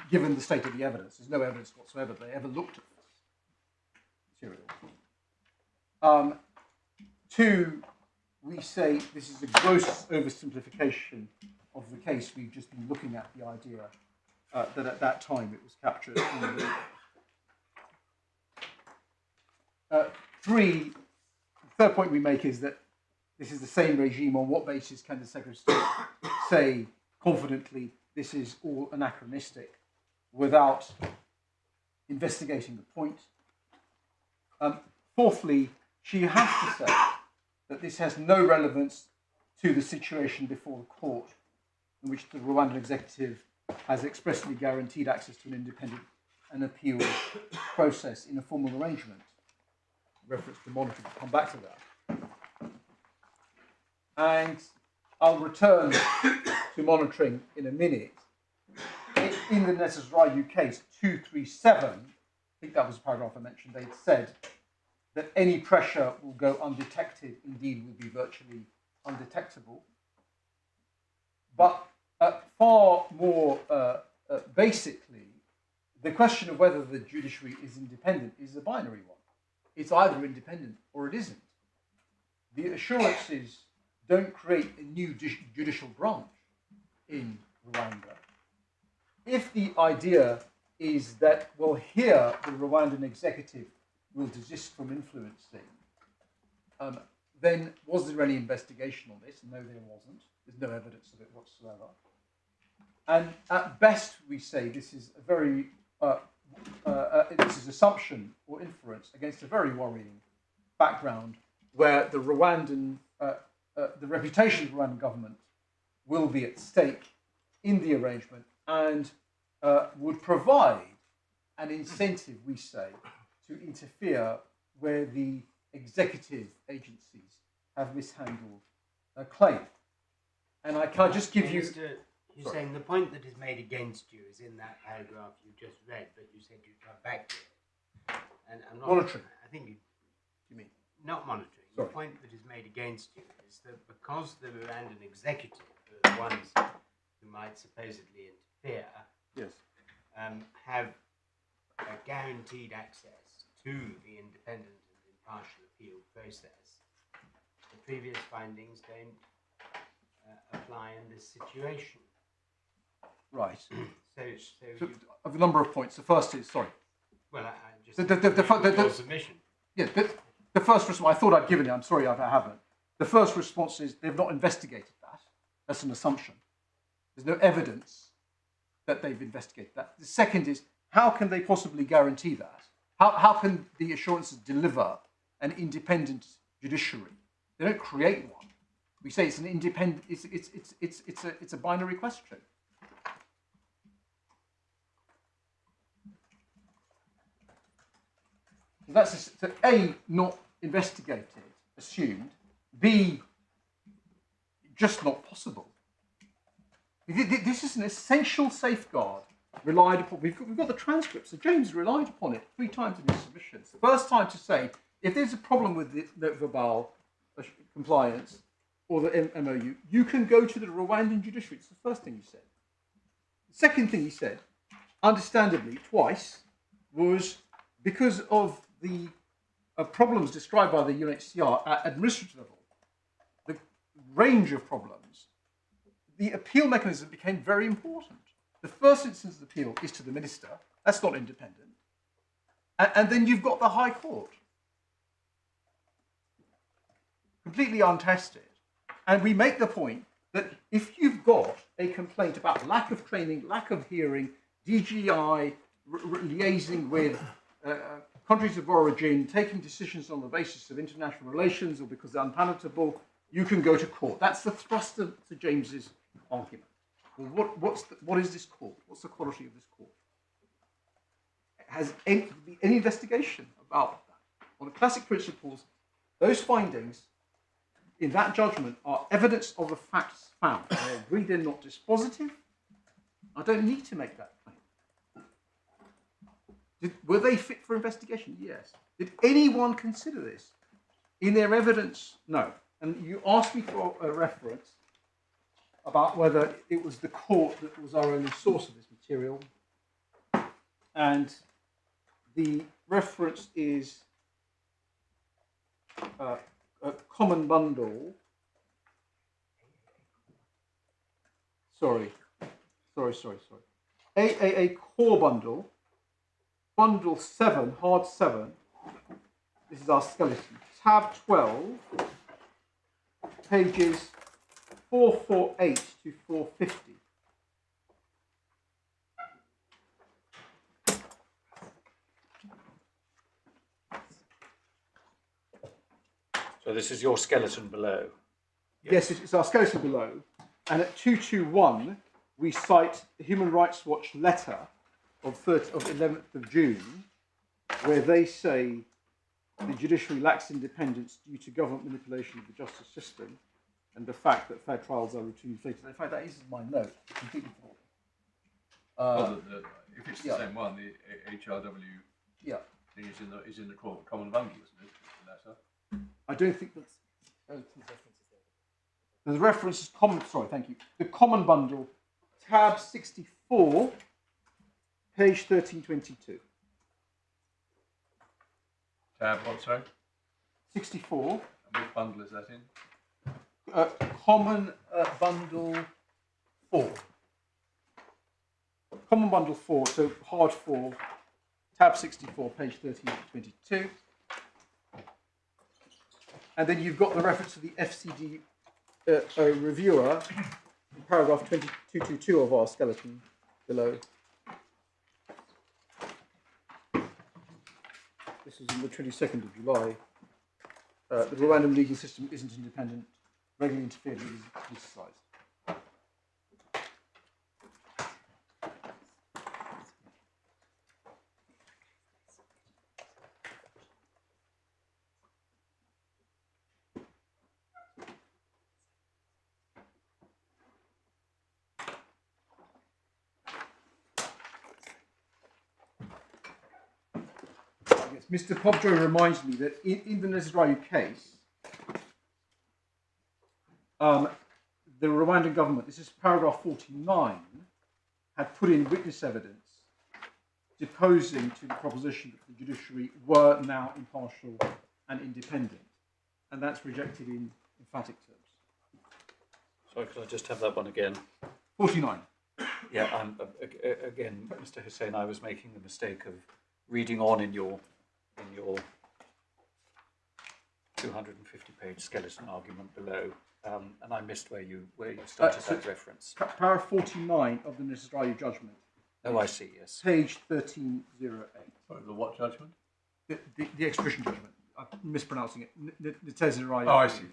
given the state of the evidence, there's no evidence whatsoever they ever looked at this material. Two, we say this is a gross oversimplification of the case. We've just been looking at the idea that at that time it was captured. Three, the third point we make is that this is the same regime. On what basis can the Secretary of State say confidently this is all anachronistic without investigating the point? Fourthly, she has to say that this has no relevance to the situation before the court in which the Rwandan executive has expressly guaranteed access to an independent and appeal process in a formal arrangement. Reference to monitoring, I'll come back to that. And I'll return to monitoring in a minute. In the Necessary case 237, I think that was the paragraph I mentioned, they'd said that any pressure will go undetected, indeed will be virtually undetectable. But far more basically, the question of whether the judiciary is independent is a binary one. It's either independent or it isn't. The assurances don't create a new judicial branch in Rwanda. If the idea is that, well, here the Rwandan executive will desist from influencing, then was there any investigation on this? No, there wasn't. There's no evidence of it whatsoever. And at best, we say this is a very this is assumption or inference against a very worrying background, where the Rwandan, the reputation of the Rwandan government will be at stake in the arrangement and would provide an incentive, we say, to interfere where the executive agencies have mishandled a claim. And I can just give you... You're saying the point that is made against you is in that paragraph you just read, but you said you'd come back to it. And I'm not... Monitoring. I think you... You mean? Not monitoring. Sorry. The point that is made against you is that because the Rwandan executive are the ones who might supposedly interfere, yes, have guaranteed access to the independent and impartial appeal process, the previous findings don't apply in this situation. Right. So So of a number of points. The first is, sorry. well, I just your submission. Yeah, The first response, I thought I'd given it, I'm sorry if I haven't. The first response is they've not investigated that. That's an assumption. There's no evidence that they've investigated that. The second is, how can they possibly guarantee that? How can the assurances deliver an independent judiciary? They don't create one. We say it's an independent, it's a binary question. That's so A, not investigated, assumed. B, just not possible. This is an essential safeguard relied upon. We've got the transcripts. So James relied upon it 3 times in his submissions. The first time to say, if there's a problem with the verbal compliance or the MOU, you can go to the Rwandan judiciary. It's the first thing he said. The second thing he said, understandably, twice, was because of the problems described by the UNHCR at administrative level, the range of problems, the appeal mechanism became very important. The first instance of appeal is to the minister. That's not independent. And then you've got the High Court. Completely untested. And we make the point that if you've got a complaint about lack of training, lack of hearing, DGI liaising with countries of origin, taking decisions on the basis of international relations or because they're unpalatable, you can go to court. That's the thrust of Sir James's argument. Well, what is this court? What's the quality of this court? Has any investigation about that? On the classic principles, those findings in that judgment are evidence of the facts found. I agree they're not dispositive. I don't need to make that claim. Were they fit for investigation? Yes. Did anyone consider this? In their evidence? No. And you asked me for a reference about whether it was the court that was our only source of this material. And the reference is a common bundle. Sorry. AAA core bundle. Bundle 7, hard 7. This is our skeleton. Tab 12, pages 448 to 450. So this is your skeleton below? Yes, it's our skeleton below. And at 221, we cite the Human Rights Watch letter of 11th of June, where they say the judiciary lacks independence due to government manipulation of the justice system and the fact that fair trials are routinely fated. In fact, that is my note. Completely Well, if it's the same one, the HRW thing is in the common bundle, isn't it? The letter. I don't think that's... The reference is common... Sorry, thank you. The common bundle, tab 64, page 1322. Tab what, sorry? 64. And which bundle is that in? Common bundle 4. Common bundle 4, so hard 4, tab 64, page 1322. And then you've got the reference to the FCD reviewer, in paragraph 2222 of our skeleton below. This is on the 22nd of July. The Rwandan legal system isn't independent, regularly interfered with, is politicised. Mr. Pobjoy reminds me that in the Nezrayu case, the Rwandan government, this is paragraph 49, had put in witness evidence deposing to the proposition that the judiciary were now impartial and independent. And that's rejected in emphatic terms. Sorry, could I just have that one again? 49. Yeah, again, Mr. Hussain, I was making the mistake of reading on in your 250-page skeleton argument below, and I missed where you started that reference. Paragraph 49 of the necessary judgment. Oh, I see. Yes. Page 1308. Sorry, the what judgment? The extradition judgment. I'm mispronouncing it. Necessary. Oh, I see.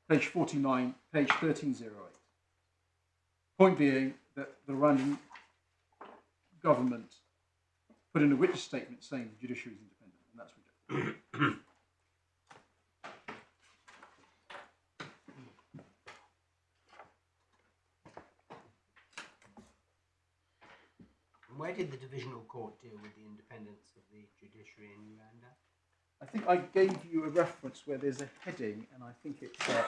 Page 49, page 1308. Point being that the Rwandan government put in a witness statement saying the judiciary is independent, and that's rejected. Where did the Divisional Court deal with the independence of the judiciary in Uganda? I think I gave you a reference where there's a heading, and I think it's at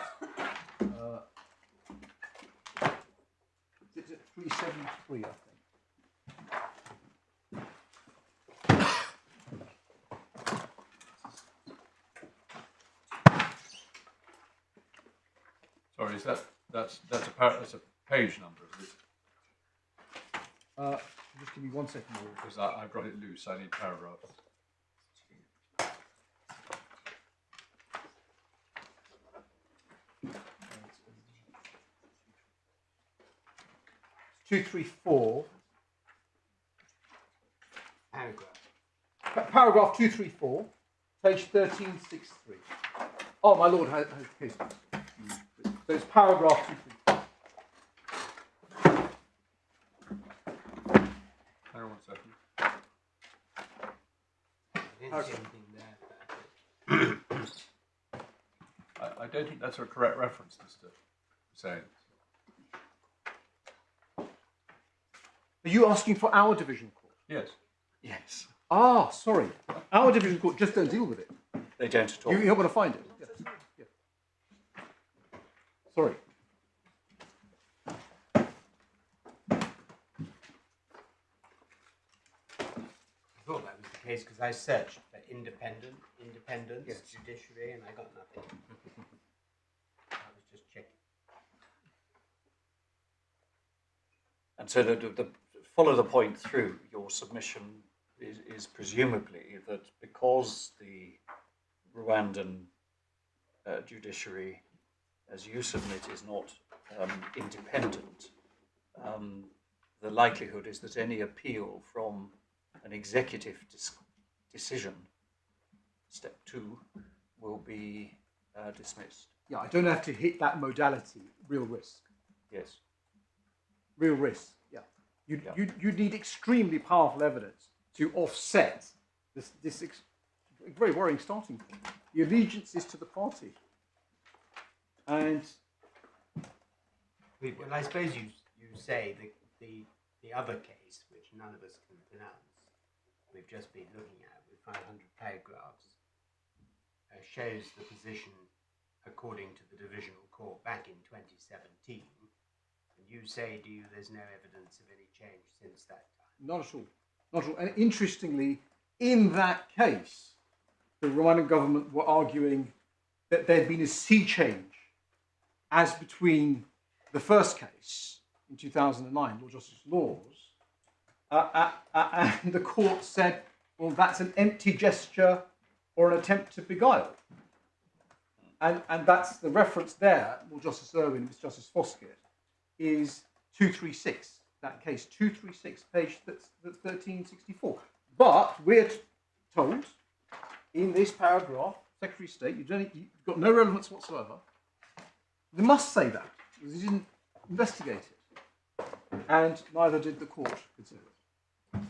it's at 373, I think. Sorry, is that's a page number, is it? Just give me 1 second. Because I've got it loose. I need paragraphs. It's 234. Paragraph 234, page 1363. Oh, my lord has case. So it's paragraph 234. Hang on 1 second. I didn't see anything there. I don't think that's a correct reference, Mr. Hussain. Are you asking for our division court? Yes. Yes. Ah, sorry. Our division court just don't deal with it. They don't at all. You're not going to find it. Yes. Yeah. Sorry. I thought that was the case because I searched for independence, Yes. judiciary, and I got nothing. I was just checking. And so the follow the point through, your submission is presumably that because the Rwandan judiciary, as you submit, is not independent, the likelihood is that any appeal from an executive decision, step 2, will be dismissed. Yeah, I don't have to hit that modality. Real risk. Yes. Real risk. Yeah. You need extremely powerful evidence to offset this very worrying starting point. The allegiance is to the party. And Well, I suppose you say the other case, which none of us can pronounce, we've just been looking at with 500 paragraphs, shows the position according to the Divisional Court back in 2017. And you say, there's no evidence of any change since that time? not at all. Not at all. And interestingly, in that case, the Rwandan government were arguing that there had been a sea change as between the first case in 2009, Lord Justice Laws, and the court said, well, that's an empty gesture or an attempt to beguile. And that's the reference there, Lord Justice Irwin and Mr. Justice Foskett, is 236, that case, 236, page 1364. But we're told in this paragraph, Secretary of State, you've got no relevance whatsoever. They must say that, because he didn't investigate it. And neither did the court consider it.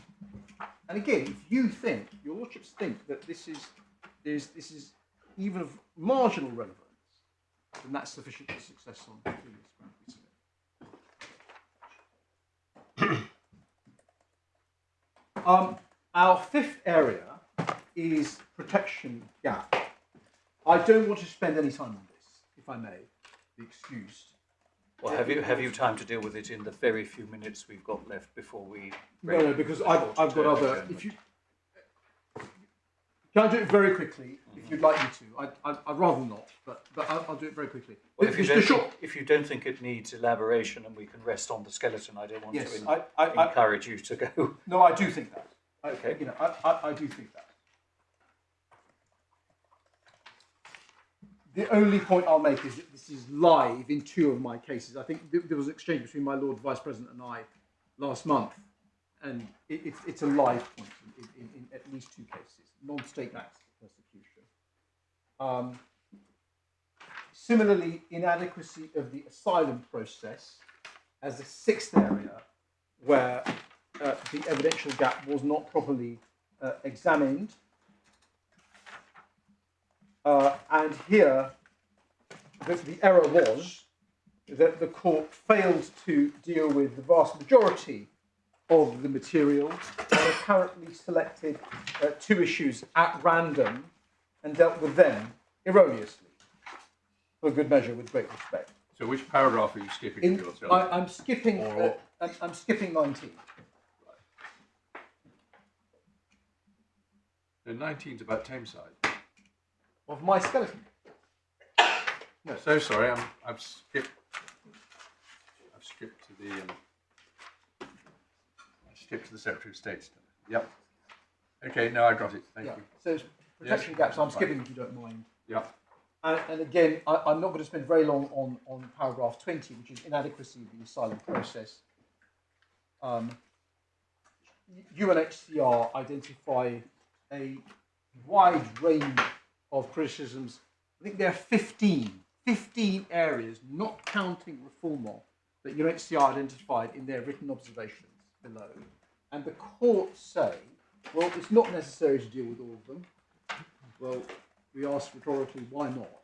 And again, if you think, your lordships think that this is even of marginal relevance, then that's sufficient for success on the previous ground. Our fifth area is protection gap. I don't want to spend any time on this, if I may be excused. Well, have you time to deal with it in the very few minutes we've got left before we? No, because I've got other. If you can, I do it very quickly if you'd like me to. I'd rather not, but I'll do it very quickly. Well, if you don't think it needs elaboration and we can rest on the skeleton, I don't want to encourage you to go. No, I do think that. Okay. I do think that. the only point I'll make is that this is live in 2 of my cases. I think there was an exchange between my Lord Vice President and I last month, and it's a live point in at least 2 cases, non-state acts of persecution. Similarly, inadequacy of the asylum process as a 6th area where the evidential gap was not properly examined. And here, the error was that the court failed to deal with the vast majority of the material and apparently selected 2 issues at random and dealt with them erroneously, for good measure, with great respect. So which paragraph are you skipping yourself? I'm skipping 19. No, 19's about Tameside. Of my skeleton. No, so sorry, I've skipped to the Secretary of State's. Yep. Okay, no, I got it. Thank you. So it's protection gaps. I'm skipping if you don't mind. Yeah. And again, I'm not going to spend very long on paragraph 20, which is inadequacy of the asylum process. UNHCR identify a wide range of criticisms. I think there are 15 areas, not counting reform law, that UNHCR identified in their written observations below. And the courts say, well, it's not necessary to deal with all of them. Well, we ask rhetorically, why not?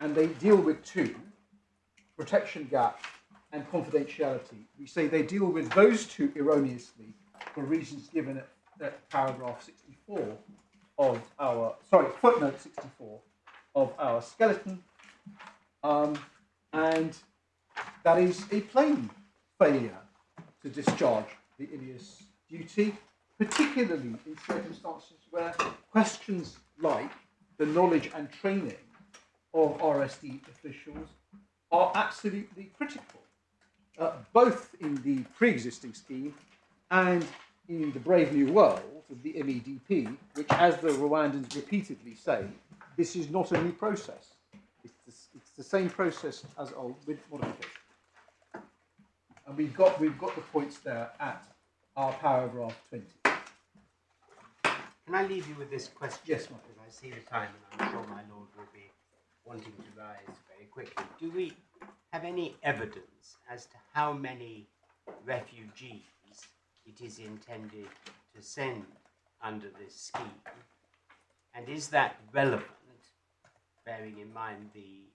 And they deal with 2, protection gap and confidentiality. We say they deal with those 2 erroneously for reasons given at paragraph 64 of our, footnote 64 of our skeleton. And that is a plain failure to discharge the ILIAS duty, particularly in circumstances where questions like the knowledge and training of RSD officials are absolutely critical, both in the pre-existing scheme and in the brave new world of the MEDP, which, as the Rwandans repeatedly say, this is not a new process. It's the same process as old with modification. And we've got the points there at our paragraph 20. Can I leave you with this question? Yes, Michael. Because I see the time and I'm sure my Lord will be wanting to rise very quickly. Do we have any evidence as to how many refugees it is intended to send under this scheme? And is that relevant, bearing in mind the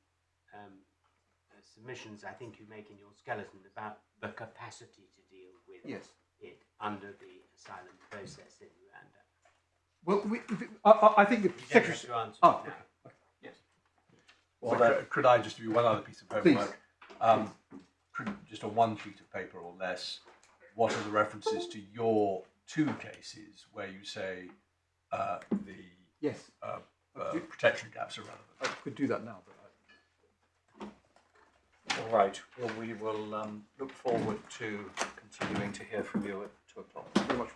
submissions I think you make in your skeleton about the capacity to deal with it under the asylum process in Rwanda? Well, I think the Secretary... You don't have to answer now. Okay. Yes. Well, could I just do one other piece of homework? Just on 1 sheet of paper or less, what are the references to your 2 cases where you say the protection gaps are relevant? I could do that now, but All right. Well, we will look forward to continuing to hear from you at 2 o'clock. very much.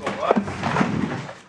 All right.